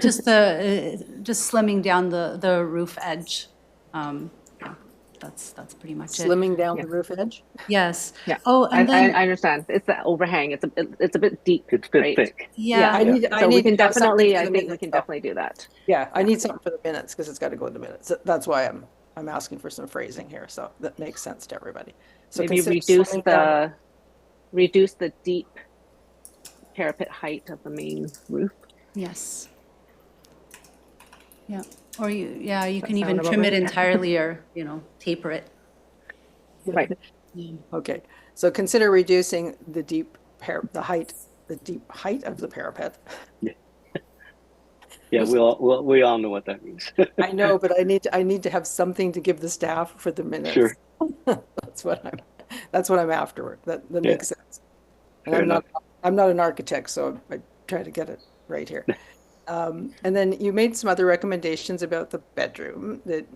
just slimming down the roof edge. That's pretty much it. Slimming down the roof edge? Yes. Yeah. Oh, and then I understand. It's the overhang. It's a bit deep. It's a bit right? thick. yeah. We can definitely do that. Yeah, I need something for the minutes because it's got to go in the minutes. That's why I'm asking for some phrasing here, so that makes sense to everybody. So maybe reduce the deep parapet height of the main roof. Yes. Yeah. Or you can even sound trim about it right? entirely, or taper it. Right. Okay, so consider reducing the deep height of the parapet. Yeah, we all know what that means. I know, but I need to have something to give the staff for the minutes. Sure. That's what I'm after. That makes sense. And Fair I'm not an architect, so I try to get it right here. And then you made some other recommendations about the bedroom. That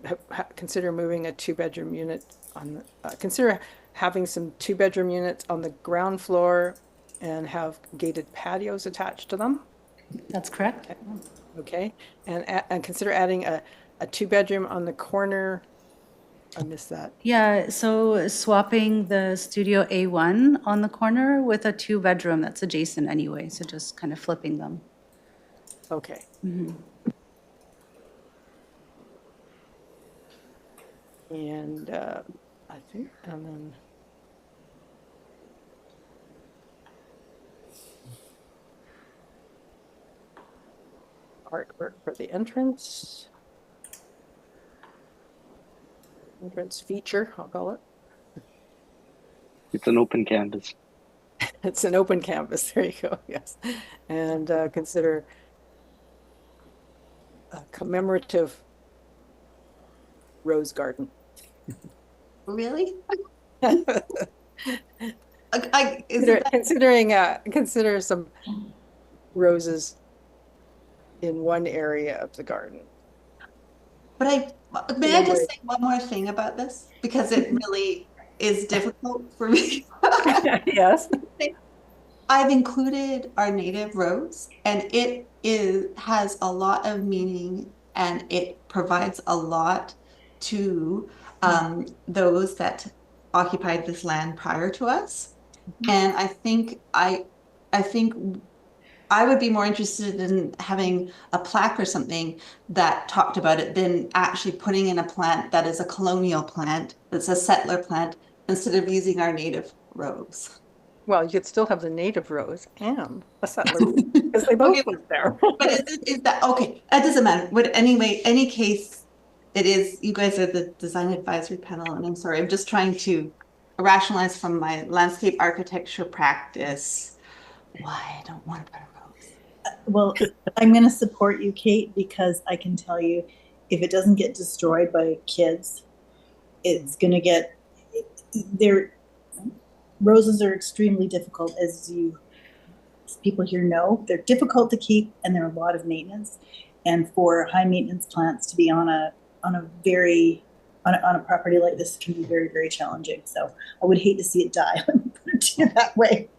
consider moving a 2-bedroom unit on. Consider having some 2-bedroom units on the ground floor, and have gated patios attached to them. That's correct. Okay, and consider adding a 2-bedroom on the corner. I missed that. Yeah, so swapping the Studio A1 on the corner with a 2-bedroom that's adjacent anyway, so just kind of flipping them. Okay. Mm-hmm. And I think, and then artwork for the entrance feature, I'll call it. It's an open canvas. It's an open canvas. There you go. Yes, and consider a commemorative rose garden. Really? Consider some roses in one area of the garden. But may I just say one more thing about this, because it really is difficult for me. Yes. I've included our native rose, and it has a lot of meaning, and it provides a lot to those that occupied this land prior to us. And I think I would be more interested in having a plaque or something that talked about it than actually putting in a plant that is a colonial plant, that's a settler plant, instead of using our native rose. Well, you could still have the native rose and a settler because they both live there. But is that okay? That doesn't matter. But anyway, any case, it is. You guys are the design advisory panel, and I'm sorry. I'm just trying to rationalize from my landscape architecture practice why I don't want to put a rose. Well, I'm going to support you, Kate, because I can tell you, if it doesn't get destroyed by kids, it's going to get there. Roses are extremely difficult, as people here know. They're difficult to keep, and they're a lot of maintenance. And for high maintenance plants to be on a on a property like this can be very, very challenging. So I would hate to see it die. Let me put it to you that way.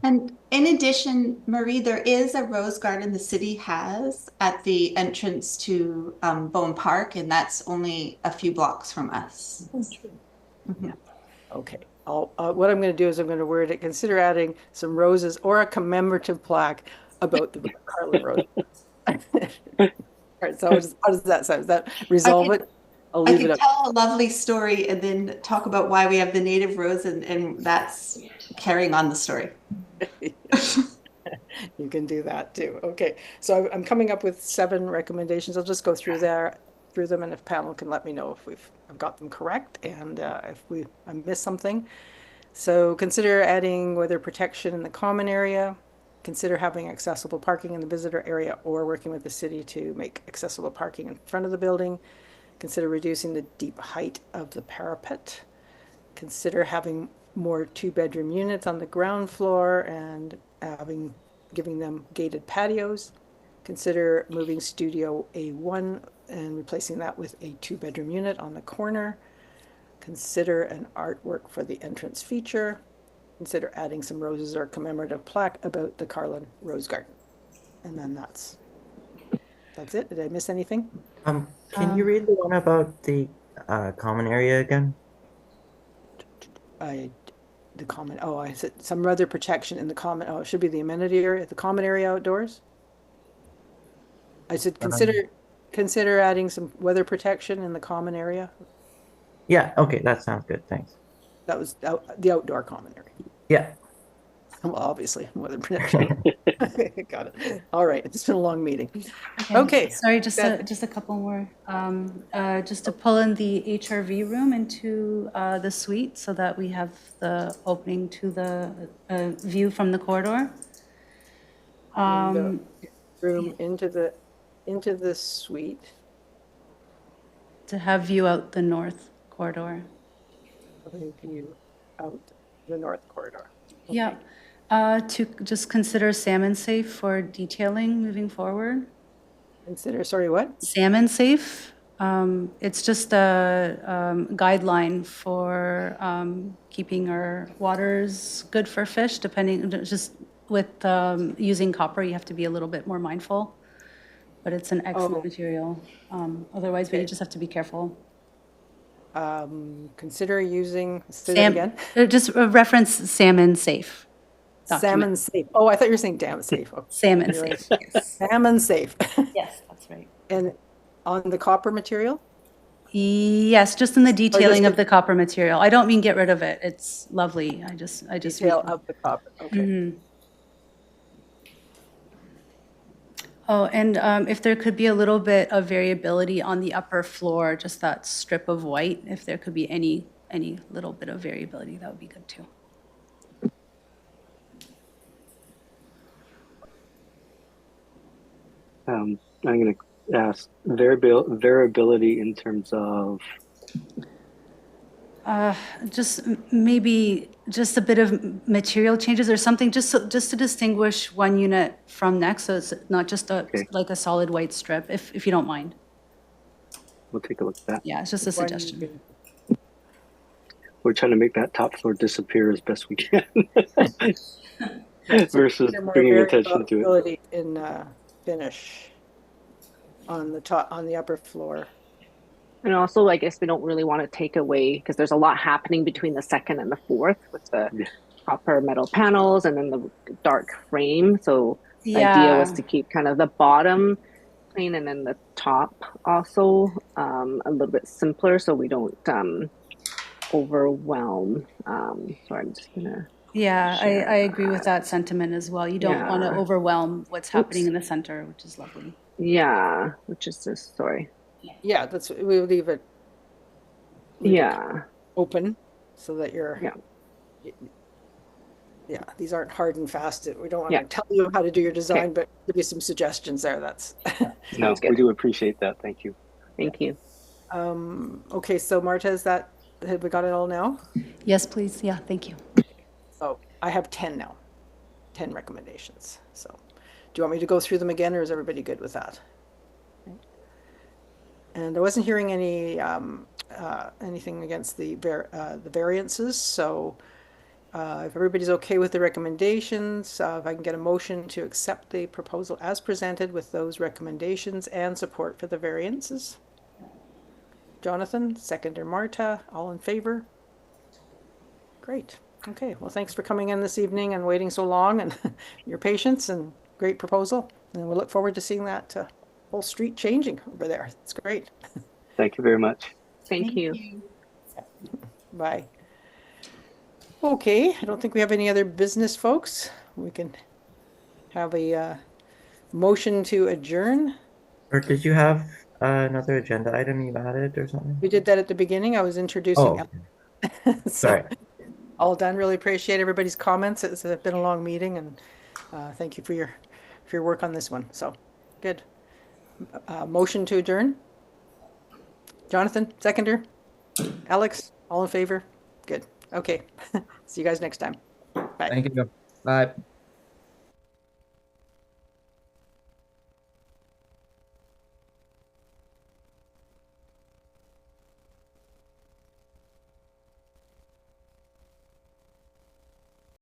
And in addition, Marie, there is a rose garden the city has at the entrance to Bone Park, and that's only a few blocks from us. That's true. Mhm. Okay. What I'm going to do is I'm going to word it, consider adding some roses or a commemorative plaque about the Carlin Rose. All right, so how does that sound? Does that resolve it? I'll I leave could it up. tell a lovely story and then talk about why we have the native rose, and that's carrying on the story. You can do that too. Okay, so I'm coming up with 7 recommendations. I'll just go through them, and if panel can let me know if I've got them correct, and if I missed something. So consider adding weather protection in the common area. Consider having accessible parking in the visitor area, or working with the city to make accessible parking in front of the building. Consider reducing the deep height of the parapet. Consider having more 2-bedroom units on the ground floor and giving them gated patios. Consider moving Studio A1 and replacing that with a 2-bedroom unit on the corner. Consider an artwork for the entrance feature. Consider adding some roses or a commemorative plaque about the Carlin Rose Garden. And then that's it. Did I miss anything? Can you read the one about the common area again? I said some weather protection in the common, it should be the amenity area, the common area outdoors. I said consider adding some weather protection in the common area. Yeah, okay, that sounds good. Thanks. That was the outdoor common area. Yeah. Well, obviously, weather protection. Got it. All right, it's been a long meeting. Okay. Sorry, just a couple more. Just to pull in the HRV room into the suite so that we have the opening to the view from the corridor. The room into the suite. To have view out the north corridor. View out the north corridor. Okay. Yeah. To just consider salmon safe for detailing moving forward. Consider, sorry, what? Salmon safe. It's just a guideline for keeping our waters good for fish, just with using copper, you have to be a little bit more mindful. But it's an excellent material. Otherwise, we just have to be careful. Consider using, say that again? Just reference salmon safe. Document. Salmon safe. Oh, I thought you were saying damn safe. Okay. Salmon safe. Yes. Salmon safe. Yes, that's right. And on the copper material? Yes, just in the detailing of the copper material. I don't mean get rid of it. It's lovely. I just detail of the copper. Okay. Mm-hmm. Oh, and if there could be a little bit of variability on the upper floor, just that strip of white, if there could be any little bit of variability, that would be good too. I'm going to ask variability in terms of just maybe just a bit of material changes or something, just to distinguish one unit from next, so it's not just like a solid white strip, if you don't mind. We'll take a look at that. Yeah, it's just a suggestion. We're trying to make that top floor disappear as best we can, versus bringing attention to it. In finish on the upper floor. And also, I guess we don't really want to take away, because there's a lot happening between the second and the fourth with the copper metal panels and then the dark frame. So the idea was to keep kind of the bottom plain and then the top also a little bit simpler, so we don't overwhelm. So I'm just gonna. Yeah, I agree with that sentiment as well. You don't want to overwhelm what's happening in the center, which is lovely. Yeah, which is just sorry. Yeah, we'll leave it. Open so that you're. Yeah, these aren't hard and fast. We don't want to tell you how to do your design, but give you some suggestions there. That's. No, we do appreciate that. Thank you. Thank you. Okay, so Marta, have we got it all now? Yes, please. Yeah, thank you. So I have 10 now, 10 recommendations. So do you want me to go through them again, or is everybody good with that? And I wasn't hearing anything against the variances, so if everybody's okay with the recommendations, if I can get a motion to accept the proposal as presented with those recommendations and support for the variances. Jonathan, seconder Marta, all in favor? Great. Okay, well, thanks for coming in this evening and waiting so long and your patience, and great proposal. And we'll look forward to seeing that whole street changing over there. It's great. Thank you very much. Thank you. Bye. Okay, I don't think we have any other business, folks. We can have a motion to adjourn. Or did you have another agenda item you added or something? We did that at the beginning. I was introducing. Oh, sorry. All done. Really appreciate everybody's comments. It's been a long meeting, and thank you for your work on this one. So good. Motion to adjourn. Jonathan, seconder. Alex, all in favor? Good. Okay. See you guys next time. Bye. Thank you. Bye.